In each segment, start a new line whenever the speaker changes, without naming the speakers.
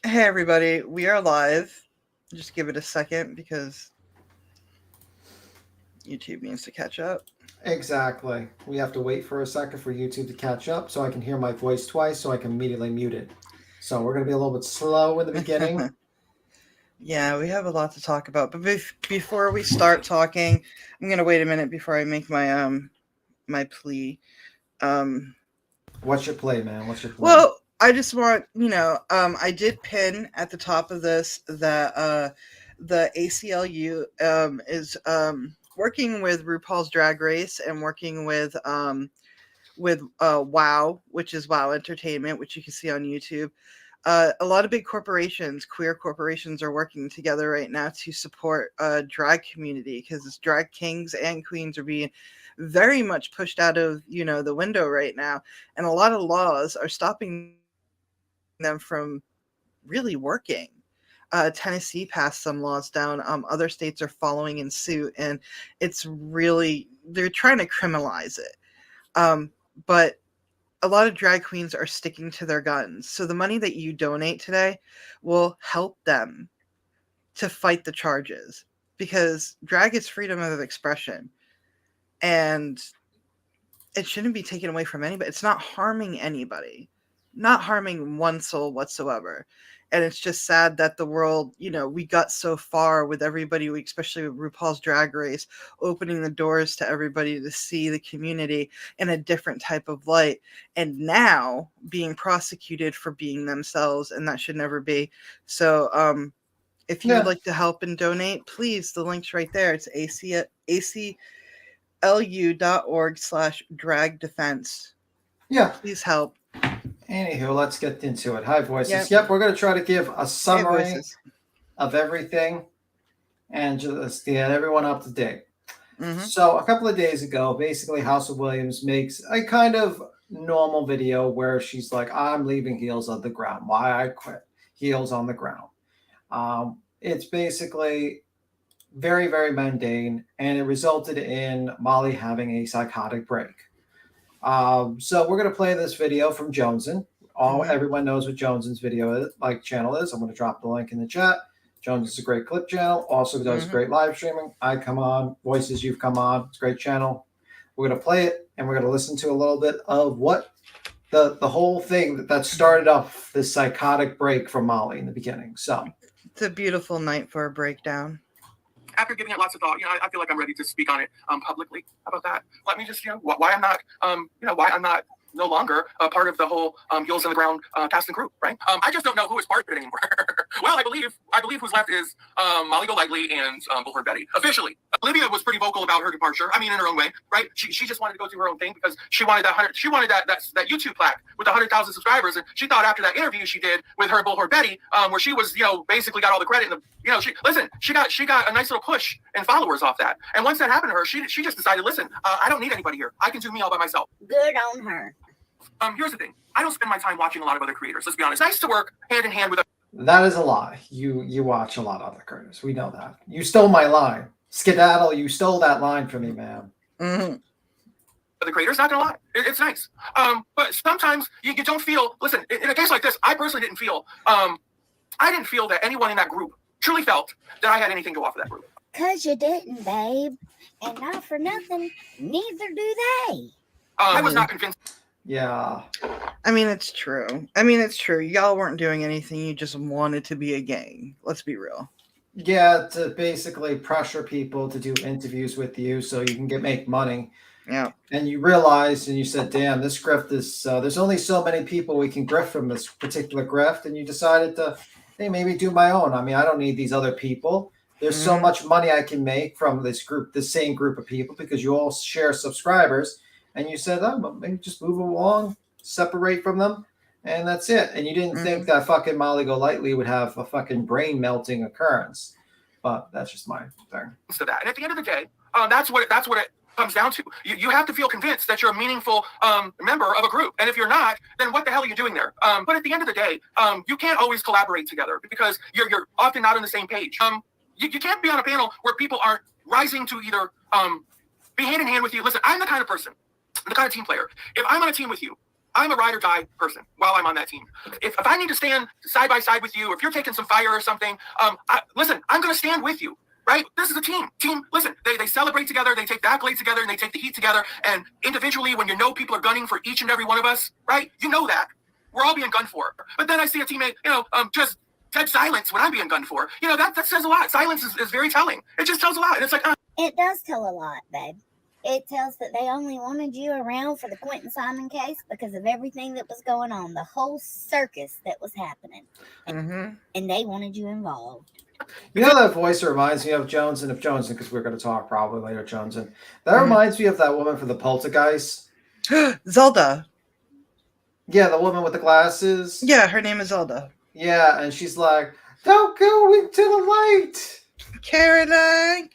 Hey everybody, we are live. Just give it a second because YouTube needs to catch up.
Exactly. We have to wait for a second for YouTube to catch up so I can hear my voice twice so I can immediately mute it. So we're going to be a little bit slow in the beginning.
Yeah, we have a lot to talk about, but before we start talking, I'm gonna wait a minute before I make my plea. Um,
What's your play, man? What's your play?
well, I just want I did pin at the top of this that the ACLU is working with RuPaul's Drag Race and working with WoW, which is WoW Entertainment, which you can see on YouTube. A lot of big corporations, queer corporations, are working together right now to support drag community because drag kings and queens are being very much pushed out of the window right now, and a lot of laws are stopping them from really working. Tennessee passed some laws down. Other states are following in suit, and it's really they're trying to criminalize it. But a lot of drag queens are sticking to their guns. So the money that you donate today will help them to fight the charges because drag is freedom of expression and it shouldn't be taken away from anybody. It's not harming anybody, not harming one soul whatsoever. And it's just sad that the world, we got so far with everybody, especially with RuPaul's Drag Race, opening the doors to everybody to see the community in a different type of light. And now being prosecuted for being themselves, and that should never be. So, if you would
Yeah.
like to help and donate, please, the link's right there. It's aclu.org/drag defense.
Yeah.
Please help.
Anywho, let's get into it. Hi, voices.
Yep.
Yep, we're going to try to give a
Hey,
summary
voices.
of everything and just get everyone up to date.
Mm-hmm.
So, a couple of days ago, basically, House of Williams makes a kind of normal video where she's like, I'm leaving Heels on the ground. Why I quit. Heels on the ground. It's basically very, very mundane, and it resulted in Molly having a psychotic break. So we're going to play this video from Joneson.
Mm-hmm.
Everyone knows what Joneson's video is, like channel is. I'm going to drop the link in the chat. Jones is a great clip channel. Also does
Mm-hmm.
great live streaming. I come on, voices you've come on. It's a great channel. We're going to play it, and we're going to listen to a little bit of what the whole thing that started off this psychotic break from Molly in the beginning. So
It's a beautiful night for a breakdown.
After giving it lots of thought, I feel like I'm ready to speak on it publicly about that. Let me just, why I'm not, why I'm not no longer a part of the whole Heels on the Ground cast and crew, right? I just don't know who is part of it anymore. Well, I believe who's left is Molly Golightly and Bullhorn Betty. Officially, Olivia was pretty vocal about her departure. I mean, in her own way, right? She just wanted to go do her own thing because she wanted that YouTube plaque with 100,000 subscribers, and she thought after that interview she did with her Bullhorn Betty, where she was, basically got all the credit. She got a nice little push and followers off that. And once that happened to her, she just decided, listen, I don't need anybody here. I can do me all by myself.
Good on her.
Here's the thing. I don't spend my time watching a lot of other creators. Let's be honest. It's nice to work hand in hand with.
that is a lie. You watch a lot of other creators. We know that. You stole my line. Skedaddle, you stole that line from me, man.
Mm-hmm.
The creators, not gonna lie, it's nice. But sometimes you don't feel. Listen, in a case like this, I personally didn't feel. I didn't feel that anyone in that group truly felt that I had anything to offer that group.
'Cause you didn't, babe. And not for nothing, neither do they.
I was not convinced.
Yeah.
I mean, it's true. Y'all weren't doing anything. You just wanted to be a gang. Let's be real.
Yeah, to basically pressure people to do interviews with you so you can make money.
Yeah.
And you realized and you said, damn, this grift is, there's only so many people we can grift from this particular grift. And you decided to, hey, maybe do my own. I mean, I don't need these other people. There's so much money I can make from this same group of people because you all share subscribers. And you said, oh, maybe just move along, separate from them, and that's it. And you didn't think that fucking Molly Golightly would have a fucking brain melting occurrence. But that's just my thing.
To that. And at the end of the day, that's what it comes down to. You have to feel convinced that you're a meaningful member of a group. And if you're not, then what the hell are you doing there? But at the end of the day, you can't always collaborate together because you're often not on the same page. You can't be on a panel where people aren't rising to either be hand in hand with you. Listen, I'm the kind of person, the kind of team player. If I'm on a team with you, I'm a ride or die person while I'm on that team. If I need to stand side by side with you, or if you're taking some fire or something, listen, I'm going to stand with you. Right? This is a team. Listen, they celebrate together, they take the accolades together, and they take the heat together. And individually, when you know people are gunning for each and every one of us, right? You know that. We're all being gunned for. But then I see a teammate, just dead silence when I'm being gunned for. That says a lot. Silence is very telling. It just tells a lot. And it's like,
It does tell a lot, babe. It tells that they only wanted you around for the Quentin Simon case because of everything that was going on, the whole circus that was happening.
Mm-hmm.
And they wanted you involved.
You know that voice reminds me of Jones, because we're going to talk probably later, Jones. That reminds me of that woman for the Poltergeist.
Zelda.
Yeah, the woman with the glasses.
Yeah, her name is Zelda.
Yeah, and she's like, "Don't go into the light,
Caroline.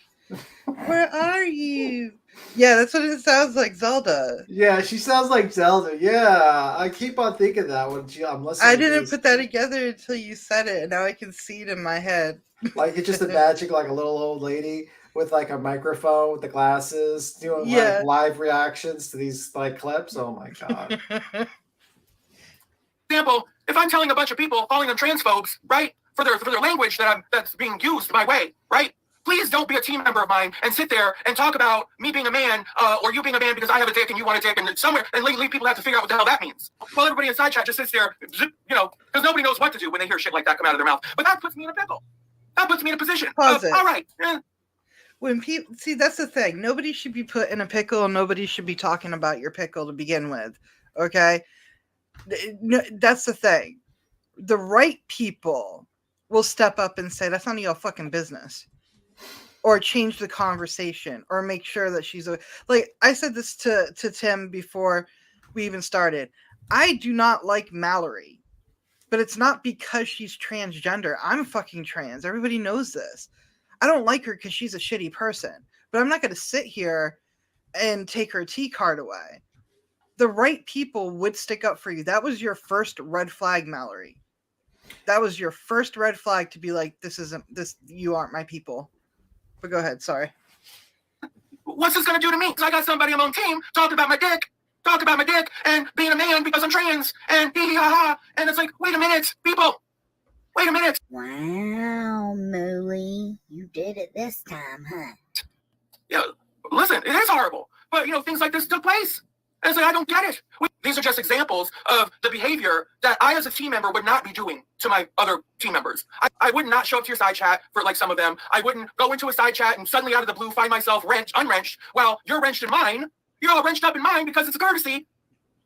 Where are you?" Yeah, that's what it sounds like, Zelda.
Yeah, she sounds like Zelda. Yeah, I keep on thinking that when I'm listening.
I didn't put that together until you said it, and now I can see it in my head.
Like, you just imagine like a little old lady with like a microphone with the glasses doing like live reactions to these like clips. Oh my god.
Example, if I'm telling a bunch of people, calling them transphobes, right, for their language that's being used my way, right? Please don't be a team member of mine and sit there and talk about me being a man or you being a man because I have a dick and you want a dick and somewhere and leave people have to figure out what the hell that means. Well, everybody in side chat just sits there, because nobody knows what to do when they hear shit like that come out of their mouth. But that puts me in a pickle. That puts me in a position.
Pause it.
All right.
When people see, that's the thing. Nobody should be put in a pickle. Nobody should be talking about your pickle to begin with. Okay, that's the thing. The right people will step up and say, "That's none of your fucking business." Or change the conversation, or make sure that she's like I said this to Tim before we even started. I do not like Mallory, but it's not because she's transgender. I'm fucking trans. Everybody knows this. I don't like her because she's a shitty person, but I'm not going to sit here and take her T card away. The right people would stick up for you. That was your first red flag, Mallory. That was your first red flag to be like, you aren't my people. But go ahead, sorry.
What's this going to do to me? Because I got somebody on my own team talking about my dick, and being a man because I'm trans, and hee hee ha ha. And it's like, wait a minute, people. Wait a minute.
Wow, Mooly. You did it this time, huh?
Yeah, listen, it is horrible. But, things like this took place. And it's like, I don't get it. These are just examples of the behavior that I, as a team member, would not be doing to my other team members. I would not show up to your side chat for, like, some of them. I wouldn't go into a side chat and suddenly out of the blue find myself unwrenched. Well, you're wrenched in mine. You're all wrenched up in mine because it's a courtesy.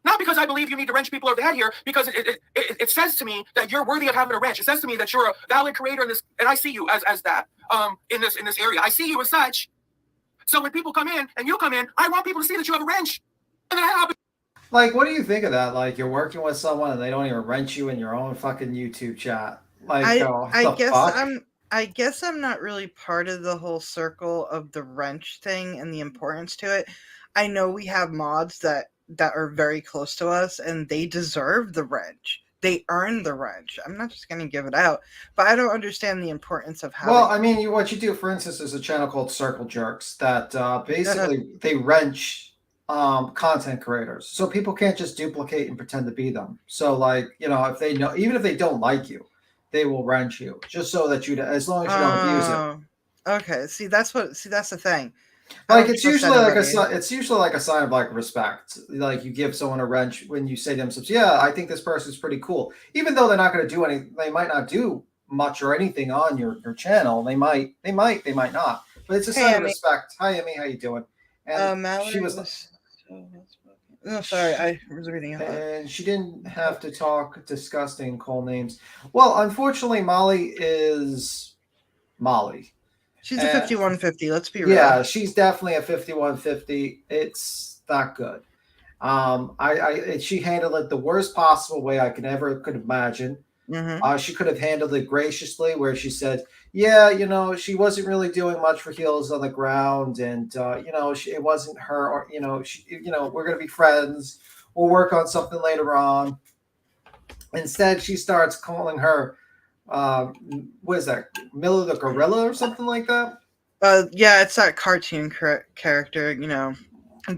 Not because I believe you need to wrench people over the head here, because it says to me that you're worthy of having a wrench. It says to me that you're a valid creator in this, and I see you as that in this area. I see you as such. So when people come in and you come in, I want people to see that you have a wrench. And then
like, what do you think of that? Like, you're working with someone and they don't even wrench you in your own fucking YouTube chat. Like,
I guess I'm not really part of the whole circle of the wrench thing and the importance to it. I know we have mods that are very close to us and they deserve the wrench. They earn the wrench. I'm not just going to give it out, but I don't understand the importance of having.
Well, I mean, what you do, for instance, is a channel called Circle Jerks that basically they wrench content creators, so people can't just duplicate and pretend to be them. So, like, if they know, even if they don't like you, they will wrench you just so that as long as you don't abuse it.
Okay, see that's the thing.
Like, it's usually like a sign of like respect. Like, you give someone a wrench when you say to themselves, "Yeah, I think this person's pretty cool," even though they're not going to do anything. They might not do much or anything on your channel. They might not. But it's a sign of respect. Hi, Emmy, how you doing? And
Mallory
she was.
No, sorry, I was reading it.
And she didn't have to talk disgusting call names. Well, unfortunately, Molly is Molly.
She's a 5150. Let's be real.
Yeah, she's definitely a 5150. It's not good. She handled it the worst possible way I could imagine.
Mm-hmm.
She could have handled it graciously, where she said, "Yeah, she wasn't really doing much for heels on the ground, and it wasn't her, or we're gonna be friends. We'll work on something later on." Instead, she starts calling her, what is that, Milla the Gorilla or something like that?
Yeah, it's that cartoon character.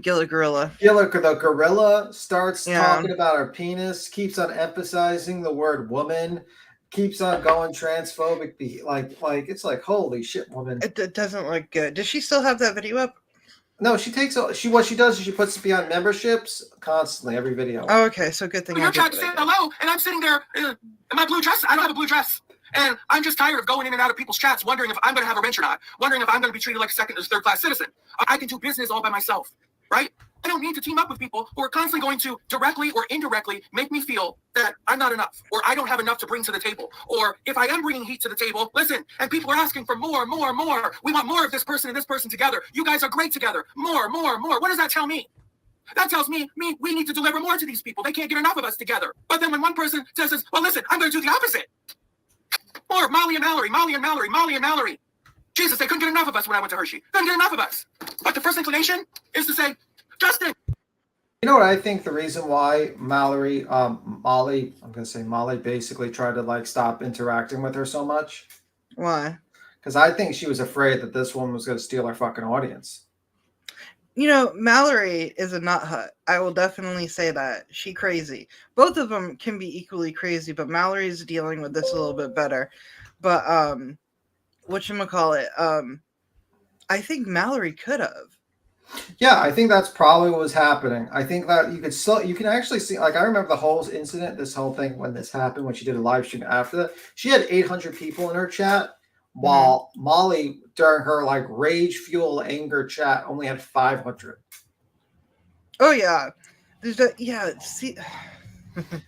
Gilla Gorilla.
The gorilla starts
Yeah.
talking about her penis, keeps on emphasizing the word woman, keeps on going transphobic. Like it's like, holy shit, woman.
It doesn't look good. Does she still have that video up?
No, what she does is she puts it beyond memberships constantly, every video.
Oh, okay. So good thing I
You're
did
trying to
what I
say
did.
hello, and I'm sitting there in my blue dress. I don't have a blue dress. And I'm just tired of going in and out of people's chats, wondering if I'm going to have a wrench or not, wondering if I'm going to be treated like a second or third class citizen. I can do business all by myself, right? I don't need to team up with people who are constantly going to directly or indirectly make me feel that I'm not enough, or I don't have enough to bring to the table. Or if I am bringing heat to the table, listen, and people are asking for more. We want more of this person and this person together. You guys are great together. More. What does that tell me? That tells me we need to deliver more to these people. They can't get enough of us together. But then when one person says, well, listen, I'm going to do the opposite. More Molly and Mallory. Jesus, they couldn't get enough of us when I went to Hershey. Couldn't get enough of us. But the first inclination is to say, Justin.
You know what I think the reason why Molly basically tried to like stop interacting with her so much?
Why?
Because I think she was afraid that this woman was going to steal her fucking audience.
You know, Mallory is a nut hut. I will definitely say that. She crazy. Both of them can be equally crazy, but Mallory's dealing with this a little bit better. But whatchamacallit, I think Mallory could have.
Yeah, I think that's probably what was happening. I think that you can actually see, like, I remember the whole incident, this whole thing when this happened, when she did a live stream after that. She had 800 people in her chat, while Molly, during her like rage fuel anger chat, only had 500.
Oh yeah, see.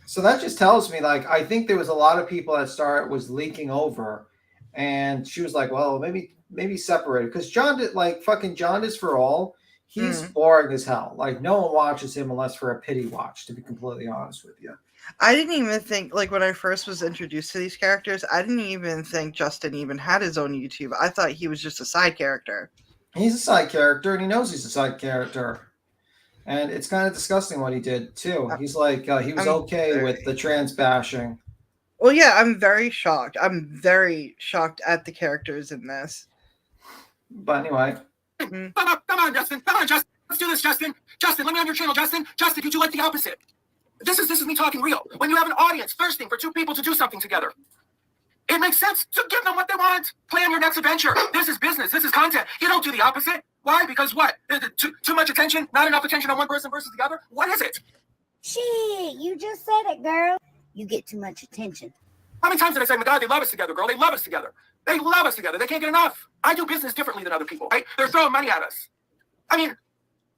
So that just tells me, like, I think there was a lot of people that was leaking over, and she was like, well, maybe separated, because John did, like, fucking John is for all. He's boring as hell. Like, no one watches him unless for a pity watch, to be completely honest with you.
I didn't even think, like, when I first was introduced to these characters, I didn't even think Justin even had his own YouTube. I thought he was just a side character.
He's a side character, and he knows he's a side character. And it's kind of disgusting what he did, too. He's like, he was okay with the trans bashing.
Well, yeah, I'm very shocked. I'm very shocked at the characters in this.
But anyway.
Come on, Justin. Let's do this, Justin. Justin, let me on your channel, Justin. Justin, could you like the opposite? This is me talking real. When you have an audience thirsting for two people to do something together, it makes sense to give them what they want. Plan your next adventure. This is business. This is content. You don't do the opposite. Why? Because what? Too much attention? Not enough attention on one person versus the other? What is it?
Shit, you just said it, girl. You get too much attention.
How many times did I say, my God, they love us together, girl? They love us together. They love us together. They can't get enough. I do business differently than other people, right? They're throwing money at us. I mean,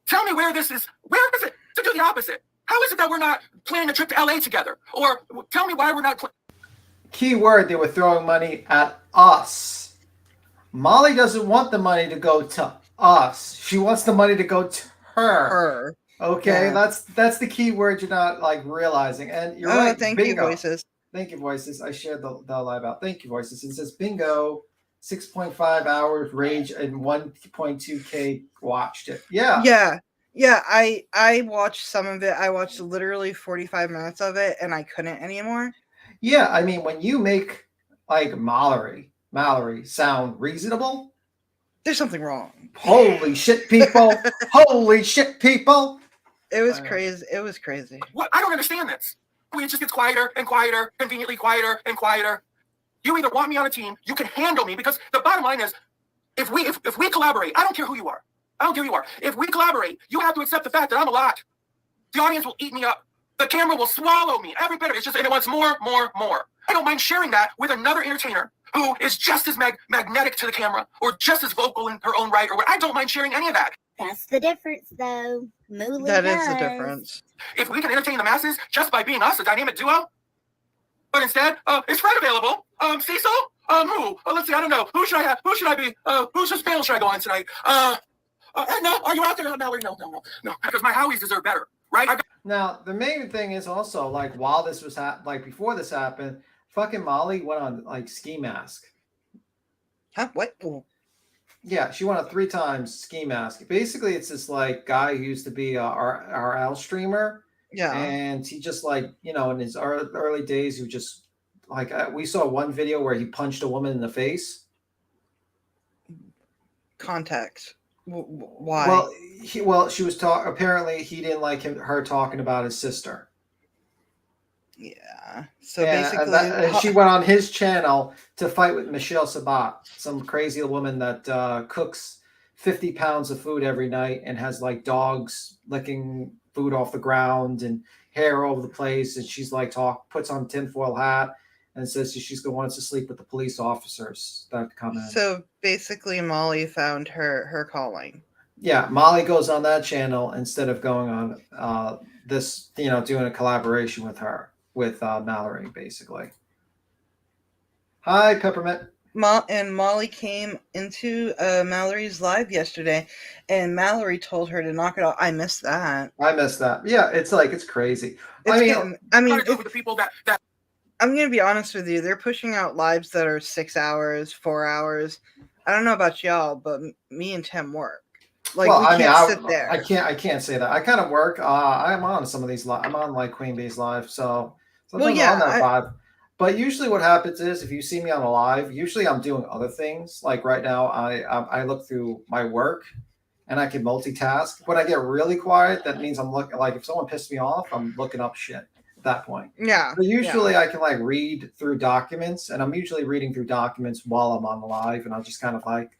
tell me where this is. Where is it to do the opposite? How is it that we're not planning a trip to LA together? Or tell me why we're not.
Key word, they were throwing money at us. Molly doesn't want the money to go to us. She wants the money to go to her. Okay, yeah. That's the key word you're not like realizing. And you're right.
Thank
bingo.
you, Voices.
Thank you, Voices. I shared the live out. Thank you, Voices. It says bingo, 6.5 hours rage and 1.2K watched it. Yeah.
Yeah, I watched some of it. I watched literally 45 minutes of it, and I couldn't anymore.
Yeah, I mean, when you make like Mallory sound reasonable,
there's something wrong.
Holy shit, people! Holy shit, people!
It was crazy. It was crazy.
What? I don't understand this. It just gets quieter and quieter, conveniently quieter and quieter. You either want me on a team, you can handle me, because the bottom line is, if we collaborate, I don't care who you are. I don't care who you are. If we collaborate, you have to accept the fact that I'm a lot. The audience will eat me up. The camera will swallow me. Every bit of it. And it wants more. I don't mind sharing that with another entertainer who is just as magnetic to the camera, or just as vocal in her own right, or what. I don't mind sharing any of that.
That's the difference, though. Mooly
that
does.
Is the difference.
If we can entertain the masses just by being us, a dynamic duo, but instead, is Fred available? Cecil? Who? Let's see. I don't know. Who should I have? Who should I be? Whose panel should I go on tonight? No. Are you out there, Mallory? No. Because my Howies deserve better, right?
Now, the main thing is also, like, while this was before this happened, fucking Molly went on like ski mask.
Huh? What?
Yeah, she went on 3 times ski mask. Basically, it's this like guy who used to be our RL streamer.
Yeah.
And he just, like, you know, in his early days, he just like, we saw one video where he punched a woman in the face.
Context. Why?
Well, she was talking. Apparently, he didn't like her talking about his sister.
Yeah. So
And
basically,
she went on his channel to fight with Michelle Sabat, some crazy woman that cooks 50 pounds of food every night and has like dogs licking food off the ground and hair all over the place. And she's like puts on a tinfoil hat and says she's going wants to sleep with the police officers that come in.
so basically, Molly found her calling.
Yeah, Molly goes on that channel instead of going on this, doing a collaboration with her, with Mallory, basically. Hi, Peppermint.
And Molly came into Mallory's live yesterday, and Mallory told her to knock it off. I missed that.
I missed that. Yeah, it's crazy.
I mean,
Try to do it with the people that
I'm going to be honest with you. They're pushing out lives that are 6 hours, 4 hours. I don't know about y'all, but me and Tim work. Like,
well,
we can't sit there.
I can't say that. I kind of work. I'm on some of these. I'm on like Queen Bee's live, so sometimes I'm on that vibe. But usually, what happens is if you see me on a live, usually I'm doing other things. Like right now, I look through my work, and I can multitask. When I get really quiet, that means I'm looking. Like if someone pissed me off, I'm looking up shit at that point.
Yeah.
But usually, I can like read through documents, and I'm usually reading through documents while I'm on the live, and I'll just kind of like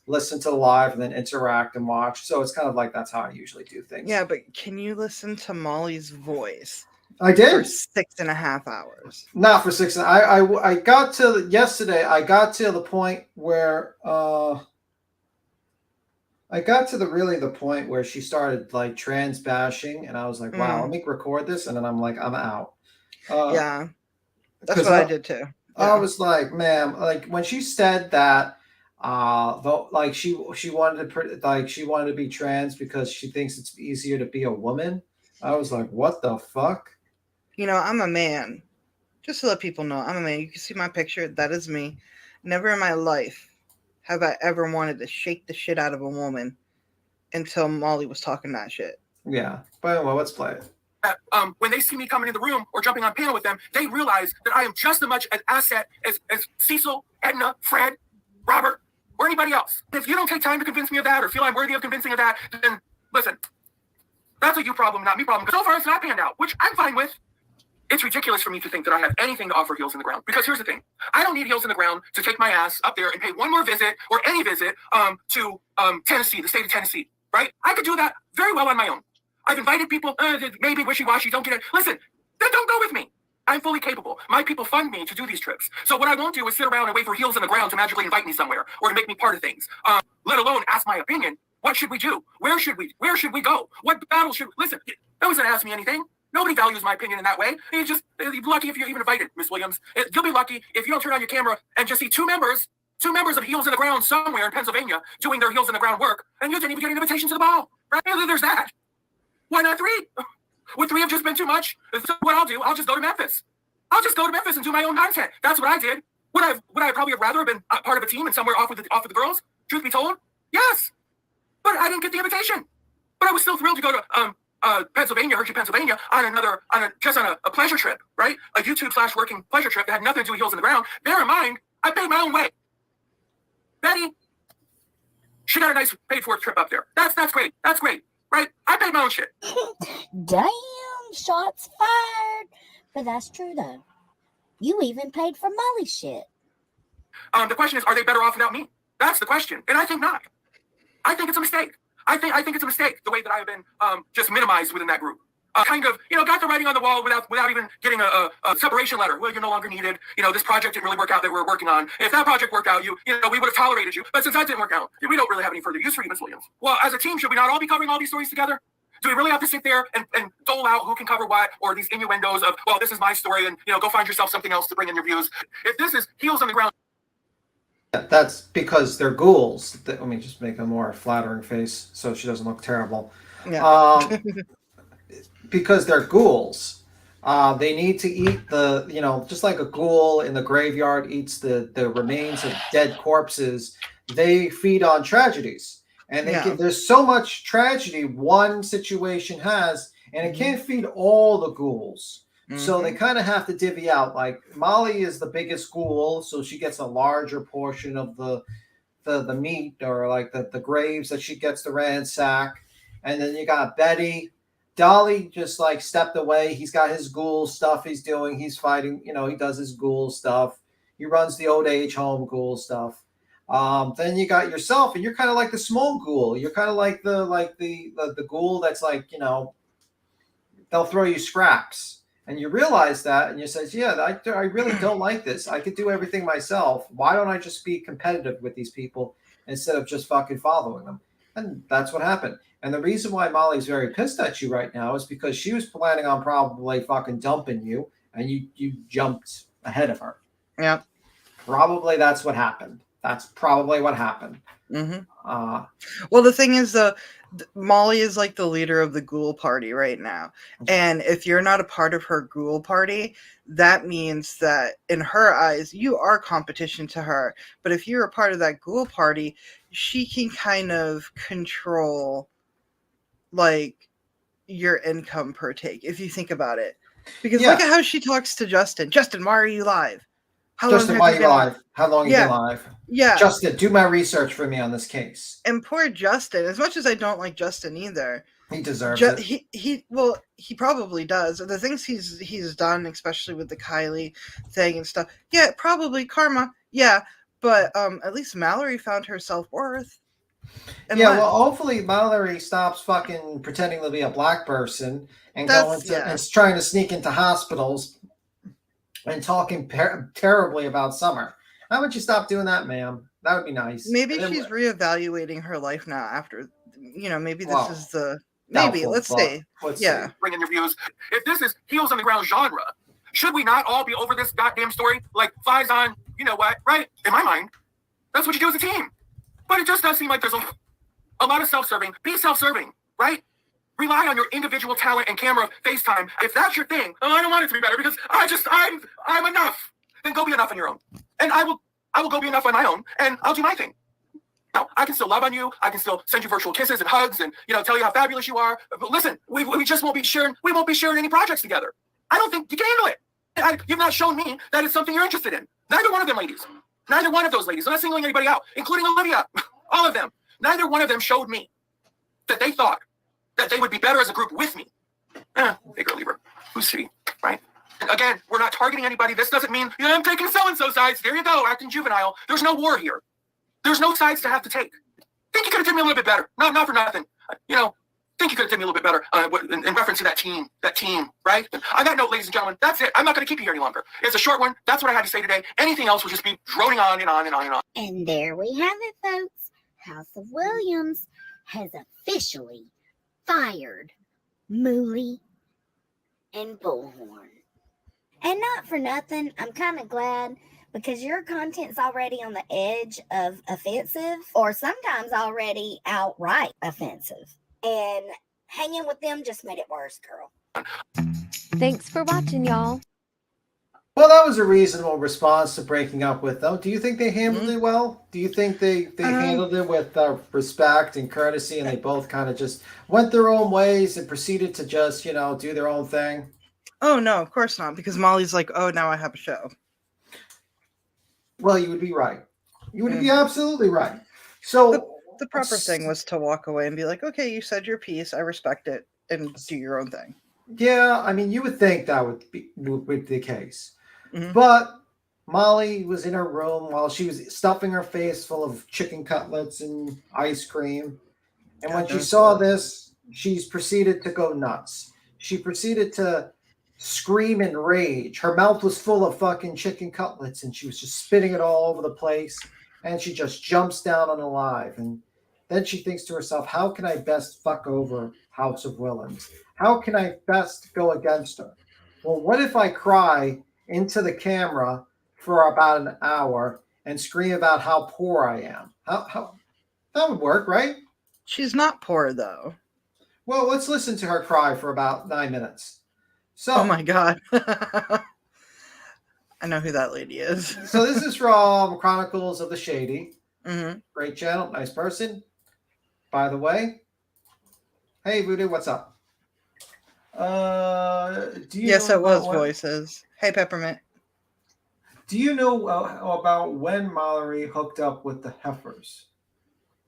listen to the live and then interact and watch. So it's kind of like that's how I usually do things.
Yeah, but can you listen to Molly's voice?
I did
for 6.5 hours.
Not for 6. I got to yesterday. I got to the point where I got to the point where she started like trans bashing, and I was like, wow, let me record this, and then I'm like, I'm out.
Yeah, that's what I did too.
I was like, ma'am, like when she said that. Like she wanted to be trans because she thinks it's easier to be a woman. I was like, what the fuck?
I'm a man. Just to let people know, I'm a man. You can see my picture. That is me. Never in my life have I ever wanted to shake the shit out of a woman until Molly was talking that shit.
Yeah. But well, let's play it.
When they see me coming in the room or jumping on panel with them, they realize that I am just as much an asset as Cecil, Edna, Fred, Robert, or anybody else. If you don't take time to convince me of that or feel I'm worthy of convincing of that, then listen, that's a you problem, not me problem. Because so far it's not panned out, which I'm fine with. It's ridiculous for me to think that I have anything to offer Heels in the Ground. Because here's the thing. I don't need Heels in the Ground to take my ass up there and pay one more visit or any visit to Tennessee, the state of Tennessee, right? I could do that very well on my own. I've invited people, maybe wishy-washy, don't get it. Listen, then don't go with me. I'm fully capable. My people fund me to do these trips. So what I won't do is sit around and wait for Heels in the Ground to magically invite me somewhere or to make me part of things, let alone ask my opinion. What should we do? Where should we go? What battle should we? Listen, no one's going to ask me anything. Nobody values my opinion in that way. You're lucky if you're even invited, Miss Williams. You'll be lucky if you don't turn on your camera and just see two members of Heels in the Ground somewhere in Pennsylvania doing their Heels in the Ground work, and you didn't even get an invitation to the ball. Right? There's that. Why not 3? Would 3 have just been too much? So what I'll do, I'll just go to Memphis. I'll just go to Memphis and do my own content. That's what I did. Would I probably have rather been part of a team and somewhere off with the girls? Truth be told, yes. But I didn't get the invitation. But I was still thrilled to go to Pennsylvania, Hershey, Pennsylvania, on a pleasure trip, right? A YouTube/working pleasure trip that had nothing to do with Heels in the Ground. Bear in mind, I paid my own way. Betty, she got a nice paid-for trip up there. That's great. That's great, right? I paid my own shit.
Damn, shots fired. But that's true, though. You even paid for Molly's shit.
The question is, are they better off without me? That's the question, and I think not. I think it's a mistake. I think it's a mistake the way that I have been just minimized within that group. Got the writing on the wall without even getting a separation letter. Well, you're no longer needed. This project didn't really work out that we're working on. If that project worked out, we would have tolerated you. But since that didn't work out, we don't really have any further use for you, Ms. Williams. Well, as a team, should we not all be covering all these stories together? Do we really have to sit there and dole out who can cover what, or these innuendos of, well, this is my story, and go find yourself something else to bring in your views? If this is Heels on the Ground.
That's because they're ghouls. Let me just make a more flattering face so she doesn't look terrible.
Yeah.
Because they're ghouls. They need to eat just like a ghoul in the graveyard eats the remains of dead corpses, they feed on tragedies. And there's so much tragedy one situation has, and it can't feed all the ghouls. So they kind of have to divvy out. Like Molly is the biggest ghoul, so she gets a larger portion of the the meat or like the graves that she gets to ransack. And then you got Betty. Dolly just like stepped away. He's got his ghoul stuff he's doing. He's fighting, he does his ghoul stuff. He runs the old age home ghoul stuff. Then you got yourself, and you're kind of like the small ghoul. You're kind of like the ghoul that's like, they'll throw you scraps. And you realize that, and you says, yeah, I really don't like this. I could do everything myself. Why don't I just be competitive with these people instead of just fucking following them? And that's what happened. And the reason why Molly's very pissed at you right now is because she was planning on probably fucking dumping you, and you jumped ahead of her.
Yeah.
Probably that's what happened. That's probably what happened.
Mm-hmm. Well, the thing is, though, Molly is like the leader of the ghoul party right now. And if you're not a part of her ghoul party, that means that in her eyes, you are competition to her. But if you're a part of that ghoul party, she can kind of control like your income per take, if you think about it. Because look at how she talks to Justin. Justin, why are you live?
Justin, why are you live? How long have you been live?
Yeah.
Justin, do my research for me on this case.
And poor Justin, as much as I don't like Justin either,
he deserves it.
He probably does. The things he's done, especially with the Kylie thing and stuff. Yeah, probably karma. Yeah, but at least Mallory found her self-worth.
Well, hopefully Mallory stops fucking pretending to be a black person and and trying to sneak into hospitals and talking terribly about Summer. How would you stop doing that, ma'am? That would be nice.
Maybe she's reevaluating her life now after, maybe this is the... Maybe, let's see.
Bring in your views. If this is heels on the ground genre, should we not all be over this goddamn story? Like, flies on, you know what, right? In my mind, that's what you do as a team. But it just does seem like there's a lot of self-serving. Be self-serving, right? Rely on your individual talent and camera FaceTime. If that's your thing, I don't want it to be better because I'm enough. Then go be enough on your own. And I will go be enough on my own, and I'll do my thing. Now, I can still love on you. I can still send you virtual kisses and hugs and, tell you how fabulous you are. But listen, we just won't be sharing any projects together. I don't think you can handle it. You've not shown me that it's something you're interested in. Neither one of them ladies. Neither one of those ladies. I'm not singling anybody out, including Olivia. All of them. Neither one of them showed me that they thought that they would be better as a group with me. Take or leave her. Who's she, right? And again, we're not targeting anybody. This doesn't mean, I'm taking so-and-so sides. There you go, acting juvenile. There's no war here. There's no sides to have to take. Think you could have done me a little bit better. Not for nothing. Think you could have done me a little bit better in reference to that team, right? On that note, ladies and gentlemen, that's it. I'm not going to keep you here any longer. It's a short one. That's what I had to say today. Anything else will just be droning on and on and on and on.
And there we have it, folks. House of Williams has officially fired Mooley and Bullhorn. And not for nothing, I'm kind of glad because your content's already on the edge of offensive or sometimes already outright offensive. And hanging with them just made it worse, girl.
Thanks for watching, y'all.
Well, that was a reasonable response to breaking up with them. Do you think they handled it well? Do you think they handled it with respect and courtesy, and they both kind of just went their own ways and proceeded to just, do their own thing?
Oh, no, of course not, because Molly's like, oh, now I have a show.
Well, you would be right. You would be absolutely right. So
the proper thing was to walk away and be like, okay, you said your piece. I respect it, and do your own thing.
Yeah, I mean, you would think that would be the case. Mm-hmm. But Molly was in her room while she was stuffing her face full of chicken cutlets and ice cream. And when she saw this, she's proceeded to go nuts. She proceeded to scream in rage. Her mouth was full of fucking chicken cutlets, and she was just spitting it all over the place. And she just jumps down on Alive. And then she thinks to herself, how can I best fuck over House of Williams? How can I best go against her? Well, what if I cry into the camera for about an hour and scream about how poor I am? How that would work, right?
She's not poor, though.
Well, let's listen to her cry for about 9 minutes. So,
oh my God. I know who that lady is.
So this is from Chronicles of the Shady.
Mm-hmm.
Great channel, nice person. By the way, hey Voodoo, what's up?
Yes, it was voices. Hey Peppermint.
Do you know about when Mallory hooked up with the heifers?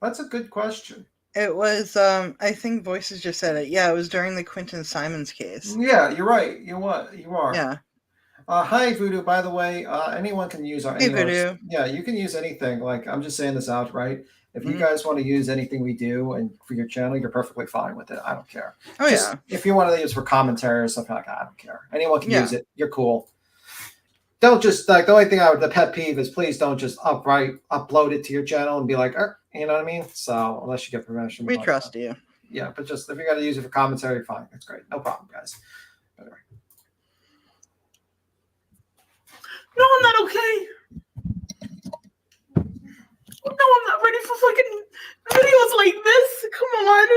That's a good question.
It was, I think Voices just said it. Yeah, it was during the Quentin Simons case.
Yeah, you're right. You are.
Yeah.
Hi, Voodoo. By the way, anyone can use our
Hey,
any of our.
Voodoo.
Yeah, you can use anything. Like I'm just saying this out, right? If you
Mhm.
guys want to use anything we do and for your channel, you're perfectly fine with it. I don't care.
Oh,
Just
yeah.
if you want to use for commentary or something like that, I don't care. Anyone can
Yeah.
use it. You're cool. Don't just like the only thing the pet peeve is please don't just upload it to your channel and be like, you know what I mean? So unless you get permission.
We trust you.
Yeah, but just if you got to use it for commentary, fine. That's great. No problem, guys. Anyway.
No, I'm not okay. No, I'm not ready for fucking videos like this. Come on.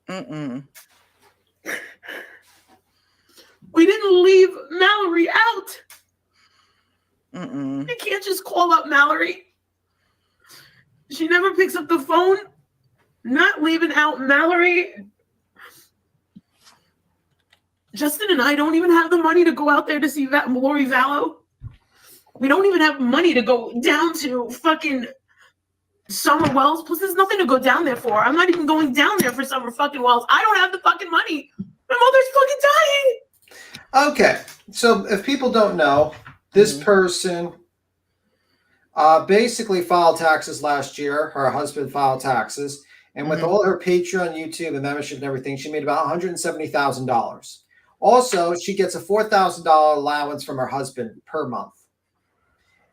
Mm-mm.
We didn't leave Mallory out.
Mm-mm.
You can't just call up Mallory. She never picks up the phone. Not leaving out Mallory. Justin and I don't even have the money to go out there to see Lori Vallow. We don't even have money to go down to fucking Summer Wells. Plus, there's nothing to go down there for. I'm not even going down there for Summer fucking Wells. I don't have the fucking money. My mother's fucking dying.
Okay, so if people don't know, this person basically filed taxes last year. Her husband filed taxes. And with all her Patreon, YouTube, and membership and everything, she made about $170,000. Also, she gets a $4,000 allowance from her husband per month.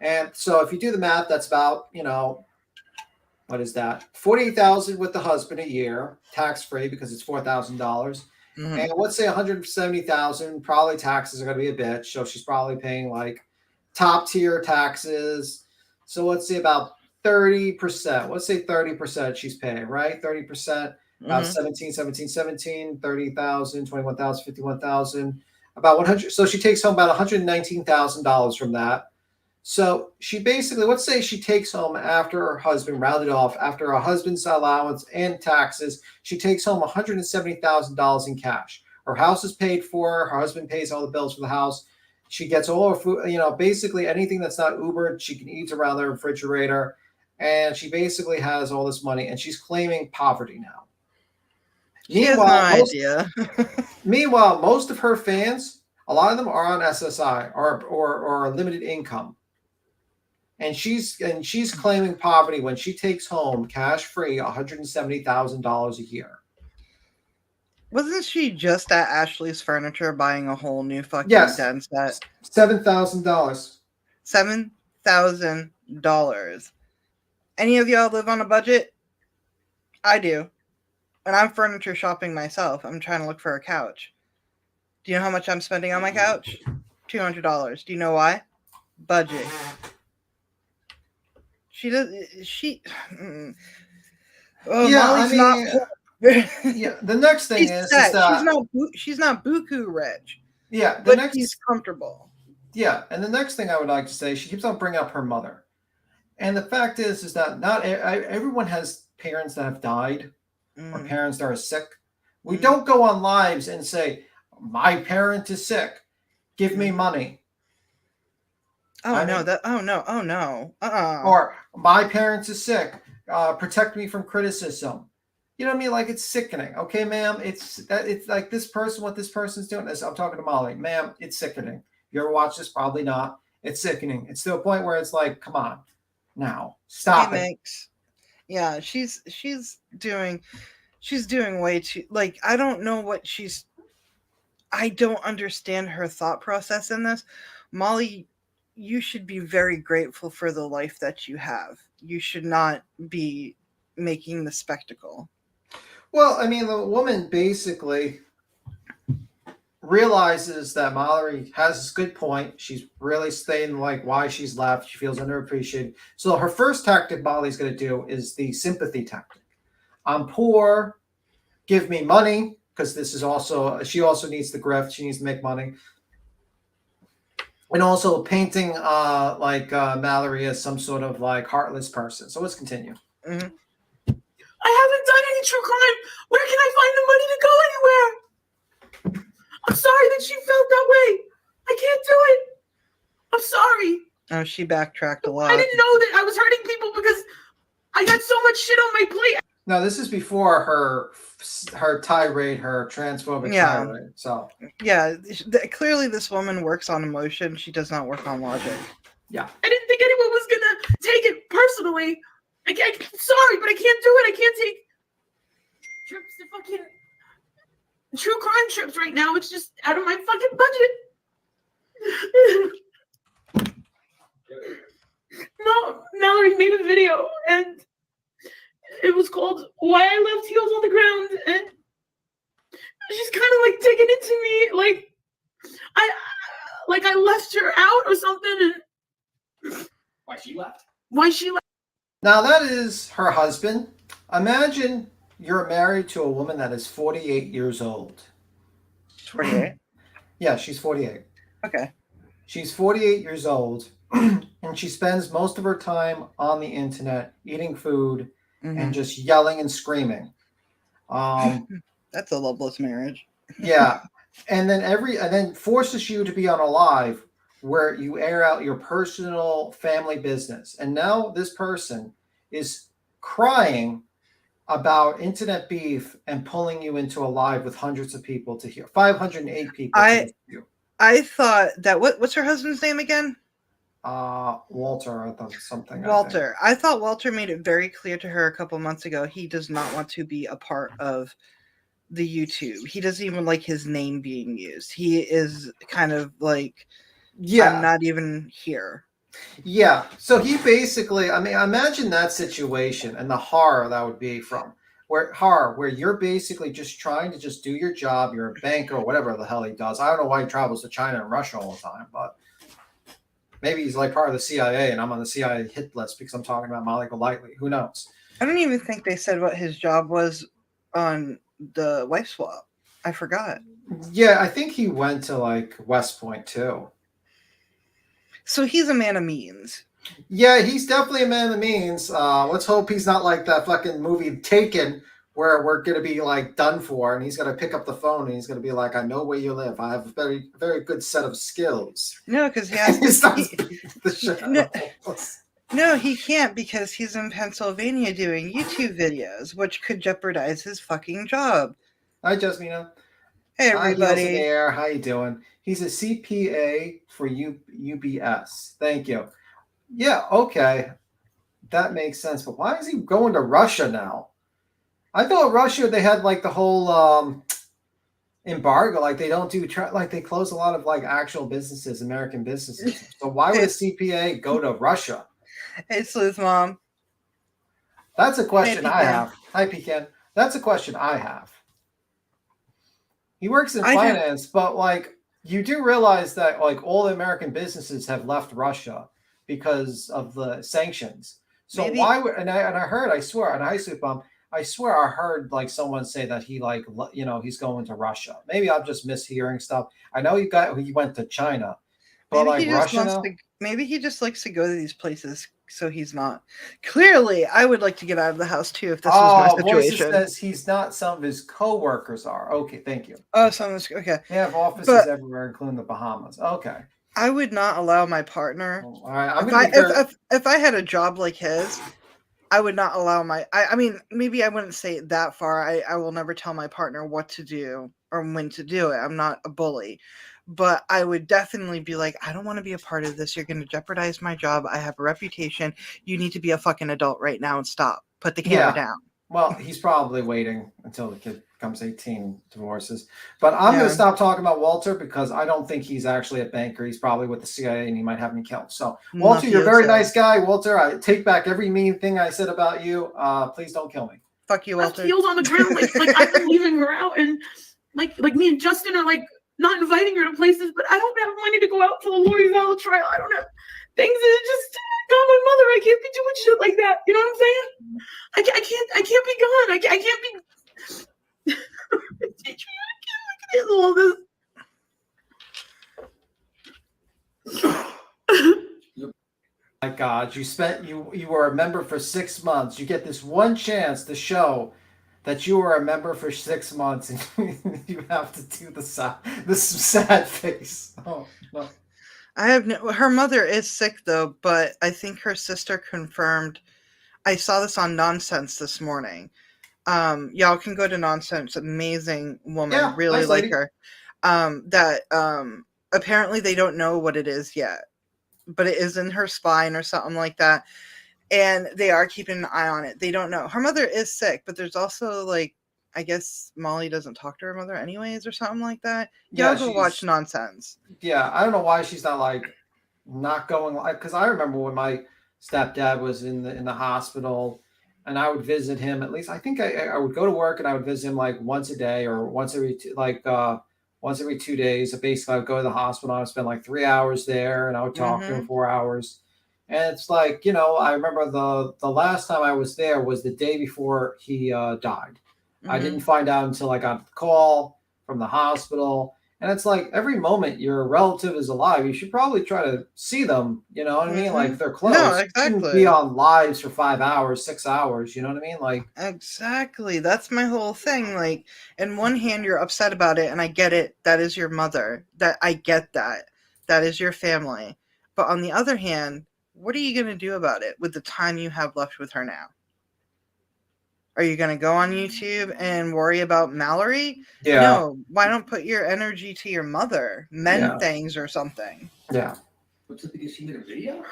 And so if you do the math, that's about, what is that? $48,000 with the husband a year, tax-free because it's $4,000. And let's say $170,000, probably taxes are going to be a bitch. So she's probably paying like top tier taxes. So let's say about 30%. Let's say 30% she's paying, right? 30%, about 17, 30,000, 21,000, 51,000, about 100. So she takes home about $119,000 from that. So she basically, let's say she takes home after her husband, rounded off, after her husband's allowance and taxes, she takes home $170,000 in cash. Her house is paid for. Her husband pays all the bills for the house. She gets all her food, basically anything that's not Ubered, she can eat around the refrigerator. And she basically has all this money, and she's claiming poverty now.
She has no idea.
Meanwhile, most of her fans, a lot of them are on SSI or limited income. And she's claiming poverty when she takes home cash free $170,000 a year.
Wasn't she just at Ashley's Furniture buying a whole new fucking den set?
$7,000.
$7,000. Any of y'all live on a budget? I do. And I'm furniture shopping myself. I'm trying to look for a couch. Do you know how much I'm spending on my couch? $200. Do you know why? Budget. She does. She. Oh,
Yeah,
Molly's not.
Yeah. The next thing is that
she's not buku rich.
Yeah,
but she's comfortable.
Yeah, and the next thing I would like to say, she keeps on bringing up her mother, and the fact is that not everyone has parents that have died or parents that are sick. We don't go on lives and say, "My parent is sick, give me money."
Oh no!
Or my parents is sick, protect me from criticism. You know what I mean? Like, it's sickening. Okay, ma'am, it's like this person, what this person's doing. I'm talking to Molly, ma'am. It's sickening. You ever watch this? Probably not. It's sickening. It's to a point where it's like, come on, now stop it.
Yeah, she's doing way too. Like, I don't know what she's. I don't understand her thought process in this, Molly. You should be very grateful for the life that you have. You should not be making the spectacle.
Well, I mean, the woman basically realizes that Mallory has this good point. She's really saying like why she's left. She feels underappreciated. So her first tactic Molly's going to do is the sympathy tactic. I'm poor. Give me money, because this is also, she also needs the grift. She needs to make money. And also painting Mallory as some sort of like heartless person. So let's continue.
I haven't done any true crime. Where can I find the money to go anywhere? I'm sorry that she felt that way. I can't do it. I'm sorry.
Oh, she backtracked a lot.
I didn't know that I was hurting people because I got so much shit on my plate.
No, this is before her tirade, her transphobic
Yeah.
tirade. So
Yeah, clearly this woman works on emotion. She does not work on logic.
yeah,
I didn't think anyone was gonna take it personally. Sorry, but I can't do it. I can't take trips to fucking true crime trips right now. It's just out of my fucking budget. No, Mallory made a video and it was called "Why I Left Heels on the Ground," and she's kind of like digging into me, like I left her out or something. And
Why she left?
why she left?
now that is her husband. Imagine you're married to a woman that is 48 years old.
48.
Yeah, she's 48.
Okay.
She's 48 years old, and she spends most of her time on the internet eating food and just yelling and screaming.
That's a loveless marriage.
Yeah, and then forces you to be on a live where you air out your personal family business. And now this person is crying about internet beef and pulling you into a live with hundreds of people to hear 508 people.
I thought that what's her husband's name again?
Walter, I thought something.
Walter. I thought Walter made it very clear to her a couple months ago he does not want to be a part of the YouTube. He doesn't even like his name being used. He is kind of like,
Yeah,
I'm not even here.
Yeah. So he basically, I mean, imagine that situation and the horror that would be from where you're basically just trying to just do your job. You're a banker or whatever the hell he does. I don't know why he travels to China and Russia all the time, but maybe he's like part of the CIA and I'm on the CIA hit list because I'm talking about Molly Golightly. Who knows?
I don't even think they said what his job was on the wife swap. I forgot.
Yeah, I think he went to like West Point too.
So he's a man of means.
Yeah, he's definitely a man of means. Let's hope he's not like that fucking movie Taken, where we're gonna be like done for, and he's gonna pick up the phone and he's gonna be like, "I know where you live. I have a very, very good set of skills."
No, because he has
the shit
no,
out of us.
no, he can't because he's in Pennsylvania doing YouTube videos, which could jeopardize his fucking job.
Hi, Jasmina.
Hey,
Hi,
everybody.
Nielsen Air. How you doing? He's a CPA for UBS. Thank you. Yeah, okay. That makes sense. But why is he going to Russia now? I thought Russia, they had like the whole embargo. Like they don't do, like they close a lot of like actual businesses, American businesses. So why would a CPA go to Russia?
Hey, Sleuth Mom.
That's a question
Hey,
I have. Hi, Pecan. That's a question I have. He works in finance, but like you do realize that like all the American businesses have left Russia because of the sanctions. So
Maybe.
why would and I heard, I swear, and I swear I heard like someone say that he like he's going to Russia. Maybe I'm just mishearing stuff. I know he went to China, but
Maybe
like
he just
Russia now?
maybe he just likes to go to these places, so he's not. Clearly, I would like to get out of the house too if this was my
Voices
situation.
says he's not. Some of his co-workers are. Okay, thank you.
Oh, someone's okay.
They have offices everywhere, including the Bahamas. Okay.
I would not allow my partner.
All right,
if I had a job like his, I would not allow I mean, maybe I wouldn't say it that far. I will never tell my partner what to do or when to do it. I'm not a bully. But I would definitely be like, I don't want to be a part of this. You're going to jeopardize my job. I have a reputation. You need to be a fucking adult right now and stop. Put the camera down.
Well, he's probably waiting until the kid becomes 18, divorces. But I'm going to stop talking about Walter because I don't think he's actually a banker. He's probably with the CIA and he might have me killed. So, Walter, you're a very nice guy. Walter, I take back every mean thing I said about you. Please don't kill me.
Fuck you, Walter.
Heels on the ground, like I've been leaving her out, and like me and Justin are like not inviting her to places, but I don't have money to go out for the Lori Vallow trial. I don't have things that just got my mother. I can't be doing shit like that. You know what I'm saying? I can't be gone. I can't be. I can't handle all this.
My God, you were a member for 6 months. You get this one chance to show that you were a member for 6 months, and you have to do this sad face. Oh no!
I have no, her mother is sick though, but I think her sister confirmed. I saw this on Nonsense this morning. Y'all can go to Nonsense. Amazing woman,
Yeah,
really
nice
like
lady.
her. That apparently they don't know what it is yet, but it is in her spine or something like that, and they are keeping an eye on it. They don't know. Her mother is sick, but there's also like, I guess Molly doesn't talk to her mother anyways or something like that. Y'all
Yeah,
go watch
she's
Nonsense.
yeah. I don't know why she's not like not going like because I remember when my stepdad was in the hospital and I would visit him at least I think I would go to work and I would visit him like once a day or once every 2 days. So basically I would go to the hospital, I would spend like 3 hours there and I would talk to him
Mm-hmm.
4 hours. And it's like, I remember the last time I was there was the day before he died. I
Mm-hmm.
didn't find out until I got the call from the hospital. And it's like every moment your relative is alive, you should probably try to see them. You know what I mean? Like
Mm-hmm.
if they're
No,
close. You shouldn't be
exactly.
on lives for 5 hours, 6 hours. You know what I mean? Like,
Exactly. That's my whole thing. Like, in one hand, you're upset about it, and I get it. That is your mother. That I get that. That is your family. But on the other hand, what are you going to do about it with the time you have left with her now? Are you going to go on YouTube and worry about Mallory?
yeah,
No. Why don't put your energy to your mother? Mend
yeah,
things or something.
yeah.
What's up because she made a video?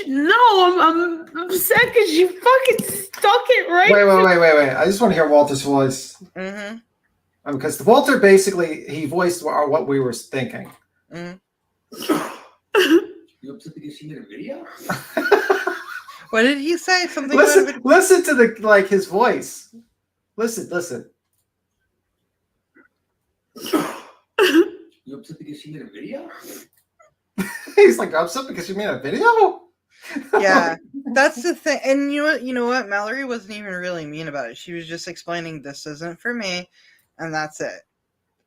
No, I'm upset because you fucking stuck it right.
Wait. I just want to hear Walter's voice.
Mm-hmm.
Because Walter basically, he voiced what we were thinking.
Mm-hmm.
You upset because she made a video?
What did he say? Something about it.
Listen to his voice. Listen.
You upset because she made a video?
He's like, I'm upset because you made a video?
Yeah, that's the thing. And you know what? Mallory wasn't even really mean about it. She was just explaining this isn't for me, and that's it.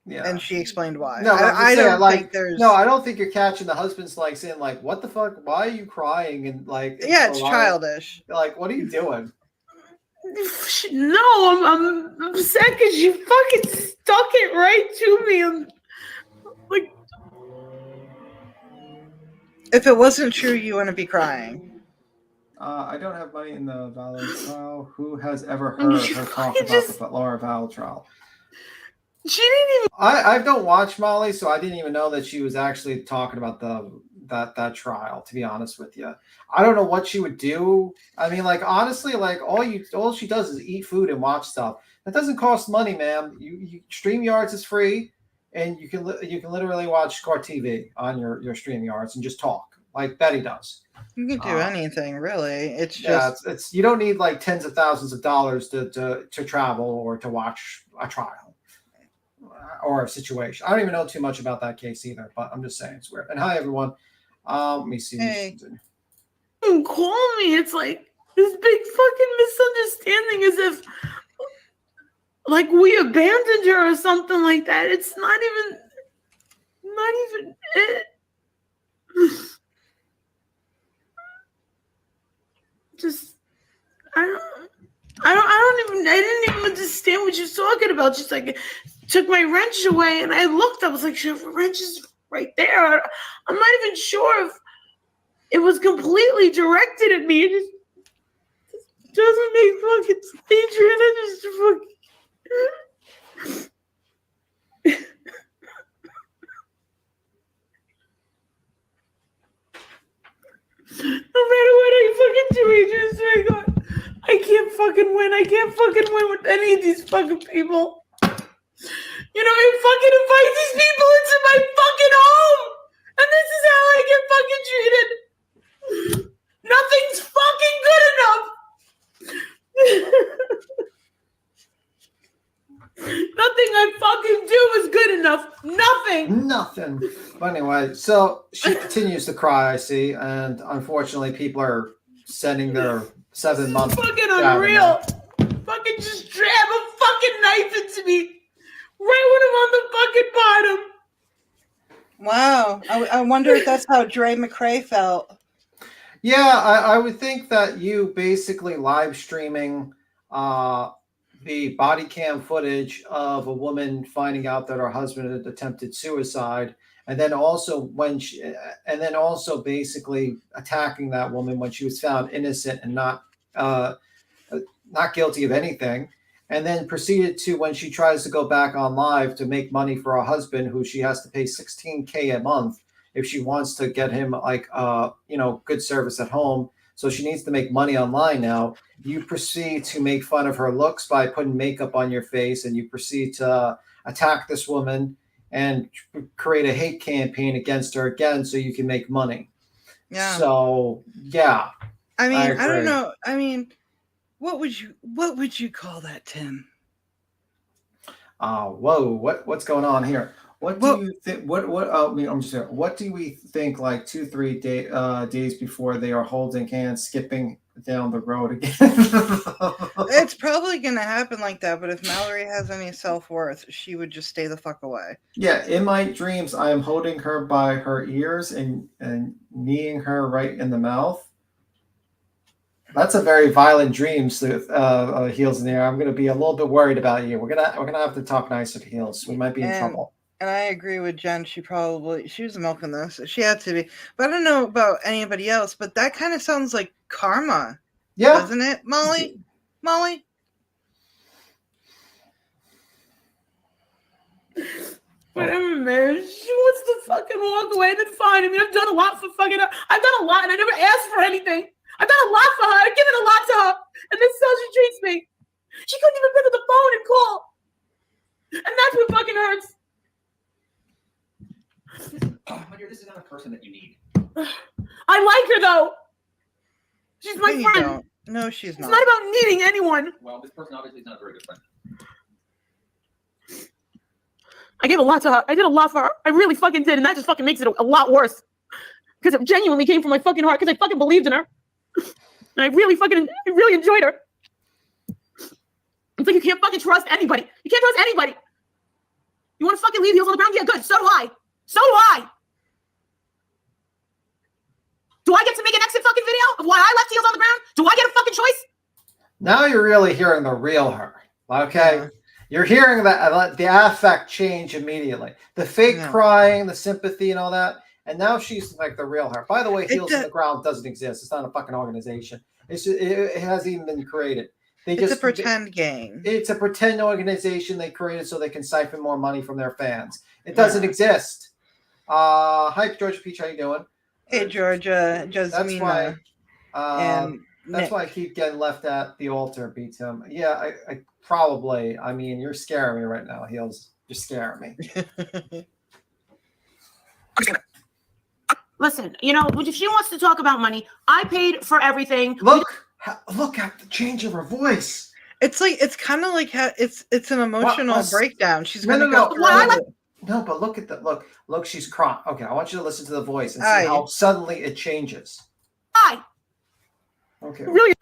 Yeah.
And she explained why.
No, but I'm just
I
saying,
don't
like,
think there's.
no, I don't think you're catching the husband's like saying, like, what the fuck? Why are you crying? And like,
Yeah, it's childish.
Like, what are you doing?
No, I'm upset because you fucking stuck it right to me. I'm like,
If it wasn't true, you wouldn't be crying.
I don't have money in the Valor trial. Who has ever heard
You
her talk
fucking
about
just-
the Laura Val trial?
she didn't even.
I don't watch Molly, so I didn't even know that she was actually talking about that trial. To be honest with you, I don't know what she would do. I mean, like honestly, like all she does is eat food and watch stuff. That doesn't cost money, ma'am. You StreamYards is free, and you can literally watch Core TV on your StreamYards and just talk like Betty does.
You can do anything, really. It's just.
It's you don't need like tens of thousands of dollars to travel or to watch a trial or a situation. I don't even know too much about that case either, but I'm just saying it's weird. And hi everyone. Let me see.
Hey.
Call me. It's like this big fucking misunderstanding as if like we abandoned her or something like that. It's not even it. Just I didn't even understand what she's talking about. She's like took my wrench away and I looked, I was like, sure, the wrench is right there. I'm not even sure if it was completely directed at me. It just doesn't make fucking sense. Adrian, I just fucking no matter what I fucking do, Adrian, swear to God, I can't fucking win. I can't fucking win with any of these fucking people. You know, I fucking invite these people into my fucking home, and this is how I get fucking treated. Nothing's fucking good enough. Nothing I fucking do is good enough. Nothing.
But anyway, so she continues to cry, I see, and unfortunately people are sending their 7-month
Fucking unreal. Fucking just jab a fucking knife into me right when I'm on the fucking bottom.
Wow. I wonder if that's how Dre McRae felt.
Yeah, I would think that you basically live streaming the body cam footage of a woman finding out that her husband had attempted suicide and then also basically attacking that woman when she was found innocent and not guilty of anything, and then proceeded to, when she tries to go back on live to make money for her husband, who she has to pay $16K a month if she wants to get him like good service at home. So she needs to make money online now. You proceed to make fun of her looks by putting makeup on your face, and you proceed to attack this woman and create a hate campaign against her again so you can make money.
Yeah.
So yeah.
I mean, I don't
agree.
know. I mean, what would you call that, Tim?
Whoa, what's going on here? What do
Well-
you think? I'm just saying, what do we think? Like 2-3 days before they are holding hands, skipping down the road again.
It's probably gonna happen like that, but if Mallory has any self-worth, she would just stay the fuck away.
Yeah, in my dreams, I am holding her by her ears and kneeing her right in the mouth. That's a very violent dream, Heels in the air. I'm gonna be a little bit worried about you. We're gonna have to talk nicer to Heels. We might be in trouble.
And I agree with Jen. She was milking this. She had to be. But I don't know about anybody else, but that kind of sounds like karma.
Yeah.
Doesn't it, Molly? Molly?
Whatever, man. She wants to fucking walk away, then fine. I mean, I've done a lot for fucking her. I've done a lot, and I never asked for anything. I've done a lot for her. I've given a lot to her. And this is how she treats me. She couldn't even pick up the phone and call. And that's what fucking hurts.
My dear, this is not a person that you need.
I like her, though. She's my
No, you
friend.
don't. No, she's
It's
not.
not about needing anyone.
Well, this person obviously is not a very good friend.
I gave a lot to her. I did a lot for her. I really fucking did. And that just fucking makes it a lot worse. Because it genuinely came from my fucking heart. Because I fucking believed in her. And I really enjoyed her. It's like you can't fucking trust anybody. You can't trust anybody. You want to fucking leave Heels on the ground? Yeah, good. So do I. So do I. Do I get to make an exit fucking video of why I left Heels on the ground? Do I get a fucking choice?
Now you're really hearing the real her. Okay.
Yeah.
You're hearing the affect change immediately. The fake crying, the sympathy, and all that. And now she's like the real her. By the way, Heels on the Ground doesn't exist. It's not a fucking organization. It hasn't even been created.
It's a pretend game.
It's a pretend organization they created so they can siphon more money from their fans. It doesn't exist. Hi, Georgia Peach. How you doing?
Hey, Georgia, Jasmina, and
that's why I keep getting left at the altar, B-Tim. Yeah, I probably. I mean, you're scaring me right now, Heels. You're scaring me.
Listen, if she wants to talk about money, I paid for everything.
Look at the change of her voice.
It's kind of like it's an emotional breakdown. She's going to go through.
No, but look at look. She's crying. Okay, I want you to listen to the voice and see how suddenly it changes.
Why?
Okay.
Really?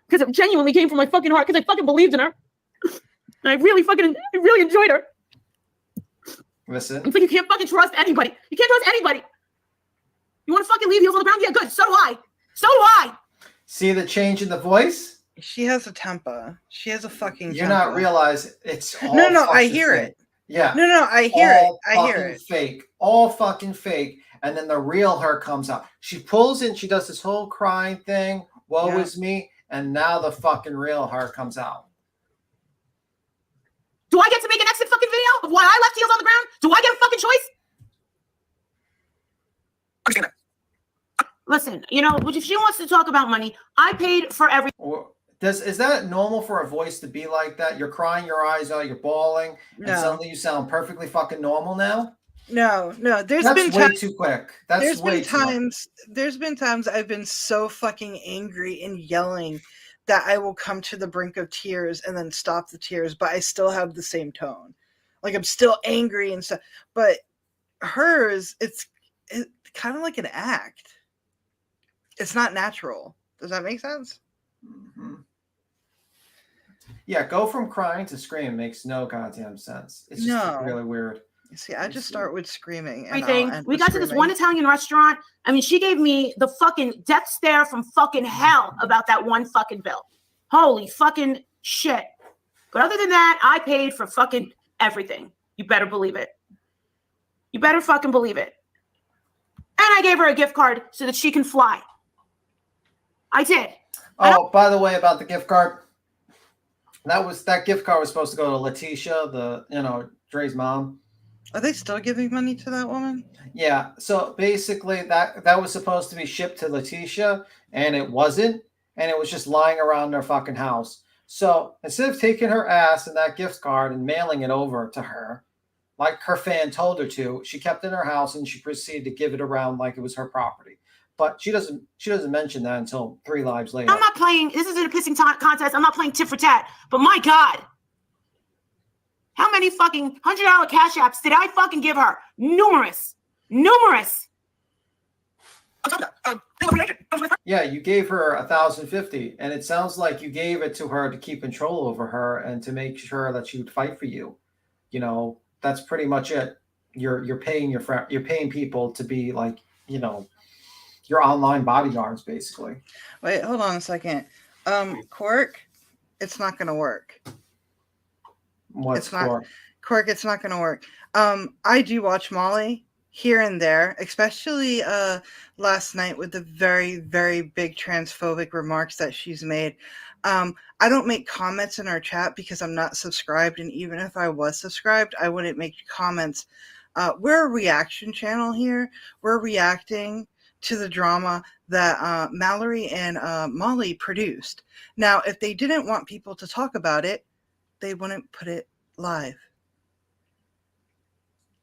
Because it genuinely came from my fucking heart. Because I fucking believed in her. And I really enjoyed her.
Listen.
It's like you can't fucking trust anybody. You can't trust anybody. You want to fucking leave Heels on the ground? Yeah, good. So do I. So do I.
See the change in the voice?
She has a temper. She has a fucking temper.
You're not realize it's all
No, I hear
fake.
it.
Yeah.
No, I hear it. I hear it.
Fake. All fucking fake. And then the real her comes out. She pulls in, she does this whole crying thing. Woe is me. And now the fucking real her comes out.
Do I get to make an exit fucking video of why I left Heels on the ground? Do I get a fucking choice? Listen, if she wants to talk about money, I paid for every.
Is that normal for a voice to be like that? You're crying your eyes out, you're bawling, and suddenly you sound perfectly fucking normal now?
No. That's
way too quick. There's
been times I've been so fucking angry and yelling that I will come to the brink of tears and then stop the tears, but I still have the same tone. Like I'm still angry and stuff. But hers, it's kind of like an act. It's not natural. Does that make sense?
Mm-hmm. Yeah, go from crying to scream makes no goddamn sense. It's just really weird.
See, I just start with screaming.
Everything. We got to this one Italian restaurant. I mean, she gave me the fucking death stare from fucking hell about that one fucking bill. Holy fucking shit. But other than that, I paid for fucking everything. You better believe it. You better fucking believe it. And I gave her a gift card so that she can fly. I did.
Oh, by the way, about the gift card, that gift card was supposed to go to Letitia, Dre's mom.
Are they still giving money to that woman?
Yeah. So basically, that was supposed to be shipped to Letitia, and it wasn't, and it was just lying around their fucking house. So instead of taking her ass and that gift card and mailing it over to her, like her fan told her to, she kept it in her house and she proceeded to give it around like it was her property. But she doesn't mention that until 3 lives later.
I'm not playing. This isn't a pissing contest. I'm not playing tit for tat. But my God, how many fucking $100 cash apps did I fucking give her? Numerous.
Yeah, you gave her $1,050, and it sounds like you gave it to her to keep control over her and to make sure that she would fight for you. You know, that's pretty much it. You're paying people to be like, your online bodyguards, basically.
Wait, hold on a second. Cork, it's not going to work.
What's
Cork, it's not going to work. I do watch Molly here and there, especially last night with the very, very big transphobic remarks that she's made. I don't make comments in our chat because I'm not subscribed, and even if I was subscribed, I wouldn't make comments. We're a reaction channel here. We're reacting to the drama that Mallory and Molly produced. Now, if they didn't want people to talk about it, they wouldn't put it live.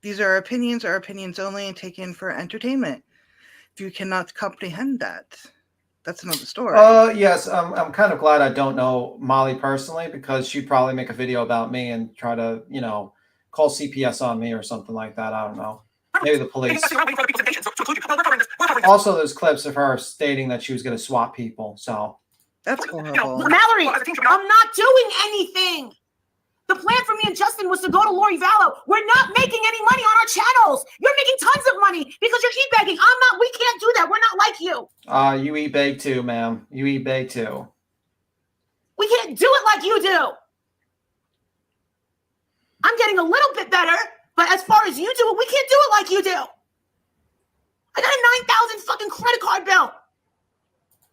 These are opinions only and taken for entertainment. If you cannot comprehend that, that's another story.
Yes, I'm kind of glad I don't know Molly personally, because she'd probably make a video about me and try to, call CPS on me or something like that. I don't know. Maybe the police. Also, there's clips of her stating that she was going to swap people. So
that's horrible.
Mallory, I'm not doing anything. The plan for me and Justin was to go to Lori Vallow. We're not making any money on our channels. You're making tons of money because you're e-begging. I'm not. We can't do that. We're not like you.
You e-beg too, ma'am. You e-beg too.
We can't do it like you do. I'm getting a little bit better, but as far as you do it, we can't do it like you do. I got a $9,000 fucking credit card bill.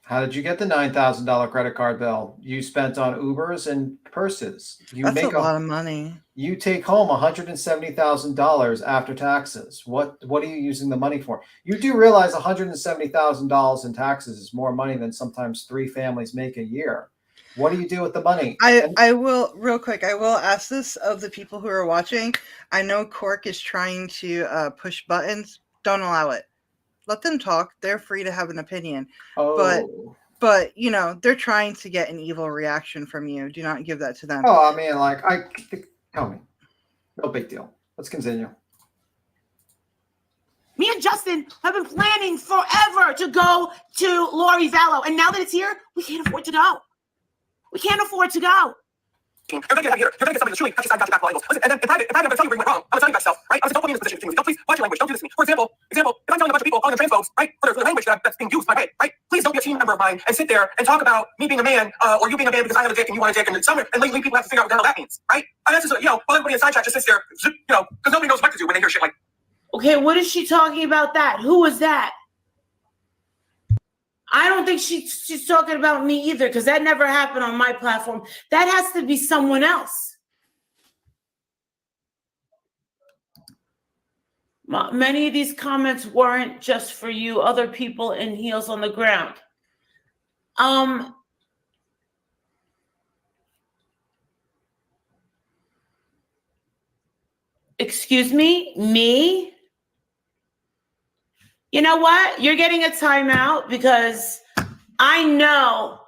How did you get the $9,000 credit card bill? You spent on Ubers and purses.
That's a lot of money.
You take home $170,000 after taxes. What are you using the money for? You do realize $170,000 in taxes is more money than sometimes 3 families make a year. What do you do with the money?
I will, real quick, I will ask this of the people who are watching. I know Cork is trying to push buttons. Don't allow it. Let them talk. They're free to have an opinion.
Oh.
But they're trying to get an evil reaction from you. Do not give that to them.
Oh, I mean, tell me. No big deal. Let's continue.
Me and Justin have been planning forever to go to Lori Vallow. And now that it's here, we can't afford to go. We can't afford to go.
You're gonna get out here. You're gonna get somebody that's truly touches back angles. Listen, and then in private, I'm gonna tell you where you went wrong. I'm gonna tell you myself, right? I'm gonna say, don't put me in this position. Don't please watch your language. Don't do this to me. For example, if I'm telling a bunch of people calling them transphobes, right, for the language that's being used by me, right? Please don't be a team member of mine and sit there and talk about me being a man or you being a man because I have a dick and you want a dick, and lately people have to figure out what the hell that means, right? And that's just while everybody in sidetrack just sits there, because nobody knows what to do when they hear shit like.
Okay, what is she talking about? That who was that? I don't think she's talking about me either, because that never happened on my platform. That has to be someone else. Many of these comments weren't just for you, other people in heels on the ground. Excuse me? Me? You know what? You're getting a timeout because I know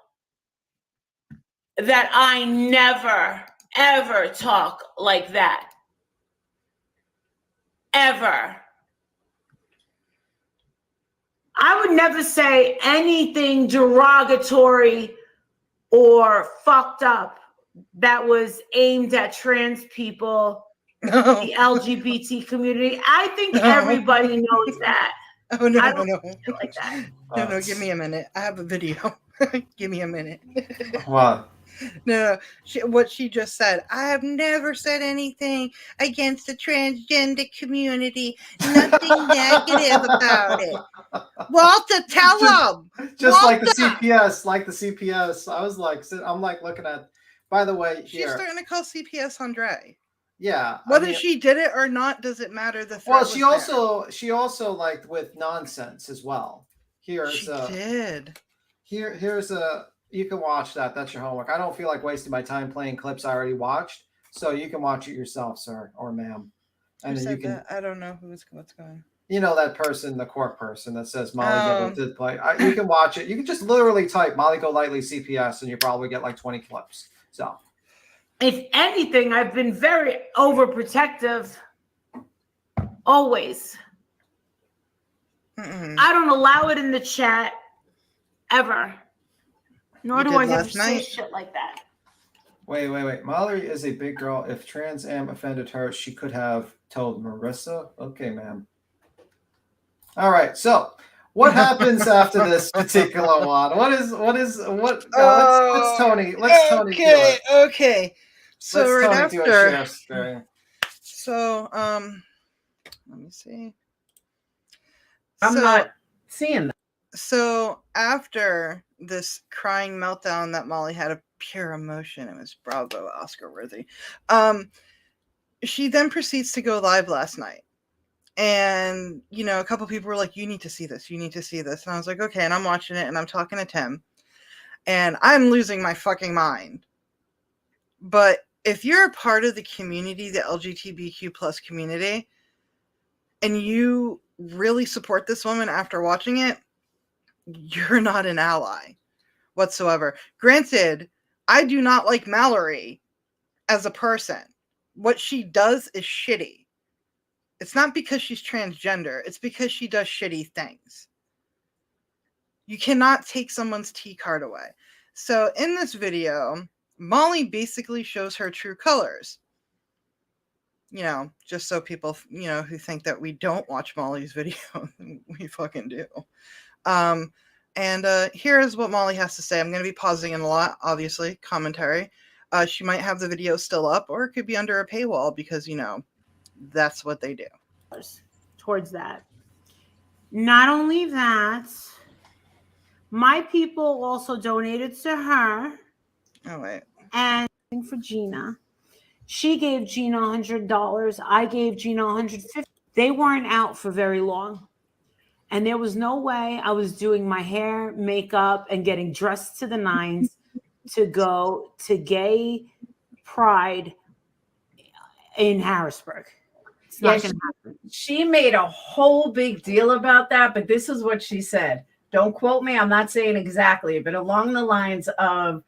that I never, ever talk like that. Ever. I would never say anything derogatory or fucked up that was aimed at trans people, the LGBT community. I think everybody knows that.
Oh, no.
Like that.
No, give me a minute. I have a video. Give me a minute.
What?
No, what she just said. I have never said anything against the transgender community. Nothing negative about it. Walter, tell them.
Just like the
Walter!
CPS, I was like, I'm like looking at. By the way,
She's
here,
starting to call CPS on Dre.
yeah, I
Whether
mean,
she did it or not, does it matter? The threat
well,
was there.
she also liked with nonsense as well. Here's
She did.
here's a you can watch that. That's your homework. I don't feel like wasting my time playing clips I already watched, so you can watch it yourself, sir or ma'am.
Who
And then you
said
can,
that? I don't know what's going.
you know, that person, the court person that says Molly never
Oh,
did play. You can watch it. You can just literally type Molly Golightly CPS, and you probably get like 20 clips. So,
If anything, I've been very overprotective. Always.
mm-mm.
I don't allow it in the chat ever. Nor
You
do
did
I ever
last
say
night?
shit like that.
wait. Molly is a big girl. If Trans Am offended her, she could have told Marissa. Okay, ma'am. All right. So, what happens after this particular one? What? Let's Tony. Let's Tony do
Okay,
it.
okay. So
Let's
right
Tony do a
after.
share screen.
So let me see.
I'm
So-
not seeing that.
So after this crying meltdown that Molly had of pure emotion, it was bravo, Oscar worthy. She then proceeds to go live last night. And, you know, a couple people were like, you need to see this. You need to see this. And I was like, okay. And I'm watching it and I'm talking to Tim. And I'm losing my fucking mind. But if you're a part of the community, the LGBTQ plus community, and you really support this woman after watching it, you're not an ally whatsoever. Granted, I do not like Mallory as a person. What she does is shitty. It's not because she's transgender. It's because she does shitty things. You cannot take someone's T card away. So in this video, Molly basically shows her true colors. You know, just so people, you know, who think that we don't watch Molly's video, we fucking do. And here is what Molly has to say. I'm going to be pausing in a lot, obviously, commentary. She might have the video still up, or it could be under a paywall because, you know, that's what they do.
Towards that. Not only that, my people also donated to her.
Oh, wait.
And for Gina. She gave Gina $100. I gave Gina $150. They weren't out for very long. And there was no way I was doing my hair, makeup, and getting dressed to the nines to go to gay pride in Harrisburg. It's not going to happen.
She made a whole big deal about that, but this is what she said. Don't quote me. I'm not saying exactly, but along the lines of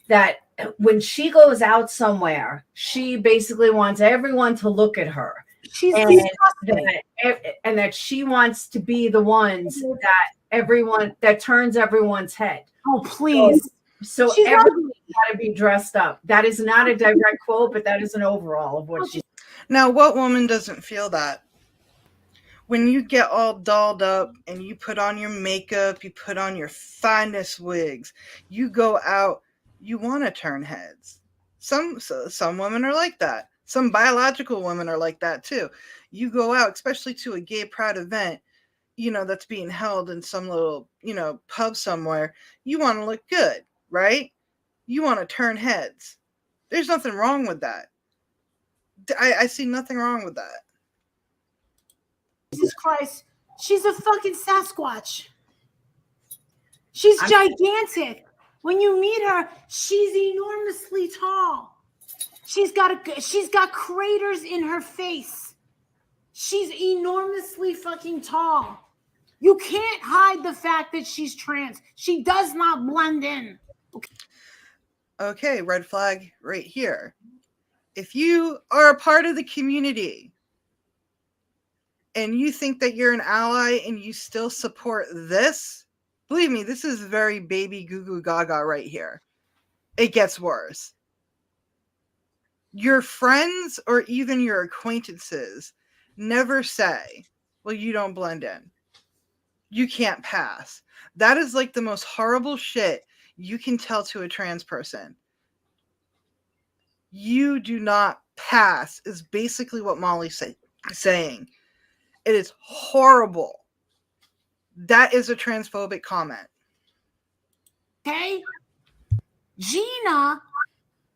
that when she goes out somewhere, she basically wants everyone to look at her.
She's
and that she wants to be the ones that turns everyone's head.
Oh, please.
So everyone's got to be dressed up. That is not a direct quote, but that is an overall of what she said.
Now, what woman doesn't feel that? When you get all dolled up and you put on your makeup, you put on your finest wigs, you go out, you want to turn heads. Some women are like that. Some biological women are like that too. You go out, especially to a gay pride event, you know, that's being held in some little, you know, pub somewhere. You want to look good, right? You want to turn heads. There's nothing wrong with that. I see nothing wrong with that.
Jesus Christ. She's a fucking Sasquatch. She's gigantic. When you meet her, she's enormously tall. She's got craters in her face. She's enormously fucking tall. You can't hide the fact that she's trans. She does not blend in.
Okay, red flag right here. If you are a part of the community and you think that you're an ally and you still support this, believe me, this is very baby goo goo gaga right here. It gets worse. Your friends or even your acquaintances never say, well, you don't blend in. You can't pass. That is like the most horrible shit you can tell to a trans person. You do not pass is basically what Molly's saying. It is horrible. That is a transphobic comment.
Okay? Gina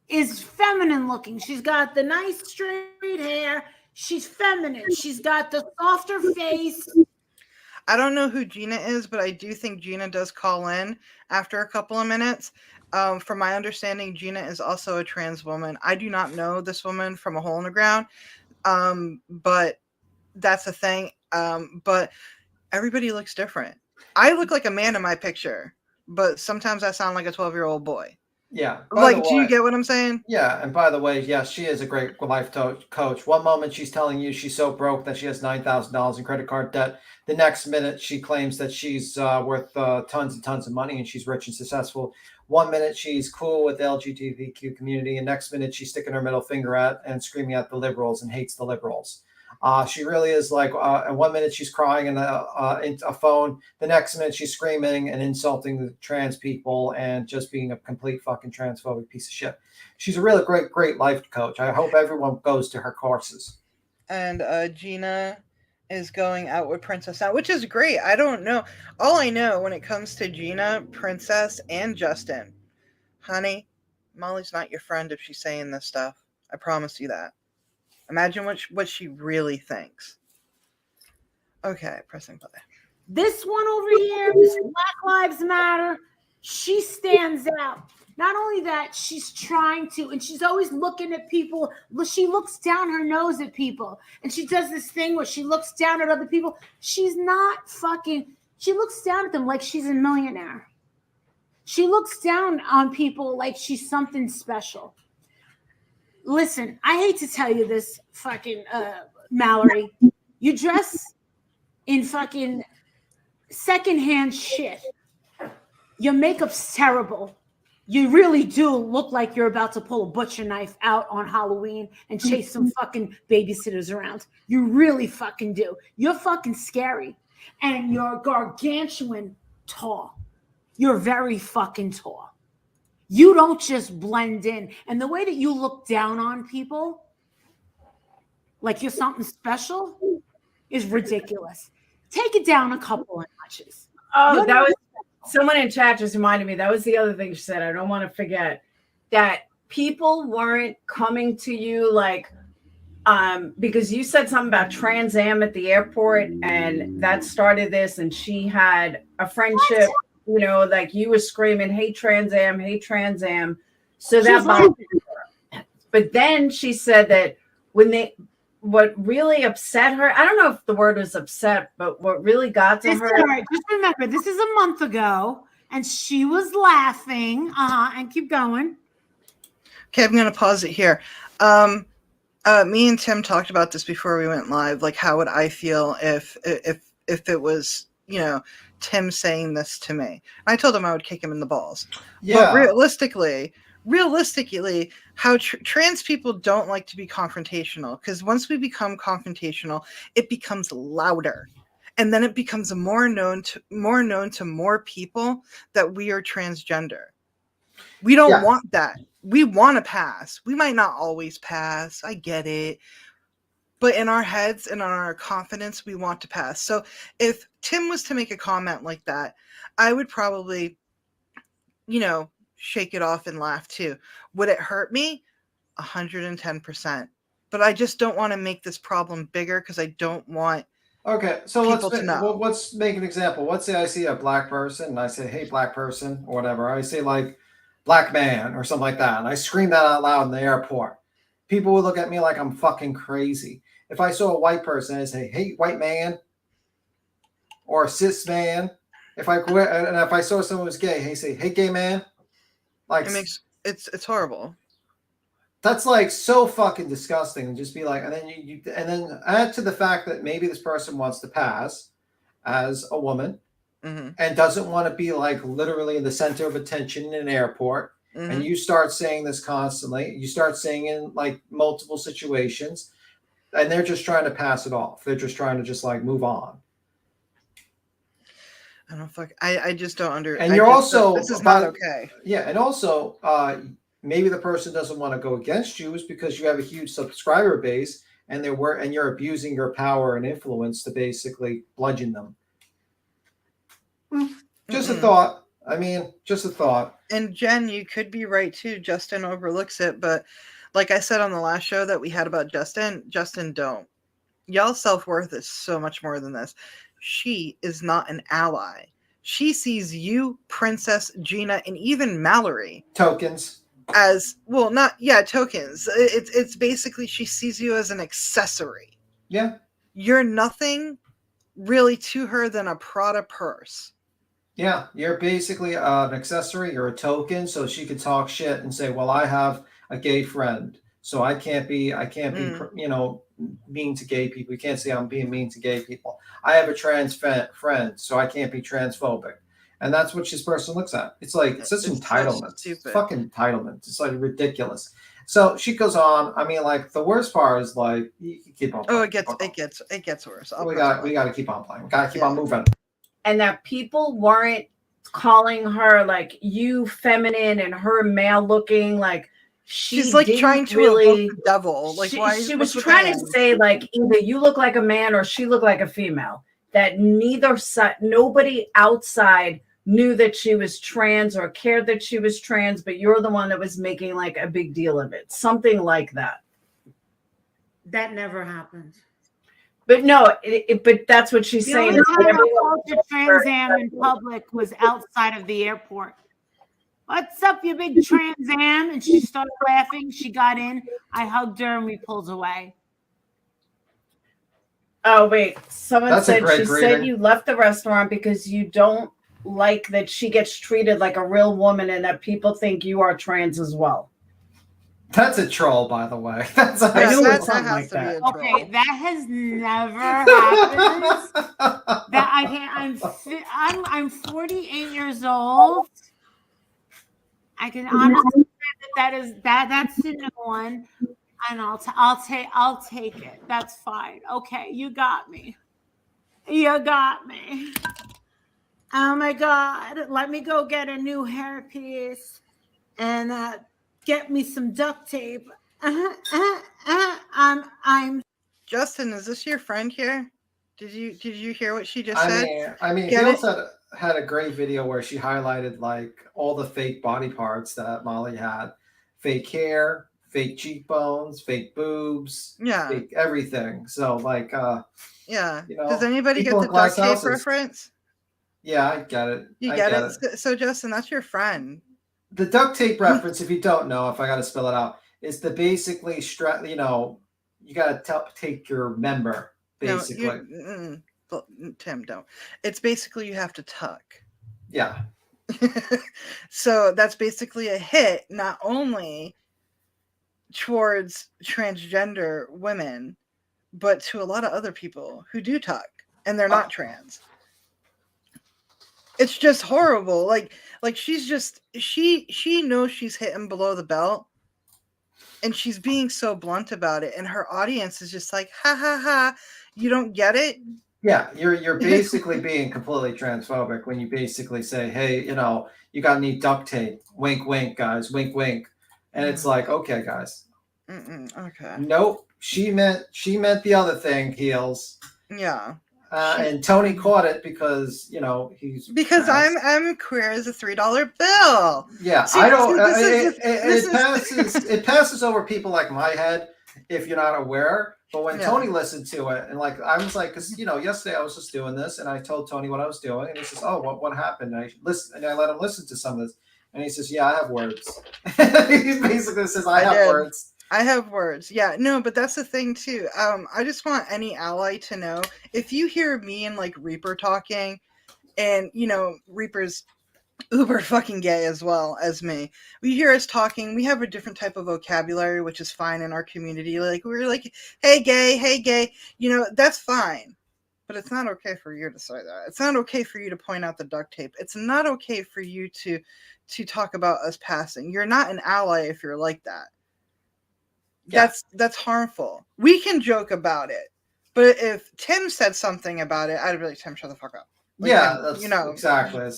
is feminine looking. She's got the nice straight hair. She's feminine. She's got the softer face.
I don't know who Gina is, but I do think Gina does call in after a couple of minutes. From my understanding, Gina is also a trans woman. I do not know this woman from a hole in the ground, but that's a thing. But everybody looks different. I look like a man in my picture, but sometimes I sound like a 12-year-old boy.
Yeah.
Like, do you get what I'm saying?
Yeah, and by the way, yes, she is a great life coach. One moment she's telling you she's so broke that she has $9,000 in credit card debt. The next minute she claims that she's worth tons and tons of money and she's rich and successful. One minute she's cool with the LGBTQ community, and next minute she's sticking her middle finger at and screaming at the liberals and hates the liberals. She really is like, and 1 minute she's crying in a phone. The next minute she's screaming and insulting the trans people and just being a complete fucking transphobic piece of shit. She's a really great life coach. I hope everyone goes to her courses.
And Gina is going out with Princess now, which is great. I don't know. All I know when it comes to Gina, Princess, and Justin, honey, Molly's not your friend if she's saying this stuff. I promise you that. Imagine what she really thinks. Okay, pressing play.
This one over here, this Black Lives Matter, she stands out. Not only that, she's trying to, and she's always looking at people. She looks down her nose at people. And she does this thing where she looks down at other people. She's not fucking, she looks down at them like she's a millionaire. She looks down on people like she's something special. Listen, I hate to tell you this, fucking Mallory. You dress in fucking secondhand shit. Your makeup's terrible. You really do look like you're about to pull a butcher knife out on Halloween and chase some fucking babysitters around. You really fucking do. You're fucking scary. And you're gargantuan tall. You're very fucking tall. You don't just blend in. And the way that you look down on people like you're something special is ridiculous. Take it down a couple of notches.
Oh, that was someone in chat just reminded me. That was the other thing she said. I don't want to forget that people weren't coming to you like because you said something about Trans Am at the airport and that started this, and she had a friendship. You know, like you were screaming, "Hey Trans Am, hey Trans Am." So that bothered her. But then she said that what really upset her, I don't know if the word was upset, but what really got to her.
Just remember, this is a month ago, and she was laughing. And keep going.
Okay, I'm going to pause it here. Me and Tim talked about this before we went live. Like, how would I feel if it was, Tim saying this to me? I told him I would kick him in the balls.
Yeah.
But realistically, how trans people don't like to be confrontational, because once we become confrontational, it becomes louder, and then it becomes more known to more people that we are transgender. We don't want that. We want to pass. We might not always pass. I get it. But in our heads and on our confidence, we want to pass. So if Tim was to make a comment like that, I would probably, shake it off and laugh too. Would it hurt me? 110%. But I just don't want to make this problem bigger because I don't want
so
people to know.
Let's make an example. Let's say I see a black person and I say, "Hey, black person," or whatever. I say like "black man" or something like that. And I scream that out loud in the airport. People would look at me like I'm fucking crazy. If I saw a white person, I'd say, "Hey, white man," or "cis man." If I saw someone who's gay, I say, "Hey, gay man." Like
it's horrible.
That's like so fucking disgusting. And just be like, and then you then add to the fact that maybe this person wants to pass as a woman and doesn't want to be like literally in the center of attention in an airport. And you start saying this constantly. You start saying in like multiple situations. And they're just trying to pass it off. They're just trying to just like move on.
I just don't understand.
And you're also
this is not okay.
Yeah, and also maybe the person doesn't want to go against you is because you have a huge subscriber base and you're abusing your power and influence to basically bludgeon them. Just a thought. I mean, just a thought.
And Jen, you could be right too. Justin overlooks it, but like I said on the last show that we had about Justin, don't. Y'all's self-worth is so much more than this. She is not an ally. She sees you, Princess, Gina, and even Mallory
Tokens.
as tokens. It's basically she sees you as an accessory.
Yeah.
You're nothing really to her than a Prada purse.
Yeah, you're basically an accessory. You're a token, so she could talk shit and say, "Well, I have a gay friend, so I can't be, mean to gay people. You can't say I'm being mean to gay people. I have a trans friend, so I can't be transphobic." And that's what this person looks at. It's like it's just entitlement. It's fucking entitlement. It's like ridiculous. So she goes on. I mean, like the worst part is like you can keep on.
Oh,
it gets
worse.
We got to keep on playing. We got to keep on moving.
And that people weren't calling her like you feminine and her male looking, like
she's like trying to really evoke the devil. Like
she was trying to say like either you look like a man or she looked like a female. That neither side, nobody outside knew that she was trans or cared that she was trans, but you're the one that was making like a big deal of it. Something like that.
That never happened.
But no, but that's what she's saying.
The only time I called the Trans Am in public was outside of the airport. What's up, you big Trans Am? And she started laughing. She got in. I hugged her and we pulled away.
Oh, wait. Someone said you left the restaurant because you don't like that she gets treated like a real woman and that people think you are trans as well.
That's a troll, by the way.
I knew it was something like that.
Okay, that has never happened. I'm 48 years old. I can honestly say that's the new one, and I'll take it. That's fine. Okay, you got me. You got me. Oh my God! Let me go get a new hairpiece and get me some duct tape. I'm
Justin, is this your friend here? Did you hear what she just said?
I mean, he also had a great video where she highlighted like all the fake body parts that Molly had. Fake hair, fake cheekbones, fake boobs, fake everything. So like
does anybody get the duct tape reference?
Yeah, I get it.
You get it? So Justin, that's your friend.
The duct tape reference, if you don't know, if I got to spell it out, is the basically, you got to take your member, basically.
No, Tim, don't. It's basically you have to tuck.
Yeah.
So that's basically a hit, not only towards transgender women, but to a lot of other people who do tuck, and they're not trans. It's just horrible. Like she's just she knows she's hitting below the belt, and she's being so blunt about it, and her audience is just like, ha ha ha, you don't get it.
Yeah, you're basically being completely transphobic when you basically say, hey, you gotta need duct tape. Wink, wink, guys. Wink, wink. And it's like, okay, guys.
Okay.
Nope. She meant the other thing, heels.
Yeah.
And Tony caught it because he's
I'm queer as a $3 bill.
Yeah, see, I don't. It passes over people like my head if you're not aware. But when Tony listened to it, and like I was like, because yesterday I was just doing this, and I told Tony what I was doing, and he says, "Oh, what happened?" And I let him listen to some of this, and he says, "Yeah, I have words." He basically says, "I have words."
I have words. Yeah, no, but that's the thing too. I just want any ally to know, if you hear me and like Reaper talking, and Reaper's uber fucking gay as well as me. We hear us talking, we have a different type of vocabulary, which is fine in our community. Like we're like, hey gay, that's fine. But it's not okay for you to say that. It's not okay for you to point out the duct tape. It's not okay for you to talk about us passing. You're not an ally if you're like that. Yeah. That's harmful. We can joke about it, but if Tim said something about it, I'd be like, Tim, shut the fuck up. Like,
yeah, that's exactly.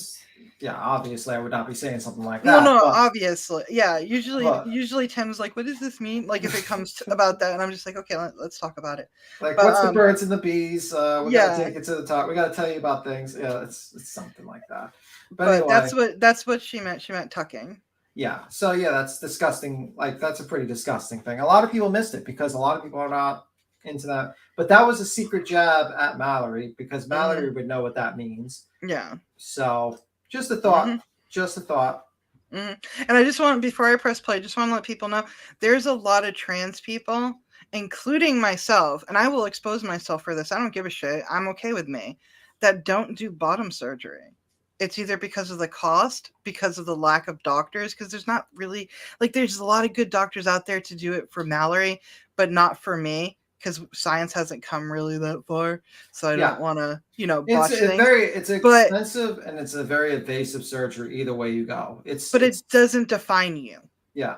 Yeah, obviously, I would not be saying something like
Well,
that.
no,
but,
obviously, yeah.
but
Usually Tim's like, "What does this mean?" Like if it comes to, about that, and I'm just like, "Okay, let's talk about it."
like,
But
what's the birds and the bees? We got to
yeah.
take it to the top. We got to tell you about things. Yeah, it's something like that. But
But
anyway,
that's what she meant. She meant tucking.
yeah. So yeah, that's disgusting. Like that's a pretty disgusting thing. A lot of people missed it because a lot of people are not into that. But that was a secret jab at Mallory because Mallory would know what that means.
Yeah.
So just a thought.
Mhm.
Just a thought.
And I just want, before I press play, just want to let people know there's a lot of trans people, including myself, and I will expose myself for this. I don't give a shit. I'm okay with me, that don't do bottom surgery. It's either because of the cost, because of the lack of doctors, because there's not really, like, there's a lot of good doctors out there to do it for Mallory, but not for me, because science hasn't come really that far. So I
Yeah.
don't want to,
It's
botch things.
it's
But
expensive and it's a very invasive surgery either way you go.
but it doesn't define you.
Yeah.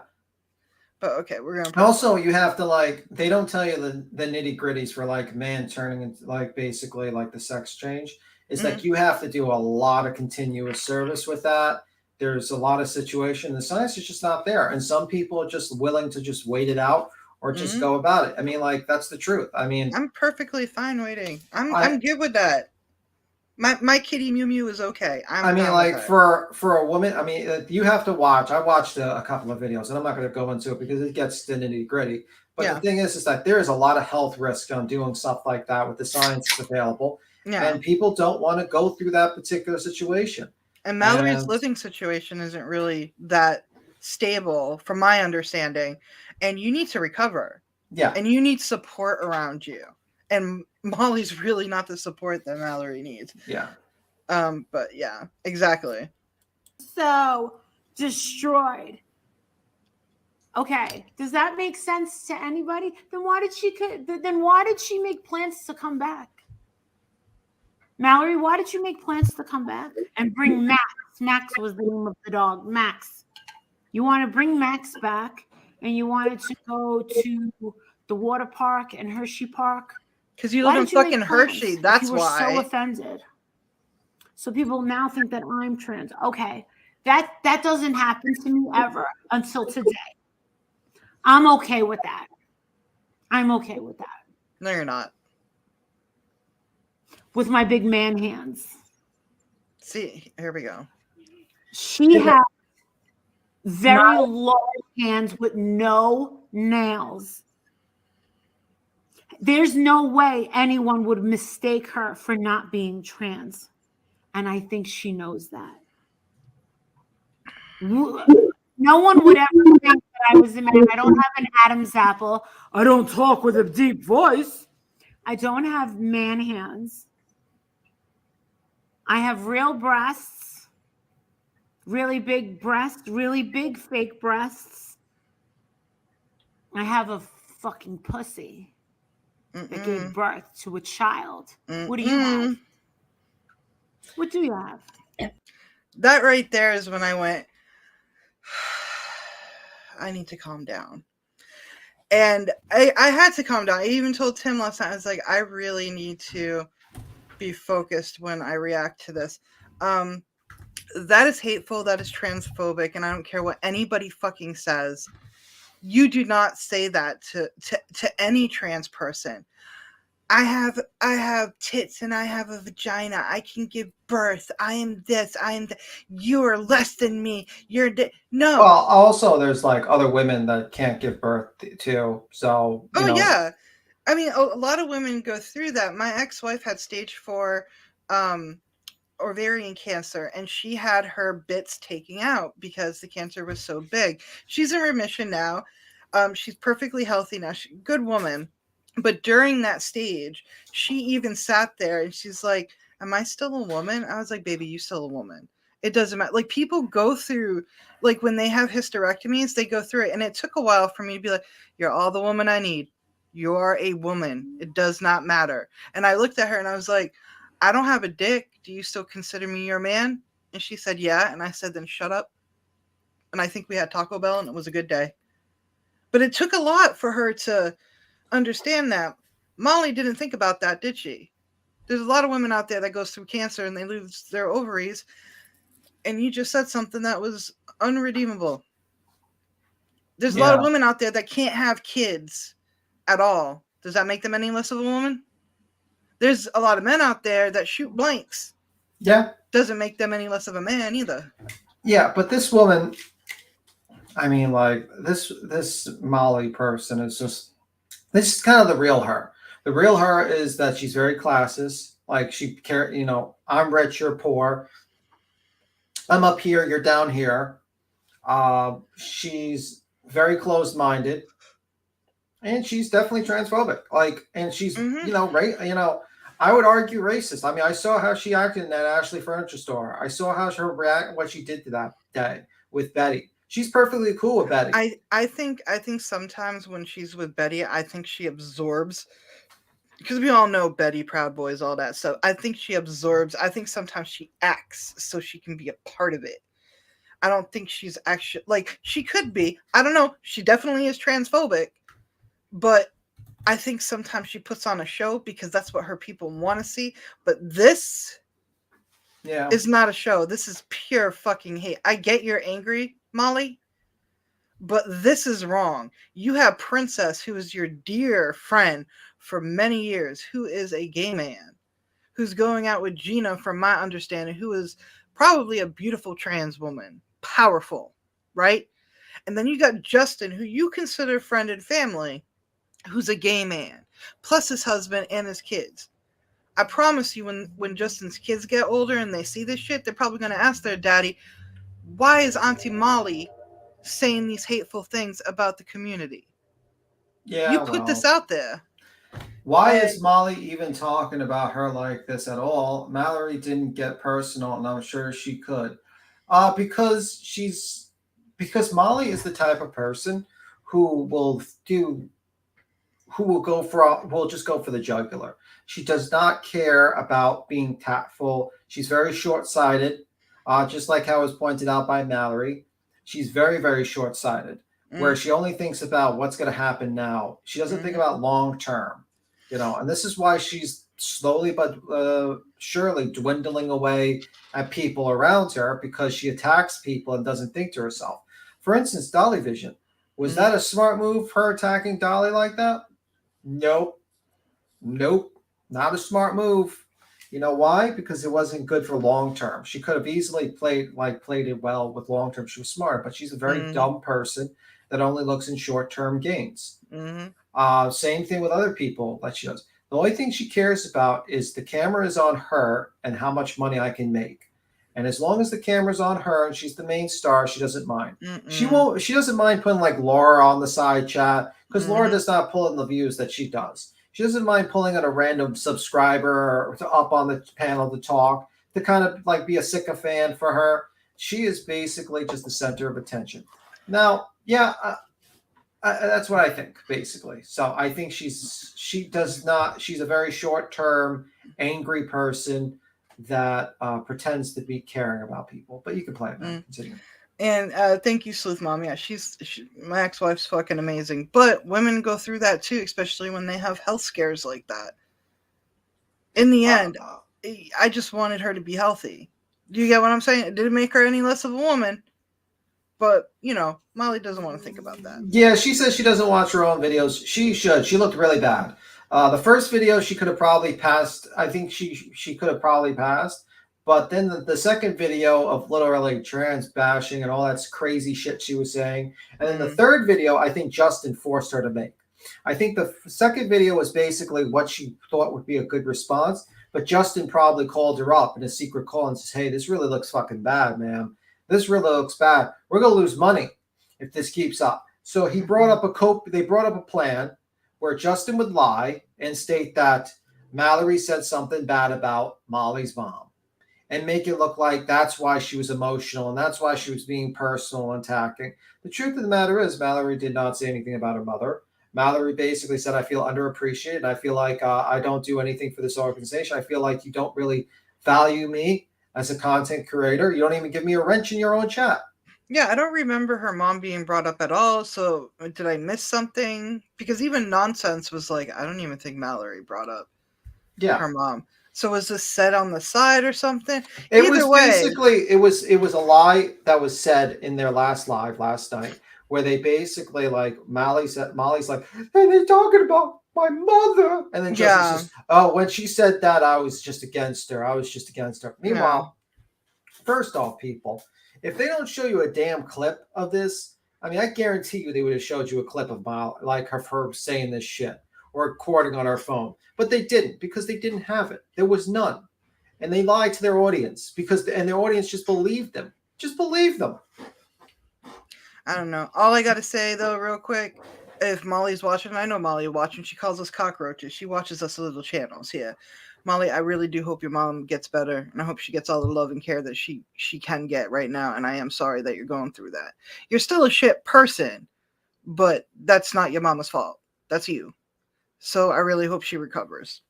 But okay, we're gonna.
And also, you have to like they don't tell you the nitty gritties for like man turning into like basically like the sex change. It's like you have to do a lot of continuous service with that. There's a lot of situation. The science is just not there, and some people are just willing to just wait it out or just go about it. I mean, like that's the truth. I mean,
I'm perfectly fine waiting. I'm good with that. My kitty Mew Mew is okay.
I mean, like for a woman, I mean, you have to watch. I watched a couple of videos, and I'm not going to go into it because it gets the nitty gritty. But the thing is that there is a lot of health risk on doing stuff like that with the science that's available, and people don't want to go through that particular situation.
And Mallory's living situation isn't really that stable, from my understanding, and you need to recover.
Yeah,
and you need support around you. And Molly's really not the support that Mallory needs.
Yeah.
But yeah, exactly.
So destroyed. Okay, does that make sense to anybody? Then why did she make plans to come back? Mallory, why did you make plans to come back and bring Max? Max was the name of the dog. Max. You want to bring Max back, and you wanted to go to the water park and Hershey Park.
Because you live in fucking Hershey. That's
you were
why.
So offended. So people now think that I'm trans. Okay. That doesn't happen to me ever until today. I'm okay with that. I'm okay with that.
No, you're not.
With my big man hands.
See, here we go.
She has very long hands with no nails. There's no way anyone would mistake her for not being trans. And I think she knows that. No one would ever think that I was a man. I don't have an Adam's apple. I don't talk with a deep voice. I don't have man hands. I have real breasts, really big breasts, really big fake breasts. I have a fucking pussy that gave birth to a child. What do you have? What do you have?
That right there is when I went, I need to calm down. And I had to calm down. I even told Tim last night, I was like, I really need to be focused when I react to this. That is hateful. That is transphobic. And I don't care what anybody fucking says. You do not say that to any trans person. I have tits and I have a vagina. I can give birth. I am this. I am that. You are less than me. You're no.
Well, also there's like other women that can't give birth too. So you know.
Yeah, I mean a lot of women go through that. My ex-wife had stage 4 ovarian cancer, and she had her bits taken out because the cancer was so big. She's in remission now. She's perfectly healthy now. She's a good woman. But during that stage, she even sat there and she's like, am I still a woman? I was like, baby, you still a woman. It doesn't matter. Like people go through, like when they have hysterectomies, they go through it. And it took a while for me to be like, you're all the woman I need. You are a woman. It does not matter. And I looked at her and I was like, I don't have a dick. Do you still consider me your man? And she said, yeah. And I said, then shut up. And I think we had Taco Bell and it was a good day. But it took a lot for her to understand that. Molly didn't think about that, did she? There's a lot of women out there that goes through cancer and they lose their ovaries. And you just said something that was unredeemable. There's a lot of
Yeah.
women out there that can't have kids at all. Does that make them any less of a woman? There's a lot of men out there that shoot blanks.
Yeah.
Doesn't make them any less of a man either.
Yeah, but this woman, I mean, like this Molly person is just, this is kind of the real her. The real her is that she's very classist. Like she care, you know, I'm rich, you're poor. I'm up here, you're down here. She's very closed-minded, and she's definitely transphobic. Like, and she's,
Mhm.
you know, right, you know, I would argue racist. I mean, I saw how she acted in that Ashley furniture store. I saw how her react, what she did to that day with Betty. She's perfectly cool with Betty.
I think sometimes when she's with Betty, I think she absorbs, because we all know Betty, Proud Boys, all that stuff. I think she absorbs. I think sometimes she acts so she can be a part of it. I don't think she's actually, like, she could be. I don't know. She definitely is transphobic, but I think sometimes she puts on a show because that's what her people want to see. But this
Yeah.
is not a show. This is pure fucking hate. I get you're angry, Molly, but this is wrong. You have Princess, who is your dear friend for many years, who is a gay man, who's going out with Gina, from my understanding, who is probably a beautiful trans woman, powerful, right? And then you got Justin, who you consider friend and family, who's a gay man, plus his husband and his kids. I promise you, when Justin's kids get older and they see this shit, they're probably going to ask their daddy, why is Auntie Molly saying these hateful things about the community?
Yeah,
You put this
well,
out there.
why
And
is Molly even talking about her like this at all? Mallory didn't get personal, and I'm sure she could. Because because Molly is the type of person who will do who will go for will just go for the jugular. She does not care about being tactful. She's very short-sighted, just like how was pointed out by Mallory. She's very, very short-sighted, where she only thinks about what's going to happen now. She doesn't think about long term, you know. And this is why she's slowly but surely dwindling away at people around her, because she attacks people and doesn't think to herself. For instance, Dolly Vision. Was that a smart move, her attacking Dolly like that? Nope. Nope. Not a smart move. You know why? Because it wasn't good for long term. She could have easily played it well with long term. She was smart, but she's a very dumb person that only looks in short term gains. Same thing with other people that she does. The only thing she cares about is the camera is on her and how much money I can make. And as long as the camera's on her and she's the main star, she doesn't mind. She doesn't mind putting like Laura on the side chat, because Laura does not pull in the views that she does. She doesn't mind pulling in a random subscriber to up on the panel to talk, to kind of like be a sycophant for her. She is basically just the center of attention. Now, yeah, that's what I think, basically. So I think she's a very short term, angry person that pretends to be caring about people. But you can play it now. Continue.
And thank you, Sleuth Mom. Yeah, my ex-wife's fucking amazing. But women go through that too, especially when they have health scares like that. In the end, I just wanted her to be healthy. Do you get what I'm saying? It didn't make her any less of a woman. But, you know, Molly doesn't want to think about that.
Yeah, she says she doesn't watch her own videos. She should. She looked really bad. The first video she could have probably passed. I think she could have probably passed. But then the second video of literally trans bashing and all that crazy shit she was saying. And then the third video, I think Justin forced her to make. I think the second video was basically what she thought would be a good response. But Justin probably called her up in a secret call and says, hey, this really looks fucking bad, man. This really looks bad. We're going to lose money if this keeps up. So they brought up a plan where Justin would lie and state that Mallory said something bad about Molly's mom, and make it look like that's why she was emotional and that's why she was being personal and attacking. The truth of the matter is Mallory did not say anything about her mother. Mallory basically said, I feel underappreciated. I feel like I don't do anything for this organization. I feel like you don't really value me as a content creator. You don't even give me a wrench in your own chat.
Yeah, I don't remember her mom being brought up at all. So did I miss something? Because even Nonsense was like, I don't even think Mallory brought up her mom. So was this said on the side or something?
It
Either
was
way,
basically it was a lie that was said in their last live last night, where they basically like Molly's like, hey, they're talking about my mother, and then Jesse's
yeah,
just, oh, when she said that, I was just against her. I was just against her.
yeah.
Meanwhile, first off, people, if they don't show you a damn clip of this, I mean, I guarantee you they would have showed you a clip of like her saying this shit or recording on her phone, but they didn't because they didn't have it. There was none, and they lied to their audience and their audience just believed them. Just believe them.
I don't know. All I gotta say though, real quick, if Molly's watching, I know Molly watching. She calls us cockroaches. She watches us little channels. Yeah, Molly, I really do hope your mom gets better, and I hope she gets all the love and care that she can get right now. And I am sorry that you're going through that. You're still a shit person, but that's not your mama's fault. That's you. So I really hope she recovers.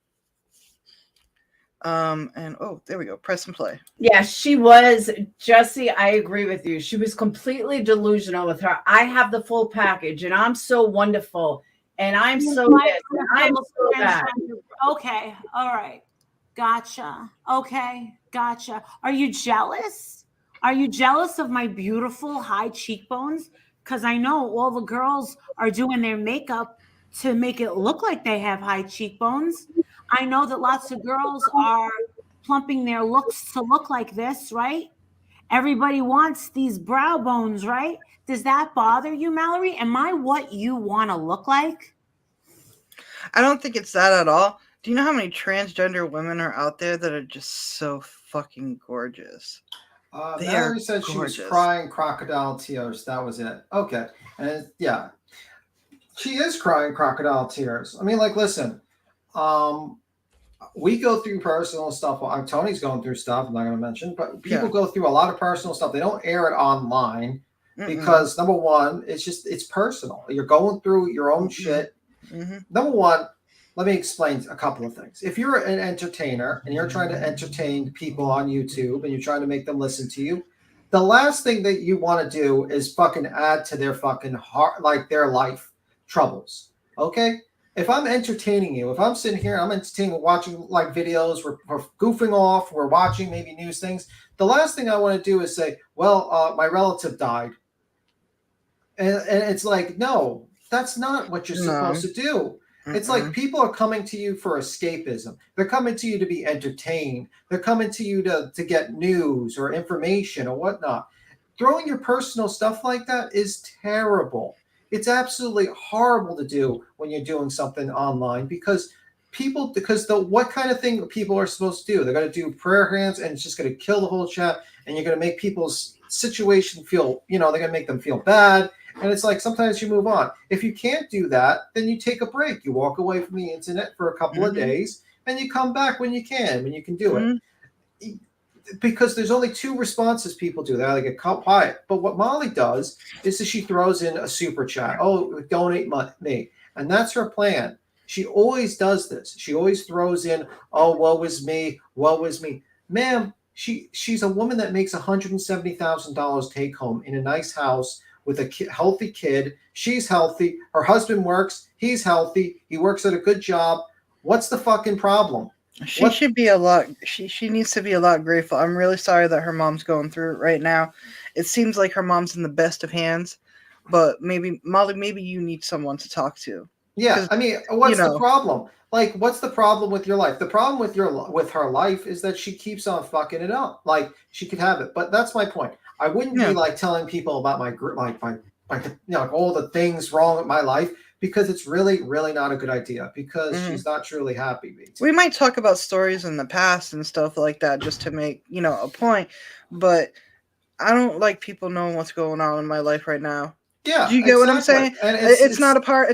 And oh, there we go. Press and play.
Yeah, she was, Jesse. I agree with you. She was completely delusional with her. I have the full package, and I'm so wonderful, and I'm so this, and I'm so that.
Okay, all right, gotcha. Okay, gotcha. Are you jealous? Are you jealous of my beautiful high cheekbones? Because I know all the girls are doing their makeup to make it look like they have high cheekbones. I know that lots of girls are plumping their looks to look like this, right? Everybody wants these brow bones, right? Does that bother you, Mallory? Am I what you want to look like?
I don't think it's that at all. Do you know how many transgender women are out there that are just so fucking gorgeous? They
Mallory
are
said she was
gorgeous.
crying crocodile tears. That was it. Okay. And yeah, she is crying crocodile tears. I mean, like, listen, we go through personal stuff. Well, Tony's going through stuff. I'm not going to mention, but people go through a lot of personal stuff. They don't air it online because number one, it's personal. You're going through your own shit. Number one, let me explain a couple of things. If you're an entertainer and you're trying to entertain people on YouTube and you're trying to make them listen to you, the last thing that you want to do is fucking add to their fucking heart, like their life troubles. Okay? If I'm entertaining you, if I'm sitting here, I'm entertaining, watching like videos, we're goofing off, we're watching maybe news things. The last thing I want to do is say, well, my relative died. And it's like, no, that's not what you're supposed to do. It's like people are coming to you for escapism. They're coming to you to be entertained. They're coming to you to get news or information or whatnot. Throwing your personal stuff like that is terrible. It's absolutely horrible to do when you're doing something online because what kind of thing people are supposed to do? They're going to do prayer hands and it's just going to kill the whole chat and you're going to make people's situation feel, they're going to make them feel bad. And it's like sometimes you move on. If you can't do that, then you take a break. You walk away from the internet for a couple of days and you come back when you can do it. Because there's only two responses people do. They either get quiet. But what Molly does is that she throws in a super chat. Oh, donate me. And that's her plan. She always does this. She always throws in, oh, woe is me, woe is me. Ma'am, she's a woman that makes $170,000 take home in a nice house with a healthy kid. She's healthy. Her husband works. He's healthy. He works at a good job. What's the fucking problem?
She should be a lot. She needs to be a lot grateful. I'm really sorry that her mom's going through it right now. It seems like her mom's in the best of hands, but maybe Molly, maybe you need someone to talk to.
Yeah, I mean, what's the problem? Like, what's the problem with your life? The problem with her life is that she keeps on fucking it up. Like, she could have it, but that's my point. I wouldn't be like telling people about my all the things wrong with my life because it's really, really not a good idea because she's not truly happy.
We might talk about stories in the past and stuff like that just to make, a point, but I don't like people knowing what's going on in my life right now.
Yeah.
Do you get what I'm saying?
And
it's not a part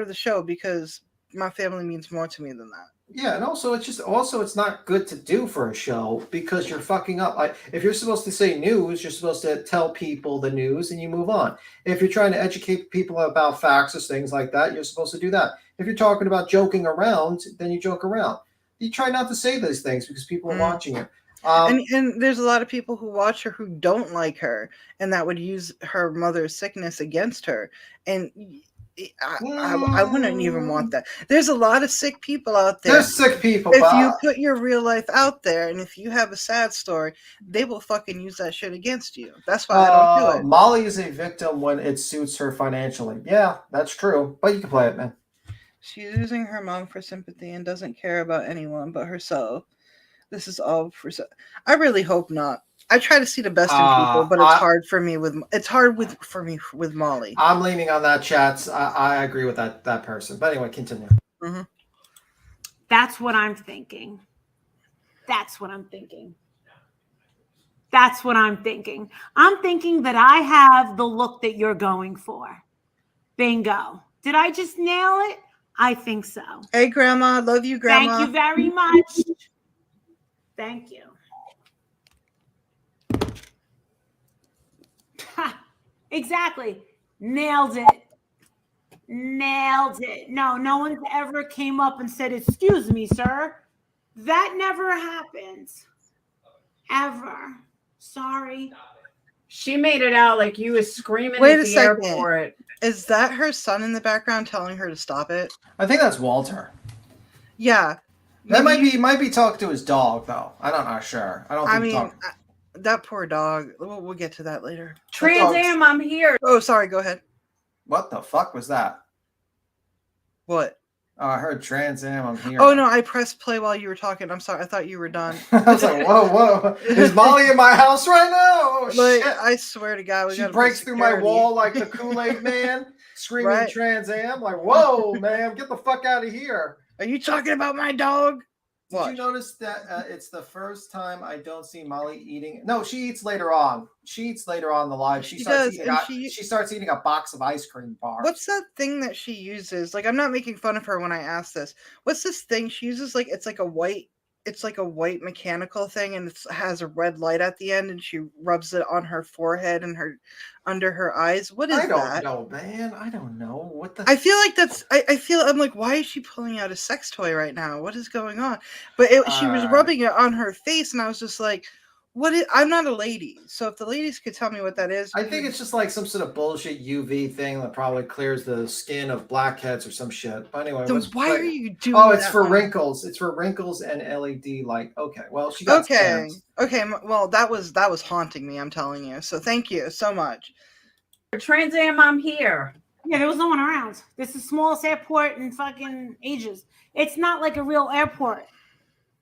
of the show because my family means more to me than that.
Yeah, and also it's not good to do for a show because you're fucking up. Like if you're supposed to say news, you're supposed to tell people the news and you move on. If you're trying to educate people about facts or things like that, you're supposed to do that. If you're talking about joking around, then you joke around. You try not to say those things because people are watching you.
And there's a lot of people who watch her who don't like her and that would use her mother's sickness against her. And I wouldn't even want that. There's a lot of sick people out there.
There's sick people,
If
but
you put your real life out there, and if you have a sad story, they will fucking use that shit against you. That's why I don't do it.
Molly is a victim when it suits her financially. Yeah, that's true. But you can play it, man.
She's using her mom for sympathy and doesn't care about anyone but herself. This is all for. I really hope not. I try to see the best in people, but it's hard for me with Molly.
I'm leaning on that, chats. I agree with that person. But anyway, continue.
Mm-hmm.
That's what I'm thinking. That's what I'm thinking. That's what I'm thinking. I'm thinking that I have the look that you're going for. Bingo. Did I just nail it? I think so.
Hey, Grandma. Love you, Grandma.
Thank you very much. Thank you. Exactly. Nailed it. Nailed it. No one's ever came up and said, "Excuse me, sir." That never happens. Ever. Sorry.
She made it out like you was screaming
Wait
at
a
the
second.
airport.
Is that her son in the background telling her to stop it?
I think that's Walter.
Yeah.
That might be talking to his dog though. I'm not sure. I don't think
that poor dog. We'll get to that later.
Trans Am, I'm here.
Oh, sorry. Go ahead.
What the fuck was that?
What?
Oh, I heard Trans Am, I'm here.
Oh no, I pressed play while you were talking. I'm sorry. I thought you were done.
I was like, whoa. Is Molly in my house right now? Oh,
like,
shit.
I swear to God,
She breaks through my wall like the Kool-Aid man, screaming
Right.
Trans Am. Like, whoa, man, get the fuck out of here.
Are you talking about my dog?
Did you notice that it's the first time I don't see Molly eating? No, she eats later on. She eats later on in the live. She starts eating a box of ice cream bars.
What's that thing that she uses? Like, I'm not making fun of her when I ask this. What's this thing she uses? Like, it's like a white mechanical thing, and it has a red light at the end, and she rubs it on her forehead and under her eyes. What is that?
I don't know, man. I don't know what the.
I feel like I'm like, why is she pulling out a sex toy right now? What is going on? But she was rubbing it on her face, and I was just like, I'm not a lady, so if the ladies could tell me what that is.
I think it's just like some sort of bullshit UV thing that probably clears the skin of blackheads or some shit. But anyway,
why are you doing?
Oh, it's for wrinkles. It's for wrinkles and LED light. Okay, well, she got scams.
Okay. Well, that was haunting me. I'm telling you. So thank you so much.
Trans Am, I'm here.
Yeah, there was no one around. This is the smallest airport in fucking ages. It's not like a real airport.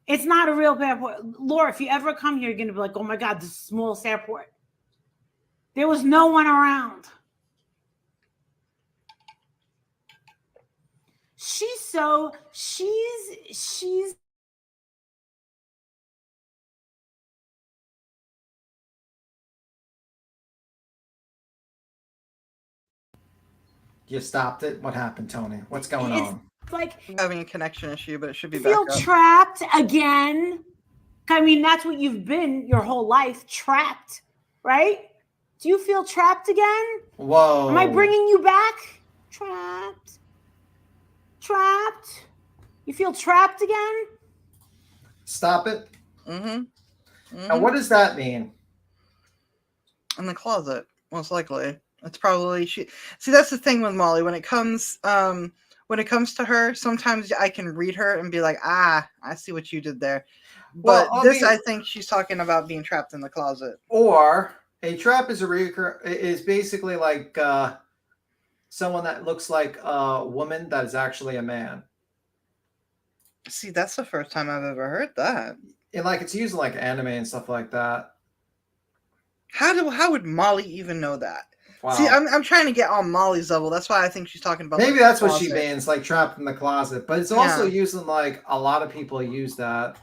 It's not a real airport. Laura, if you ever come here, you're going to be like, oh my God, this is the smallest airport. There was no one around. She's
You stopped it? What happened, Tony? What's going on?
Like,
I'm having a connection issue, but it should be
feel
back up.
trapped again. I mean, that's what you've been your whole life, trapped, right? Do you feel trapped again?
Whoa.
Am I bringing you back? Trapped. You feel trapped again?
Stop it.
Mm-hmm.
And what does that mean?
In the closet, most likely. It's probably she. See, that's the thing with Molly. When it comes to her, sometimes I can read her and be like, I see what you did there. But I think she's talking about being trapped in the closet.
Or a trap is basically like someone that looks like a woman that is actually a man.
See, that's the first time I've ever heard that.
And like it's used in like anime and stuff like that.
How would Molly even know that?
Wow.
See, I'm trying to get on Molly's level. That's why I think she's talking about.
Maybe that's what she means, like trapped in the closet. But it's also
Yeah.
used in like a lot of people use that.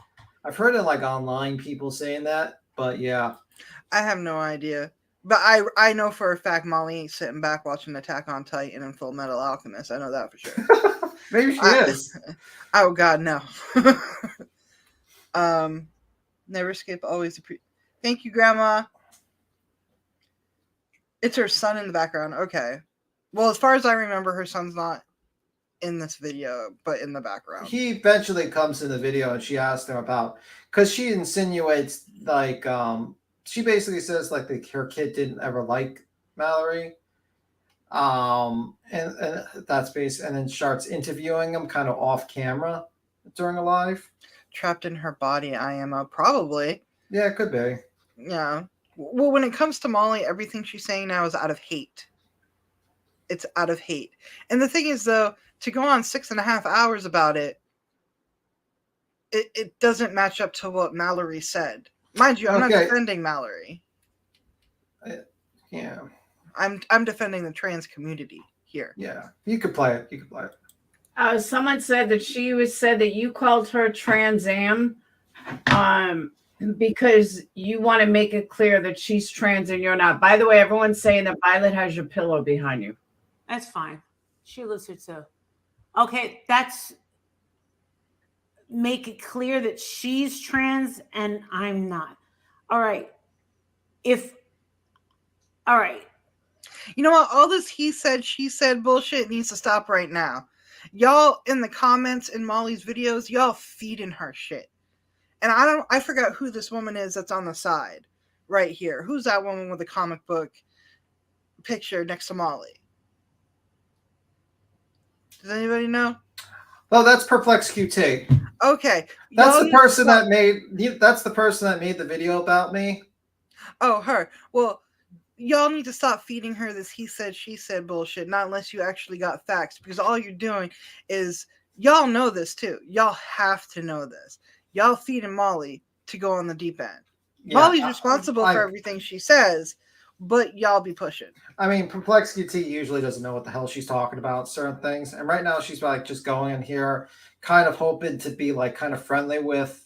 I've heard it like online people saying that, but yeah.
I have no idea. But I know for a fact Molly ain't sitting back watching Attack on Titan and Full Metal Alchemist. I know that for sure.
Maybe she is.
Oh God, no. Never skip, always Thank you, Grandma. It's her son in the background. Okay. Well, as far as I remember, her son's not in this video, but in the background.
He eventually comes in the video and she asks him about, because she insinuates like she basically says like her kid didn't ever like Mallory. And that's based, and then starts interviewing him kind of off camera during a live.
Trapped in her body, IMO, probably.
Yeah, it could be.
Yeah. Well, when it comes to Molly, everything she's saying now is out of hate. It's out of hate. And the thing is, though, to go on 6.5 hours about it, it doesn't match up to what Mallory said. Mind you, I'm not defending Mallory.
Yeah.
I'm defending the trans community here.
Yeah. You could play it. You could play it.
Someone said that said that you called her Trans Am because you want to make it clear that she's trans and you're not. By the way, everyone's saying that Violet has your pillow behind you.
That's fine. She lives here too. Okay, that's make it clear that she's trans and I'm not. All right. All right.
You know what? All this he said, she said bullshit needs to stop right now. Y'all in the comments in Molly's videos, y'all feeding her shit. And I forgot who this woman is that's on the side right here. Who's that woman with the comic book picture next to Molly? Does anybody know?
Oh, that's Perplex QT.
Okay.
That's the person that made the video about me.
Oh, her. Well, y'all need to stop feeding her this he said, she said bullshit, not unless you actually got facts, because all you're doing is, y'all know this too. Y'all have to know this. Y'all feeding Molly to go on the deep end. Yeah, Molly's responsible for everything she says, but y'all be pushing.
I mean, Perplex QT usually doesn't know what the hell she's talking about, certain things. And right now she's like just going in here, kind of hoping to be like kind of friendly with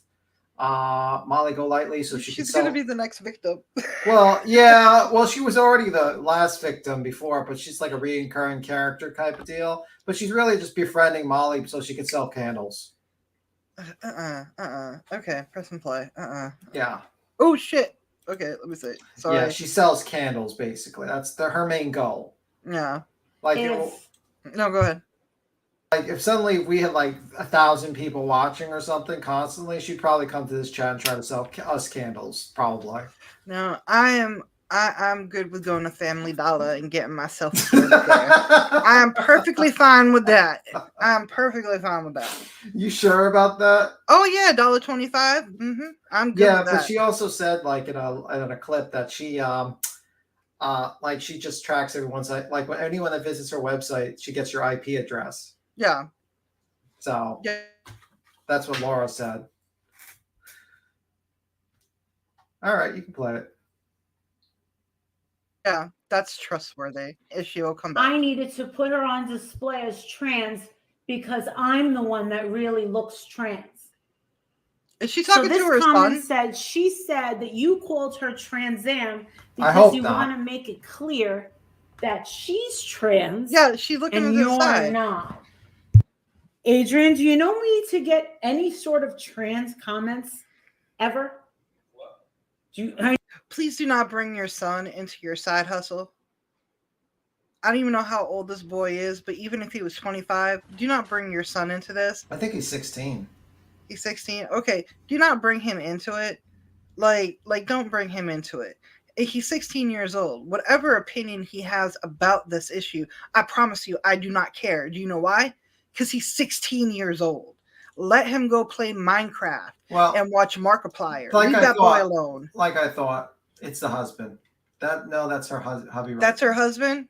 Molly Golightly, so she's
gonna be the next victim.
Well, yeah, well, she was already the last victim before, but she's like a recurring character type of deal. But she's really just befriending Molly so she can sell candles.
Okay, press and play.
Yeah.
Oh shit. Okay, let me see. Sorry.
Yeah, she sells candles basically. That's her main goal.
Yeah.
Like
no, go ahead.
Like if suddenly we had like 1,000 people watching or something constantly, she'd probably come to this chat and try to sell us candles. Probably.
No, I'm good with going to Family Dollar and getting myself killed there. I am perfectly fine with that. I'm perfectly fine with that.
You sure about that?
Oh yeah, $1.25. I'm good.
Yeah,
with that.
but she also said like in a clip that she like she just tracks everyone's like when anyone that visits her website, she gets your IP address.
Yeah.
So that's what Laura said. All right, you can play it.
Yeah, that's trustworthy. If she will come back.
I needed to put her on display as trans because I'm the one that really looks trans.
Is she talking to her son?
She said that you called her Trans Am because you want to make it clear that she's trans.
Yeah, she's looking
and
to the side.
You're not. Adrian, do you know me to get any sort of trans comments ever?
Please do not bring your son into your side hustle. I don't even know how old this boy is, but even if he was 25, do not bring your son into this.
I think he's 16.
He's 16. Okay, do not bring him into it. Like don't bring him into it. He's 16 years old. Whatever opinion he has about this issue, I promise you, I do not care. Do you know why? Because he's 16 years old. Let him go play Minecraft and watch Markiplier. Leave that boy alone.
Like I thought, it's the husband. That's her hubby. Right?
That's her husband?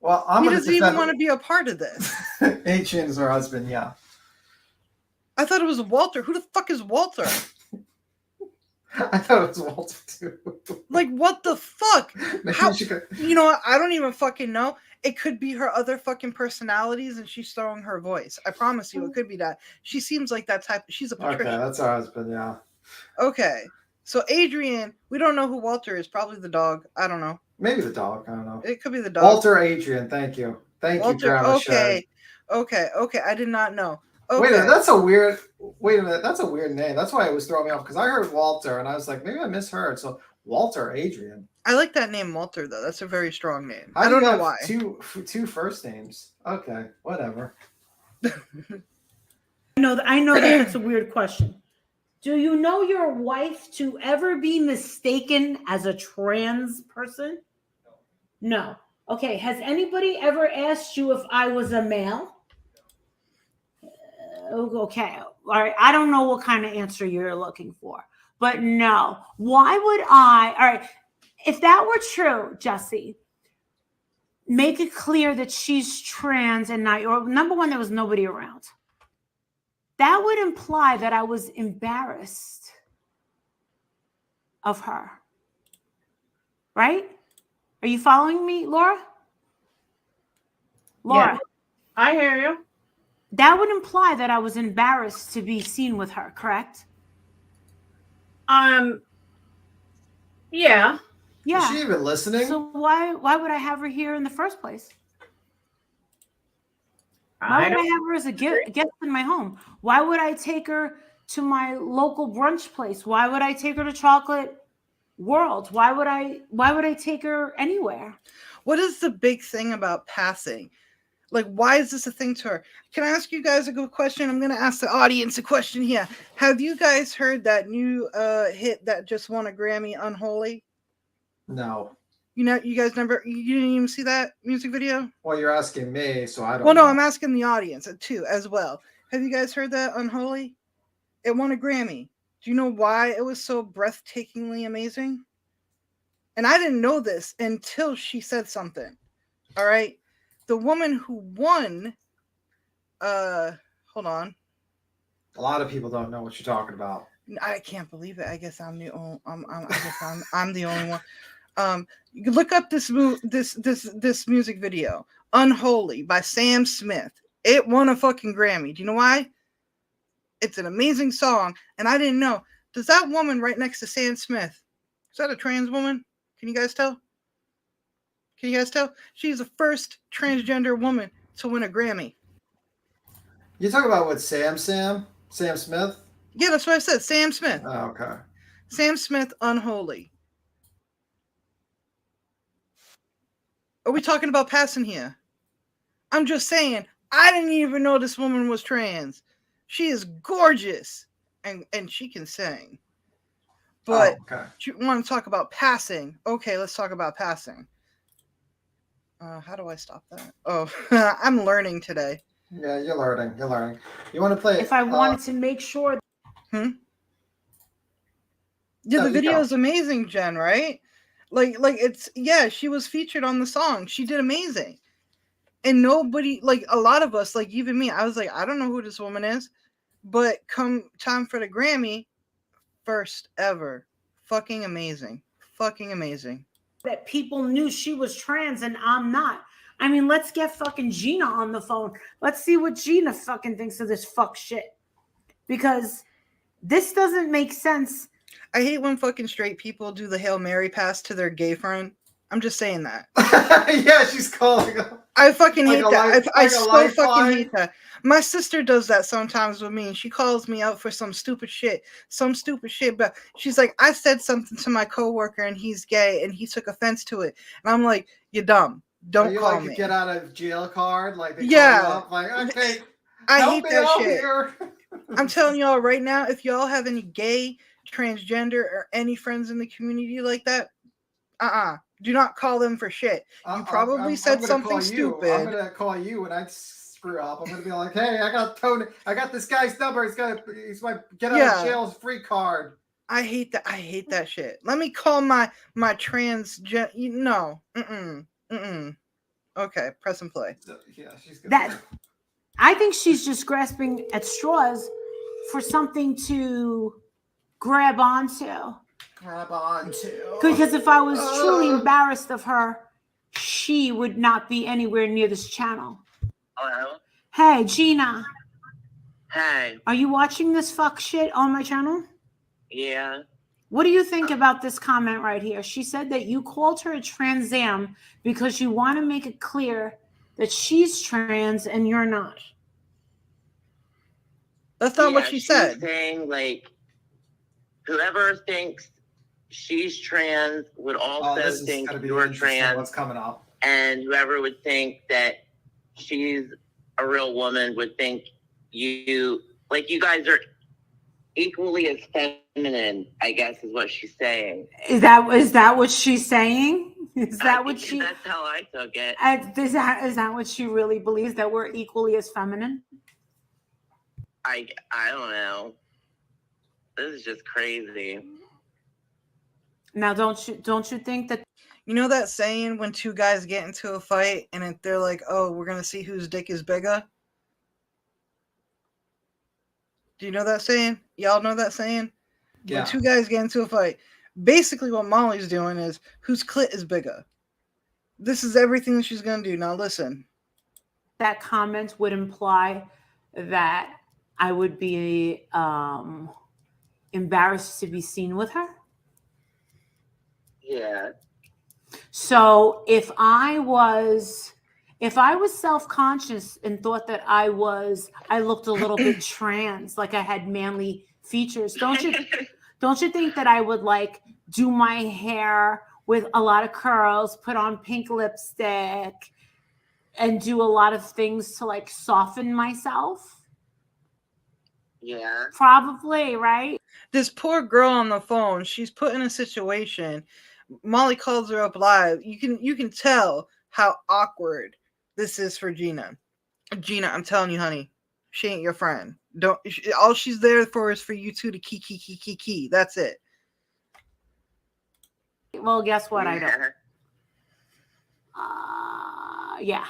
Well,
he doesn't even want to be a part of this.
Adrian's her husband, yeah.
I thought it was Walter. Who the fuck is Walter?
I thought it was Walter too.
Like, what the fuck? How, you know what? I don't even fucking know. It could be her other fucking personalities and she's throwing her voice. I promise you, it could be that. She seems like that type. She's a Patricia.
Okay, that's her husband, yeah.
Okay. So Adrian, we don't know who Walter is. Probably the dog. I don't know.
Maybe the dog. I don't know.
It could be the dog.
Walter Adrian. Thank you. Thank you, Grandma
Okay. Okay. I did not know. Okay.
Wait a minute. That's a weird name. That's why it was throwing me off because I heard Walter and I was like, maybe I misheard. So Walter Adrian.
I like that name, Walter, though. That's a very strong name.
I
don't know why.
Two first names. Okay, whatever.
I know that's a weird question. Do you know your wife to ever be mistaken as a trans person? No. Okay, has anybody ever asked you if I was a male? Okay, all right. I don't know what kind of answer you're looking for, but no. Why would I? All right, if that were true, Jesse, make it clear that she's trans and not your number one. There was nobody around. That would imply that I was embarrassed of her. Right? Are you following me, Laura? Laura,
Yeah, I hear you.
that would imply that I was embarrassed to be seen with her, correct?
Yeah.
Yeah.
Is she even listening?
So why would I have her here in the first place? Why would I have her as a guest in my home? Why would I take her to my local brunch place? Why would I take her to Chocolate World? Why would I take her anywhere?
What is the big thing about passing? Like, why is this a thing to her? Can I ask you guys a good question? I'm going to ask the audience a question here. Have you guys heard that new hit that just won a Grammy, Unholy?
No.
You guys never, you didn't even see that music video?
Well, you're asking me, so I don't
Well, no,
know.
I'm asking the audience too, as well. Have you guys heard that, Unholy? It won a Grammy. Do you know why it was so breathtakingly amazing? And I didn't know this until she said something. All right. The woman who won, hold on.
A lot of people don't know what you're talking about.
I can't believe it. I guess I'm the only. I'm the only one. You can look up this music video, "Unholy" by Sam Smith. It won a fucking Grammy. Do you know why? It's an amazing song, and I didn't know. Does that woman right next to Sam Smith, is that a trans woman? Can you guys tell? She's the first transgender woman to win a Grammy.
You talking about what, Sam Smith?
Yeah, that's what I said. Sam Smith.
Oh, okay.
Sam Smith, Unholy. Are we talking about passing here? I'm just saying, I didn't even know this woman was trans. She is gorgeous, and she can sing. But you want to talk about passing? Okay, let's talk about passing. How do I stop that? Oh, I'm learning today.
Yeah, you're learning. You want to play?
If I wanted to make sure.
Yeah, the video is amazing, Jen. Right? Like it's she was featured on the song. She did amazing, and nobody, like a lot of us, like even me, I was like, I don't know who this woman is, but come time for the Grammy, first ever, fucking amazing.
That people knew she was trans and I'm not. I mean, let's get fucking Gina on the phone. Let's see what Gina fucking thinks of this fuck shit. Because this doesn't make sense.
I hate when fucking straight people do the Hail Mary pass to their gay friend. I'm just saying that.
Yeah, she's calling them.
I fucking hate that. I so fucking hate that. My sister does that sometimes with me, and she calls me out for some stupid shit. But she's like, I said something to my coworker, and he's gay, and he took offense to it. And I'm like, you're dumb. Don't call
like
me.
A get out of jail card, like they call
yeah.
you up, like okay.
I hate that shit.
Here.
I'm telling y'all right now, if y'all have any gay, transgender, or any friends in the community like that, do not call them for shit. You probably said something stupid.
I'm gonna call you when I screw up. I'm gonna be like, hey, I got this guy's number. He's my get out of jail free card.
I hate that shit. Let me call my no. Okay, press and play.
Yeah, she's good.
I think she's just grasping at straws for something to grab onto. Because if I was truly embarrassed of her, she would not be anywhere near this channel.
Hello?
Hey, Gina.
Hey.
Are you watching this fuck shit on my channel?
Yeah.
What do you think about this comment right here? She said that you called her a transam because you want to make it clear that she's trans and you're not.
That's not what she said.
She's saying, like, whoever thinks she's trans would also think you're trans.
What's coming up?
And whoever would think that she's a real woman would think you guys are equally as feminine, I guess is what she's saying.
Is that what she's saying? Is that what she?
That's how I took it.
Is that what she really believes, that we're equally as feminine?
I don't know. This is just crazy.
Now, don't you think that?
You know that saying when two guys get into a fight and they're like, "Oh, we're gonna see whose dick is bigger." Do you know that saying? Y'all know that saying?
Yeah.
When two guys get into a fight, basically what Molly's doing is whose clit is bigger. This is everything that she's gonna do. Now listen.
That comment would imply that I would be embarrassed to be seen with her.
Yeah.
So if I was self-conscious and thought that I looked a little bit trans, like I had manly features, don't you think that I would like do my hair with a lot of curls, put on pink lipstick, and do a lot of things to like soften myself?
Yeah.
Probably, right?
This poor girl on the phone, she's put in a situation. Molly calls her up live. You can tell how awkward this is for Gina. Gina, I'm telling you, honey, she ain't your friend. All she's there for is for you two to key. That's it.
Well, guess what?
Yeah.
I don't. Yeah.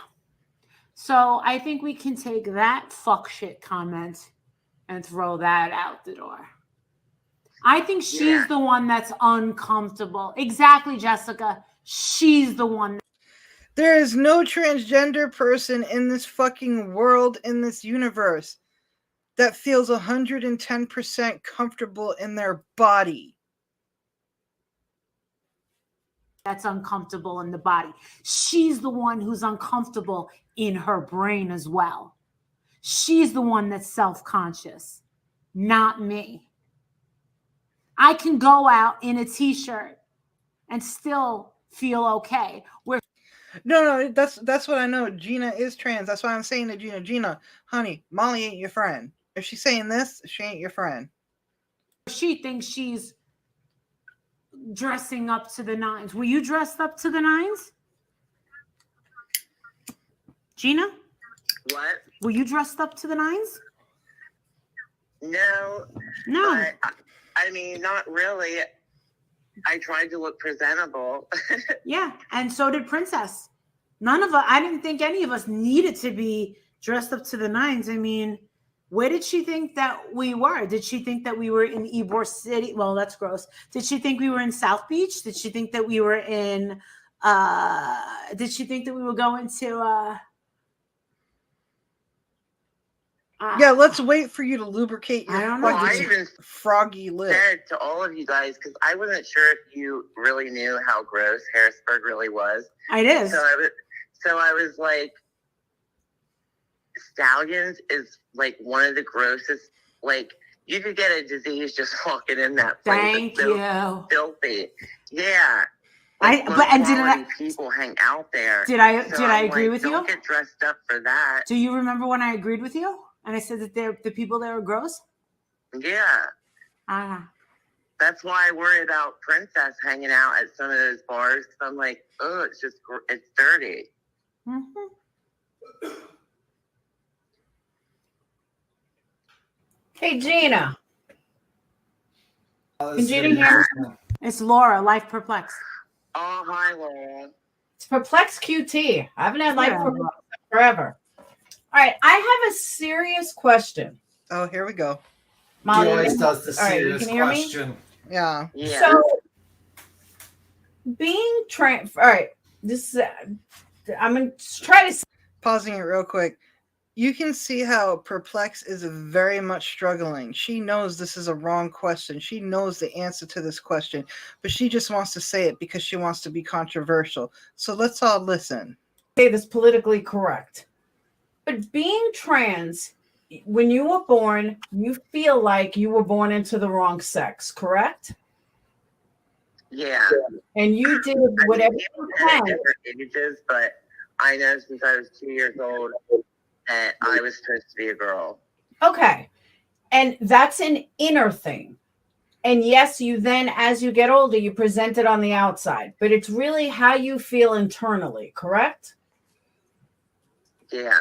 So I think we can take that fuck shit comment and throw that out the door. I think she's the one that's uncomfortable. Exactly, Jessica. She's the one.
There is no transgender person in this fucking world, in this universe, that feels 110% comfortable in their body.
That's uncomfortable in the body. She's the one who's uncomfortable in her brain as well. She's the one that's self-conscious, not me. I can go out in a t-shirt and still feel okay.
No, that's what I know. Gina is trans. That's why I'm saying to Gina, honey, Molly ain't your friend. If she's saying this, she ain't your friend.
She thinks she's dressing up to the nines. Were you dressed up to the nines? Gina?
What?
Were you dressed up to the nines?
No.
No.
But, I mean, not really. I tried to look presentable.
Yeah, and so did Princess. None of us, I didn't think any of us needed to be dressed up to the nines. I mean, where did she think that we were? Did she think that we were in Ybor City? Well, that's gross. Did she think we were in South Beach? Did she think that we were in, did she think that we were going to,
yeah, let's wait for you to lubricate your
fucking
froggy lip.
Said to all of you guys, because I wasn't sure if you really knew how gross Harrisburg really was.
It is.
So I was like, Stallions is like one of the grossest. Like, you could get a disease just walking in that place.
Thank you.
Filthy. Yeah. People hang out there.
Did I agree with you?
Don't get dressed up for that.
Do you remember when I agreed with you? And I said that the people there are gross?
Yeah. That's why I worry about Princess hanging out at some of those bars. I'm like, oh, it's dirty.
Mm-hmm.
Hey, Gina.
Can
Gina hear me?
It's Laura, Life Perplexed.
Oh, hi, Laura.
It's Perplex QT. I haven't had Life Perplexed forever. All right, I have a serious question.
Oh, here we go.
Molly, he always does the
serious
question.
Yeah.
So, being trans. All right, this is. I'm gonna try to
pausing it real quick. You can see how Perplex is very much struggling. She knows this is a wrong question. She knows the answer to this question, but she just wants to say it because she wants to be controversial. So let's all listen.
Say this politically correct. But being trans, when you were born, you feel like you were born into the wrong sex, correct?
Yeah.
And you did whatever you can.
Different ages, but I know since I was 2 years old that I was supposed to be a girl.
Okay. And that's an inner thing. And yes, you then, as you get older, you present it on the outside, but it's really how you feel internally, correct?
Yeah.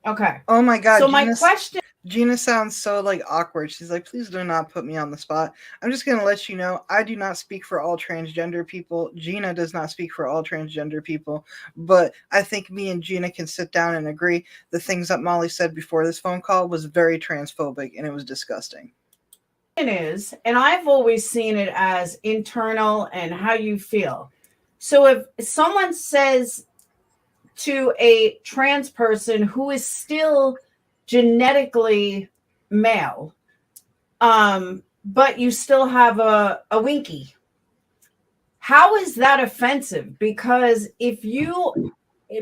Okay.
Oh my God.
So my question,
Gina sounds so like awkward. She's like, please do not put me on the spot. I'm just going to let you know, I do not speak for all transgender people. Gina does not speak for all transgender people. But I think me and Gina can sit down and agree the things that Molly said before this phone call was very transphobic and it was disgusting.
is, and I've always seen it as internal and how you feel. So if someone says to a trans person who is still genetically male, but you still have a winky, how is that offensive? Because if you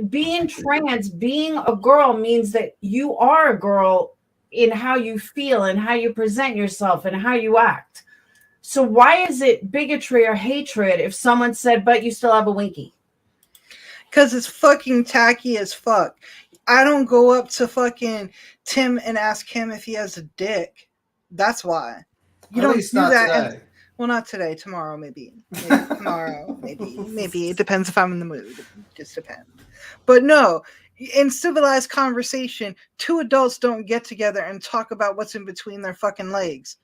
being trans, being a girl means that you are a girl in how you feel and how you present yourself and how you act. So why is it bigotry or hatred if someone said, but you still have a winky?
Because it's fucking tacky as fuck. I don't go up to fucking Tim and ask him if he has a dick. That's why. You
At
don't
least
do
not
that.
today.
Well, not today. Tomorrow, maybe. Tomorrow, maybe. It depends if I'm in the mood. It just depends. But no, in civilized conversation, two adults don't get together and talk about what's in between their fucking legs.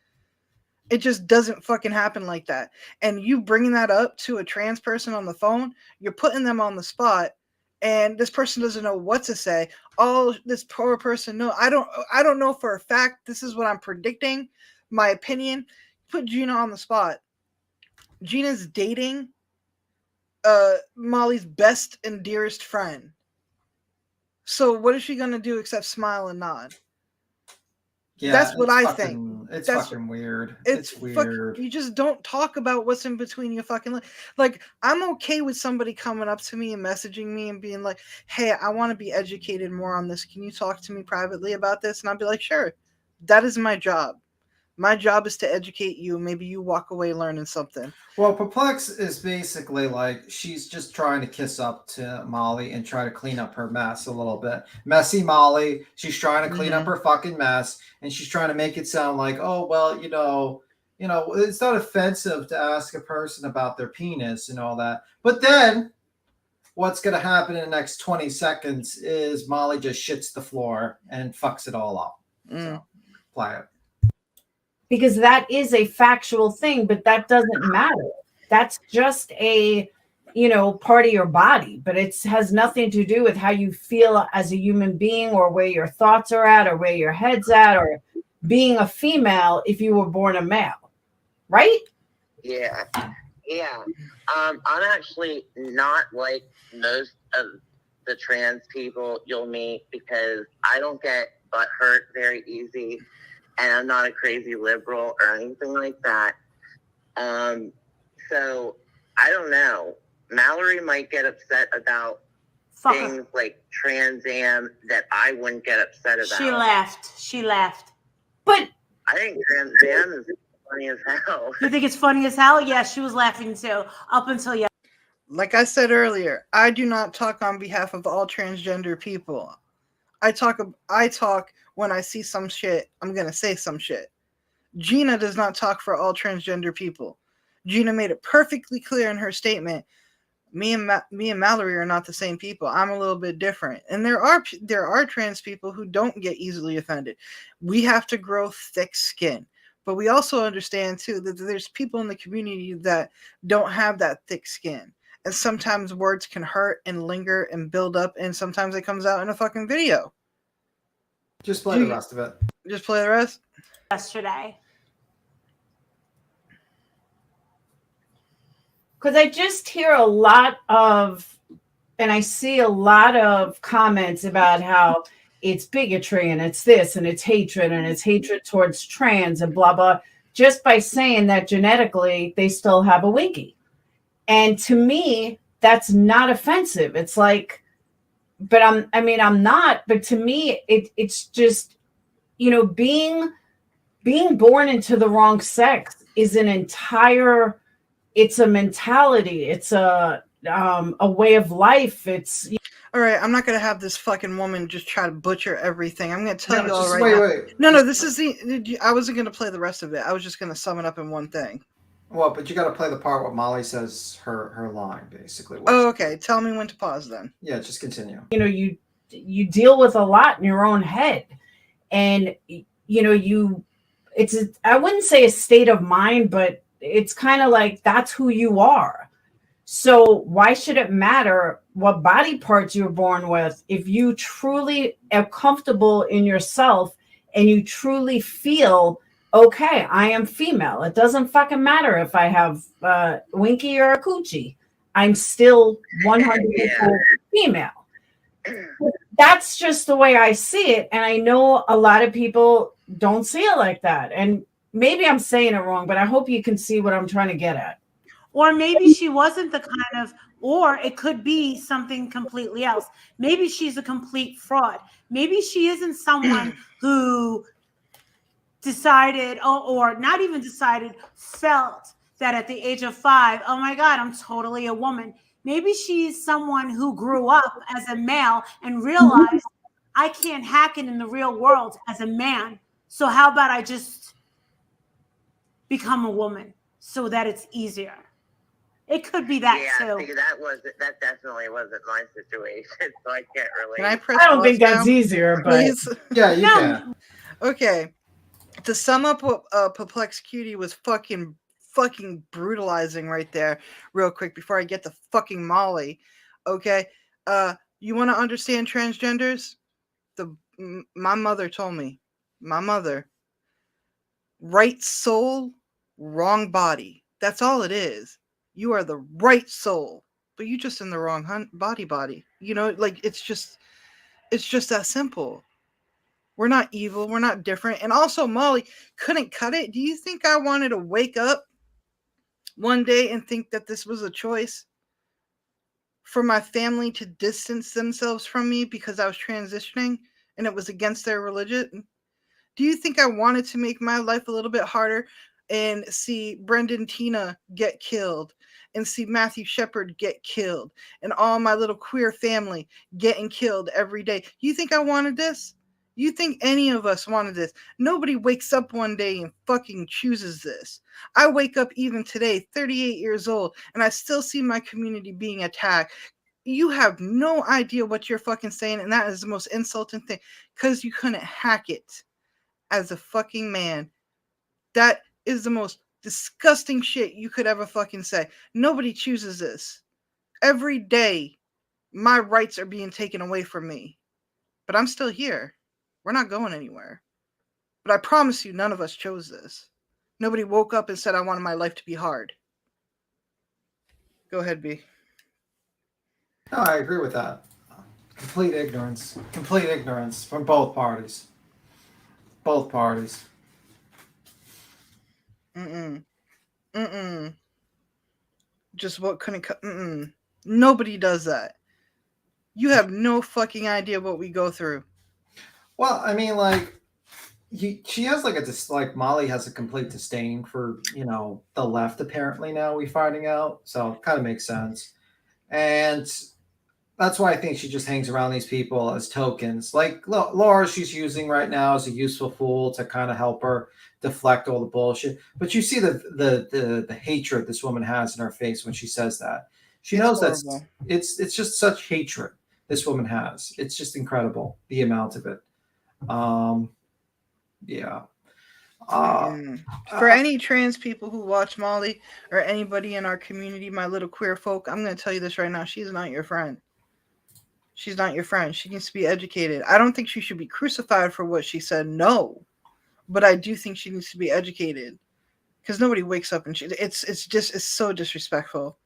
It just doesn't fucking happen like that. And you bringing that up to a trans person on the phone, you're putting them on the spot. And this person doesn't know what to say. Oh, this poor person. No, I don't know for a fact. This is what I'm predicting. My opinion. Put Gina on the spot. Gina's dating Molly's best and dearest friend. So what is she gonna do except smile and nod?
Yeah,
That's what I
think. It's fucking weird. It's weird.
You just don't talk about what's in between your fucking like. I'm okay with somebody coming up to me and messaging me and being like, "Hey, I want to be educated more on this. Can you talk to me privately about this?" And I'll be like, "Sure." That is my job. My job is to educate you. Maybe you walk away learning something.
Well, Perplex is basically like she's just trying to kiss up to Molly and try to clean up her mess a little bit. Messy Molly. She's trying to clean up her fucking mess, and she's trying to make it sound like, oh well, it's not offensive to ask a person about their penis and all that. But then, what's going to happen in the next 20 seconds is Molly just shits the floor and fucks it all up. So, play it.
Because that is a factual thing, but that doesn't matter. That's just a, part of your body, but it has nothing to do with how you feel as a human being or where your thoughts are at or where your head's at or being a female if you were born a male, right?
Yeah. I'm actually not like most of the trans people you'll meet because I don't get butt hurt very easy. And I'm not a crazy liberal or anything like that. So I don't know. Mallory might get upset about things like Trans Am that I wouldn't get upset about.
She laughed.
But
I think Trans Am is funny as hell.
You think it's funny as hell? Yeah, she was laughing too. Up until yesterday.
Like I said earlier, I do not talk on behalf of all transgender people. I talk when I see some shit, I'm going to say some shit. Gina does not talk for all transgender people. Gina made it perfectly clear in her statement, me and Mallory are not the same people. I'm a little bit different. And there are trans people who don't get easily offended. We have to grow thick skin. But we also understand too that there's people in the community that don't have that thick skin. And sometimes words can hurt and linger and build up, and sometimes it comes out in a fucking video.
Just play the rest of it.
Just play the rest?
Yesterday.
Because I just hear a lot of, and I see a lot of comments about how it's bigotry and it's this and it's hatred and it's hatred towards trans and blah, blah, just by saying that genetically they still have a winky. And to me, that's not offensive. It's like, but I'm not, but to me, it's just, being born into the wrong sex is it's a mentality. It's a way of life.
All right, I'm not gonna have this fucking woman just try to butcher everything. I'm gonna tell
No,
you all
just
right now.
wait.
No,
Just-
this is the. I wasn't gonna play the rest of it. I was just gonna sum it up in one thing.
Well, but you got to play the part where Molly says her line, basically.
Oh, okay. Tell me when to pause then.
Yeah, just continue.
You deal with a lot in your own head, and I wouldn't say a state of mind, but it's kind of like that's who you are. So why should it matter what body parts you're born with if you truly are comfortable in yourself and you truly feel okay, I am female. It doesn't fucking matter if I have Winky or a coochie. I'm still 100% female. That's just the way I see it. And I know a lot of people don't see it like that. And maybe I'm saying it wrong, but I hope you can see what I'm trying to get at.
Or maybe she wasn't the kind of, or it could be something completely else. Maybe she's a complete fraud. Maybe she isn't someone who decided, or not even decided, felt that at the age of 5, oh my God, I'm totally a woman. Maybe she's someone who grew up as a male and realized I can't hack it in the real world as a man. So how about I just become a woman so that it's easier? It could be that too.
See, that definitely wasn't my situation, so I can't relate.
Can I press
I don't
pause
think that's
now,
easier, but
please?
Yeah, you can.
Okay. To sum up what Perplexed Cutie was fucking brutalizing right there, real quick before I get to fucking Molly. Okay. You want to understand transgenders? My mother told me. My mother. Right soul, wrong body. That's all it is. You are the right soul, but you just in the wrong body. You know, like it's just that simple. We're not evil. We're not different. And also, Molly couldn't cut it. Do you think I wanted to wake up one day and think that this was a choice for my family to distance themselves from me because I was transitioning and it was against their religion? Do you think I wanted to make my life a little bit harder and see Brendan Tina get killed and see Matthew Shepard get killed and all my little queer family getting killed every day? You think I wanted this? You think any of us wanted this? Nobody wakes up one day and fucking chooses this. I wake up even today, 38 years old, and I still see my community being attacked. You have no idea what you're fucking saying, and that is the most insulting thing because you couldn't hack it as a fucking man. That is the most disgusting shit you could ever fucking say. Nobody chooses this. Every day, my rights are being taken away from me. But I'm still here. We're not going anywhere. But I promise you, none of us chose this. Nobody woke up and said, I wanted my life to be hard. Go ahead, B.
No, I agree with that. Complete ignorance. Complete ignorance from both parties. Both parties.
Just what couldn't cut. Nobody does that. You have no fucking idea what we go through.
Well, I mean, like, she has like Molly has a complete disdain for the left. Apparently now we're finding out, so it kind of makes sense, and that's why I think she just hangs around these people as tokens. Like Laura, she's using right now as a useful fool to kind of help her deflect all the bullshit. But you see the hatred this woman has in her face when she says that. She knows that it's just such hatred this woman has. It's just incredible, the amount of it. Yeah.
For any trans people who watch Molly or anybody in our community, my little queer folk, I'm going to tell you this right now. She's not your friend. She's not your friend. She needs to be educated. I don't think she should be crucified for what she said. No. But I do think she needs to be educated. Because nobody wakes up and it's so disrespectful.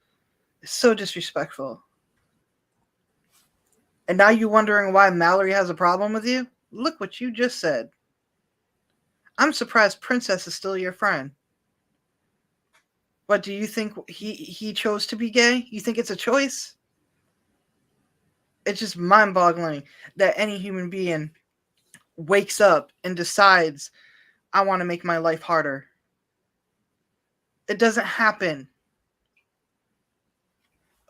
It's so disrespectful. And now you're wondering why Mallory has a problem with you? Look what you just said. I'm surprised Princess is still your friend. What, do you think he chose to be gay? You think it's a choice? It's just mind-boggling that any human being wakes up and decides, I want to make my life harder. It doesn't happen.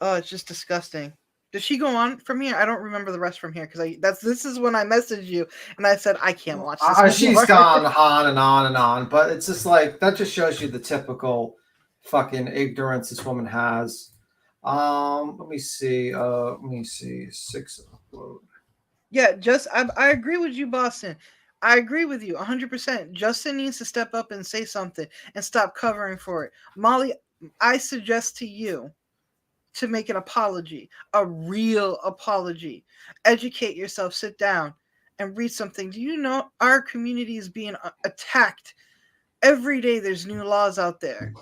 Oh, it's just disgusting. Did she go on from here? I don't remember the rest from here because this is when I messaged you and I said I can't watch this.
She's
anymore.
gone on and on and on, but it's just like that just shows you the typical fucking ignorance this woman has. Let me see. Six upload.
Yeah, I agree with you, Boston. I agree with you 100%. Justin needs to step up and say something and stop covering for it. Molly, I suggest to you to make an apology, a real apology. Educate yourself, sit down and read something. Do you know our community is being attacked? Every day there's new laws out there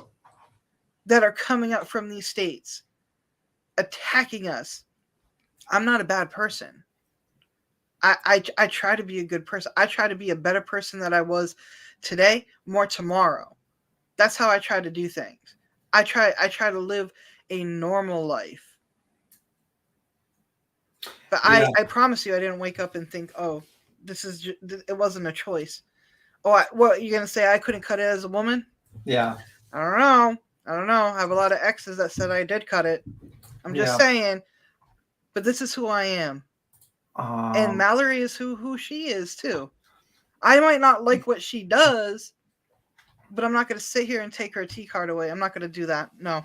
that are coming up from these states attacking us. I'm not a bad person. I try to be a good person. I try to be a better person than I was today, more tomorrow. That's how I try to do things. I try to live a normal life. But
Yeah.
I promise you, I didn't wake up and think, oh, it wasn't a choice. Oh, what, you're going to say I couldn't cut it as a woman?
Yeah.
I don't know. I have a lot of exes that said I did cut it. I'm just saying, but this is who I am. And Mallory is who she is too. I might not like what she does, but I'm not going to sit here and take her T card away. I'm not going to do that. No.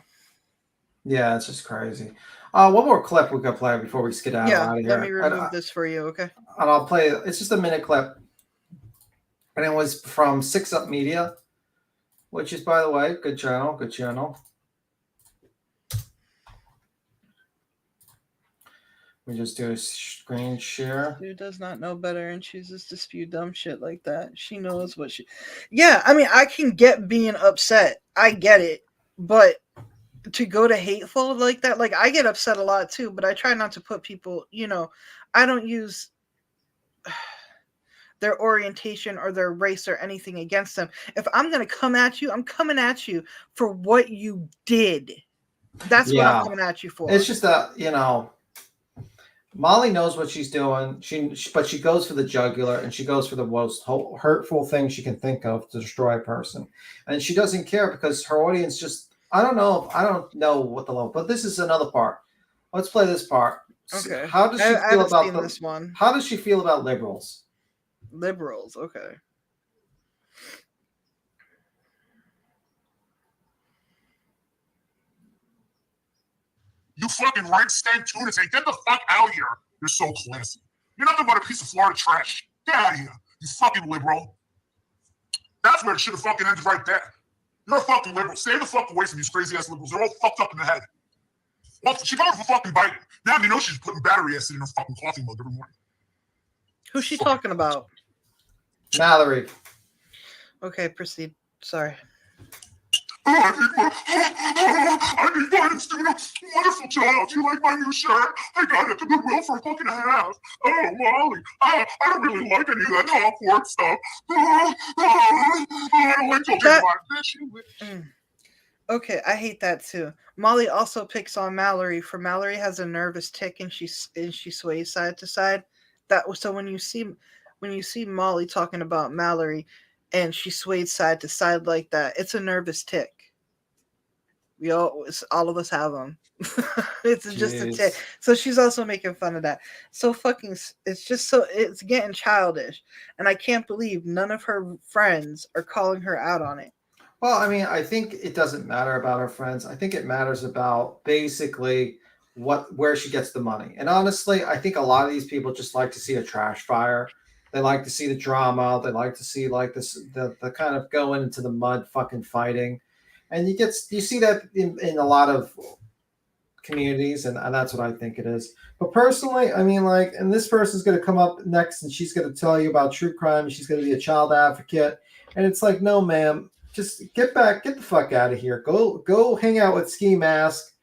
Yeah, it's just crazy. One more clip we could play before we skedaddle out of here.
Let me remove this for you, okay?
And I'll play. It's just a minute clip, and it was from 6 Up Media, which is, by the way, good channel. Good channel. We just do a screen share.
Dude does not know better and chooses to spew dumb shit like that. She knows what she. Yeah, I mean, I can get being upset. I get it, but to go to hateful like that, like I get upset a lot too. But I try not to put people. I don't use their orientation or their race or anything against them. If I'm gonna come at you, I'm coming at you for what you did. That's what I'm coming at you for.
It's just that Molly knows what she's doing. But she goes for the jugular and she goes for the most hurtful thing she can think of to destroy a person, and she doesn't care because her audience just. I don't know what the level, but this is another part. Let's play this part.
Okay.
How does she feel about
this one?
How does she feel about liberals?
Liberals, okay.
You fucking rank stank tuna say, get the fuck out of here. You're so classy. You're nothing but a piece of Florida trash. Get out of here, you fucking liberal. That's where it should have fucking ended right there. You're a fucking liberal. Stay the fuck away from these crazy ass liberals. They're all fucked up in the head. Well, she going for fucking Biden. Now they know she's putting battery acid in her fucking coffee mug every morning.
Who's she talking about?
Mallory.
Okay, proceed. Sorry.
I need guidance, dude. Wonderful child. You like my new shirt? I got it at the Goodwill for a fuck and a half. Oh, Molly. I don't really like any of that awkward stuff. I don't like to
Okay, I hate that too. Molly also picks on Mallory. For Mallory has a nervous tick and she sways side to side. So when you see Molly talking about Mallory and she swayed side to side like that, it's a nervous tick. All of us have them. It's just a tick. So she's also making fun of that. So it's getting childish, and I can't believe none of her friends are calling her out on it.
Well, I mean, I think it doesn't matter about her friends. I think it matters about basically where she gets the money. And honestly, I think a lot of these people just like to see a trash fire. They like to see the drama. They like to see like the kind of going into the mud fucking fighting. And you see that in a lot of communities, and that's what I think it is. But personally, I mean, like, and this person's going to come up next and she's going to tell you about true crime. She's going to be a child advocate. And it's like, no, ma'am, just get the fuck out of here. Go hang out with Ski Mask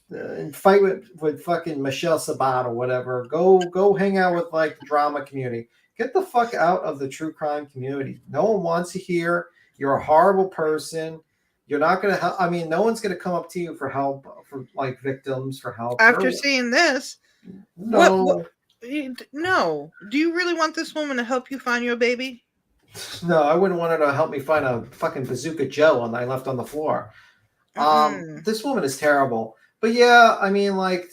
and fight with fucking Michelle Sabat or whatever. Go hang out with like the drama community. Get the fuck out of the true crime community. No one wants you here. You're a horrible person. You're not going to help. I mean, no one's going to come up to you for help, for like victims, for help.
After seeing this,
no.
No. Do you really want this woman to help you find your baby?
No, I wouldn't want her to help me find a fucking Bazooka Joe I left on the floor. This woman is terrible. But yeah, I mean, like,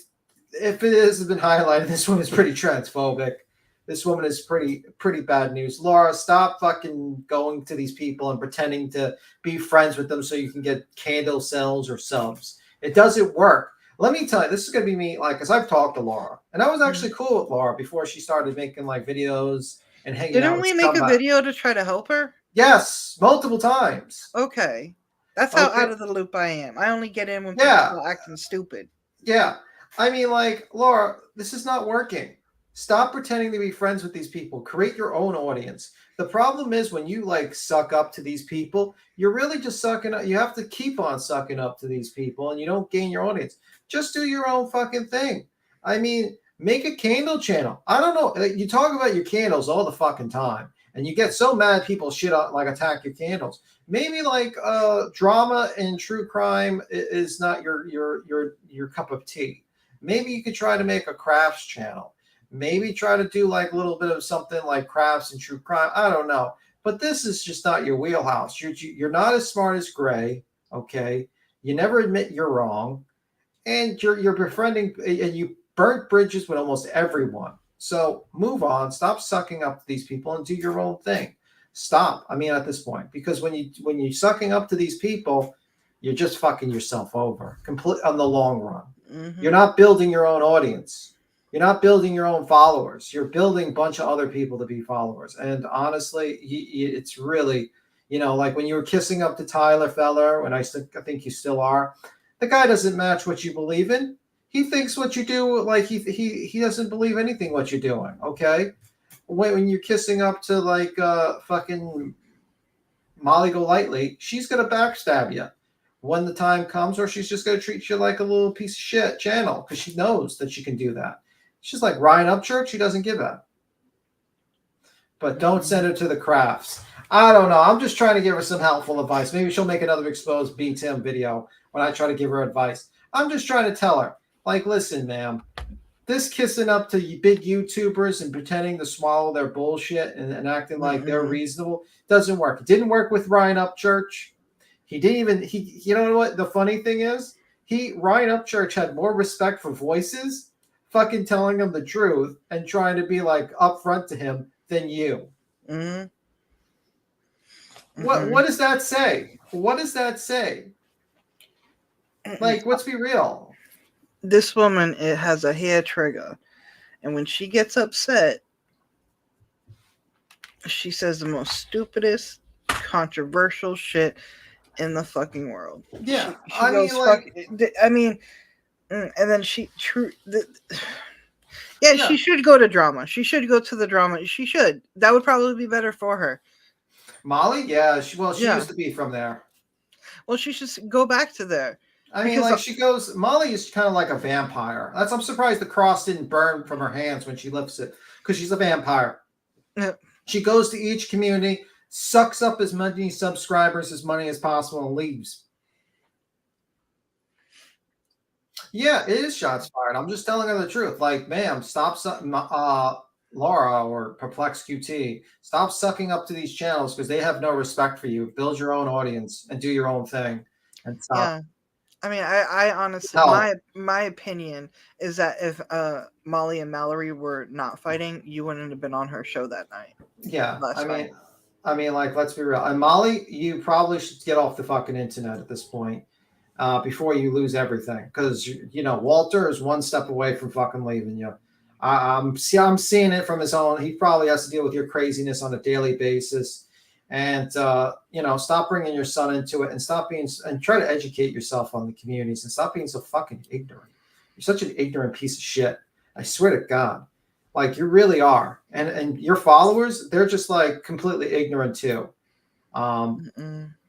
if it has been highlighted, this woman is pretty transphobic. This woman is pretty bad news. Laura, stop fucking going to these people and pretending to be friends with them so you can get candle sales or subs. It doesn't work. Let me tell you, this is gonna be me, like, because I've talked to Laura, and I was actually cool with Laura before she started making like videos and hanging out
Didn't
with
we make a
scumbags.
video to try to help her?
Yes, multiple times.
Okay. That's how
Okay.
out of the loop I am. I only get in when
Yeah.
people are acting stupid.
Yeah. I mean, like, Laura, this is not working. Stop pretending to be friends with these people. Create your own audience. The problem is when you like suck up to these people, you're really just sucking up. You have to keep on sucking up to these people and you don't gain your audience. Just do your own fucking thing. I mean, make a candle channel. I don't know. You talk about your candles all the fucking time and you get so mad people shit on, like, attack your candles. Maybe like drama and true crime is not your cup of tea. Maybe you could try to make a crafts channel. Maybe try to do like a little bit of something like crafts and true crime. I don't know. But this is just not your wheelhouse. You're not as smart as Gray, okay? You never admit you're wrong. And you're befriending, and you burnt bridges with almost everyone. So move on. Stop sucking up to these people and do your own thing. Stop. I mean, at this point, because when you're sucking up to these people, you're just fucking yourself over complete on the long run.
Mm-hmm.
You're not building your own audience. You're not building your own followers. You're building a bunch of other people to be followers. And honestly, it's really, like when you were kissing up to Tyler Feller, when I think you still are, the guy doesn't match what you believe in. He thinks what you do, like he doesn't believe anything what you're doing. Okay, when you're kissing up to like fucking Molly Golightly, she's gonna backstab you when the time comes, or she's just gonna treat you like a little piece of shit channel because she knows that she can do that. She's like Ryan Upchurch. She doesn't give that. But don't send her to the crafts. I don't know. I'm just trying to give her some helpful advice. Maybe she'll make another exposed B Tim video when I try to give her advice. I'm just trying to tell her, like, listen, ma'am, this kissing up to big YouTubers and pretending to swallow their bullshit and acting like they're reasonable doesn't work. It didn't work with Ryan Upchurch. He didn't even, you know what the funny thing is? Ryan Upchurch had more respect for voices fucking telling him the truth and trying to be like upfront to him than you.
Mm-hmm.
What does that say? What does that say? Like, let's be real.
This woman, it has a hair trigger, and when she gets upset, she says the most stupidest, controversial shit in the fucking world.
Yeah,
and then she should go to drama. She should go to the drama. She should. That would probably be better for her.
Molly, yeah, she used to be from there.
Well, she should go back to there.
I mean, Molly is kind of like a vampire. I'm surprised the cross didn't burn from her hands when she lifts it, because she's a vampire.
Yeah.
She goes to each community, sucks up as many subscribers as money as possible, and leaves. Yeah, it is shots fired. I'm just telling her the truth. Like, ma'am, stop, Laura or Perplex QT, stop sucking up to these channels because they have no respect for you. Build your own audience and do your own thing. And stop.
Yeah. I mean, I honestly, my opinion is that if Molly and Mallory were not fighting, you wouldn't have been on her show that night.
Yeah, I mean, like, let's be real. And Molly, you probably should get off the fucking internet at this point before you lose everything, because Walter is one step away from fucking leaving you. I'm seeing it from his own. He probably has to deal with your craziness on a daily basis. And, stop bringing your son into it and try to educate yourself on the communities and stop being so fucking ignorant. You're such an ignorant piece of shit. I swear to God, like, you really are. And your followers, they're just like completely ignorant too.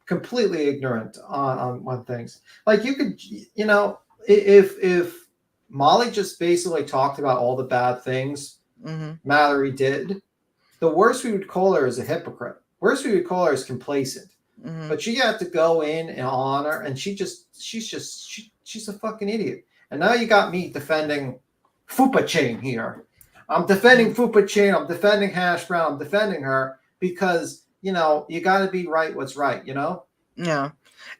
Completely ignorant on things. Like, you could, if Molly just basically talked about all the bad things Mallory did, the worst we would call her is a hypocrite. Worst we would call her is complacent. But she had to go in and on her, and she's a fucking idiot. And now you got me defending Fupa Chain here. I'm defending Fupa Chain. I'm defending Hash Brown. I'm defending her because, you got to be right what's right,
Yeah.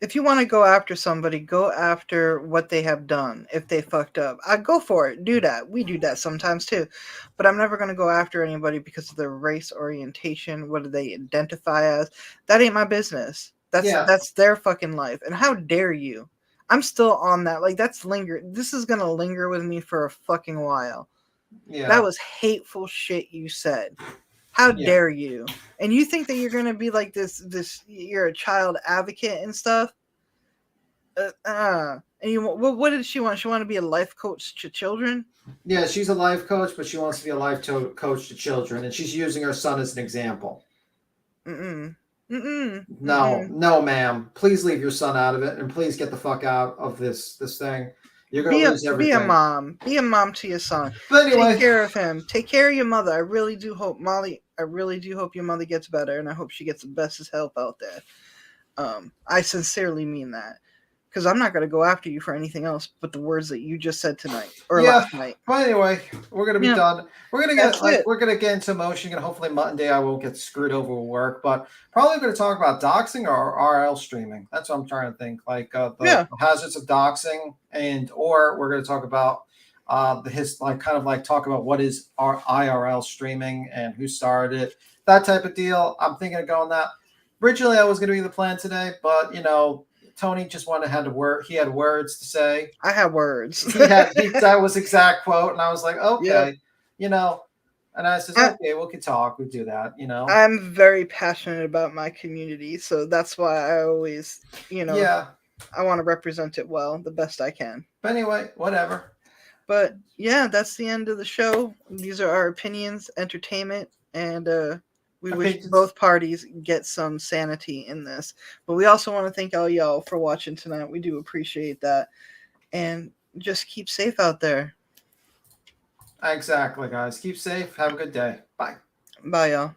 If you want to go after somebody, go after what they have done. If they fucked up, I go for it. Do that. We do that sometimes too. But I'm never going to go after anybody because of their race, orientation, what do they identify as. That ain't my business. That's their fucking life. And how dare you? I'm still on that. Like, that's linger. This is going to linger with me for a fucking while.
Yeah.
That was hateful shit you said. How dare you? And you think that you're gonna be like this? You're a child advocate and stuff. And you, what did she want? She wanted to be a life coach to children.
Yeah, she's a life coach, but she wants to be a life coach to children, and she's using her son as an example. No, ma'am. Please leave your son out of it, and please get the fuck out of this thing. You're gonna lose everything.
Be a mom. Be a mom to your son.
But anyway,
take care of him. Take care of your mother. I really do hope, Molly. I really do hope your mother gets better, and I hope she gets the bestest help out there. I sincerely mean that, because I'm not gonna go after you for anything else but the words that you just said tonight or last night.
But anyway, we're gonna be done. We're gonna get into motion, and hopefully Monday I won't get screwed over with work. But probably gonna talk about doxing or RL streaming. That's what I'm trying to think. Like the hazards of doxing, or we're gonna talk about talk about what is our IRL streaming and who started it, that type of deal. I'm thinking of going that. Originally, I was gonna be the plan today, but Tony just had words to say.
I had words.
That was exact quote, and I was like, okay, and I said, okay, we can talk. We do that,
I'm very passionate about my community, so that's why I always, I want to represent it well, the best I can.
But anyway, whatever.
But yeah, that's the end of the show. These are our opinions, entertainment, and we wish both parties get some sanity in this. But we also want to thank all y'all for watching tonight. We do appreciate that. And just keep safe out there.
Exactly, guys. Keep safe. Have a good day. Bye.
Bye, y'all.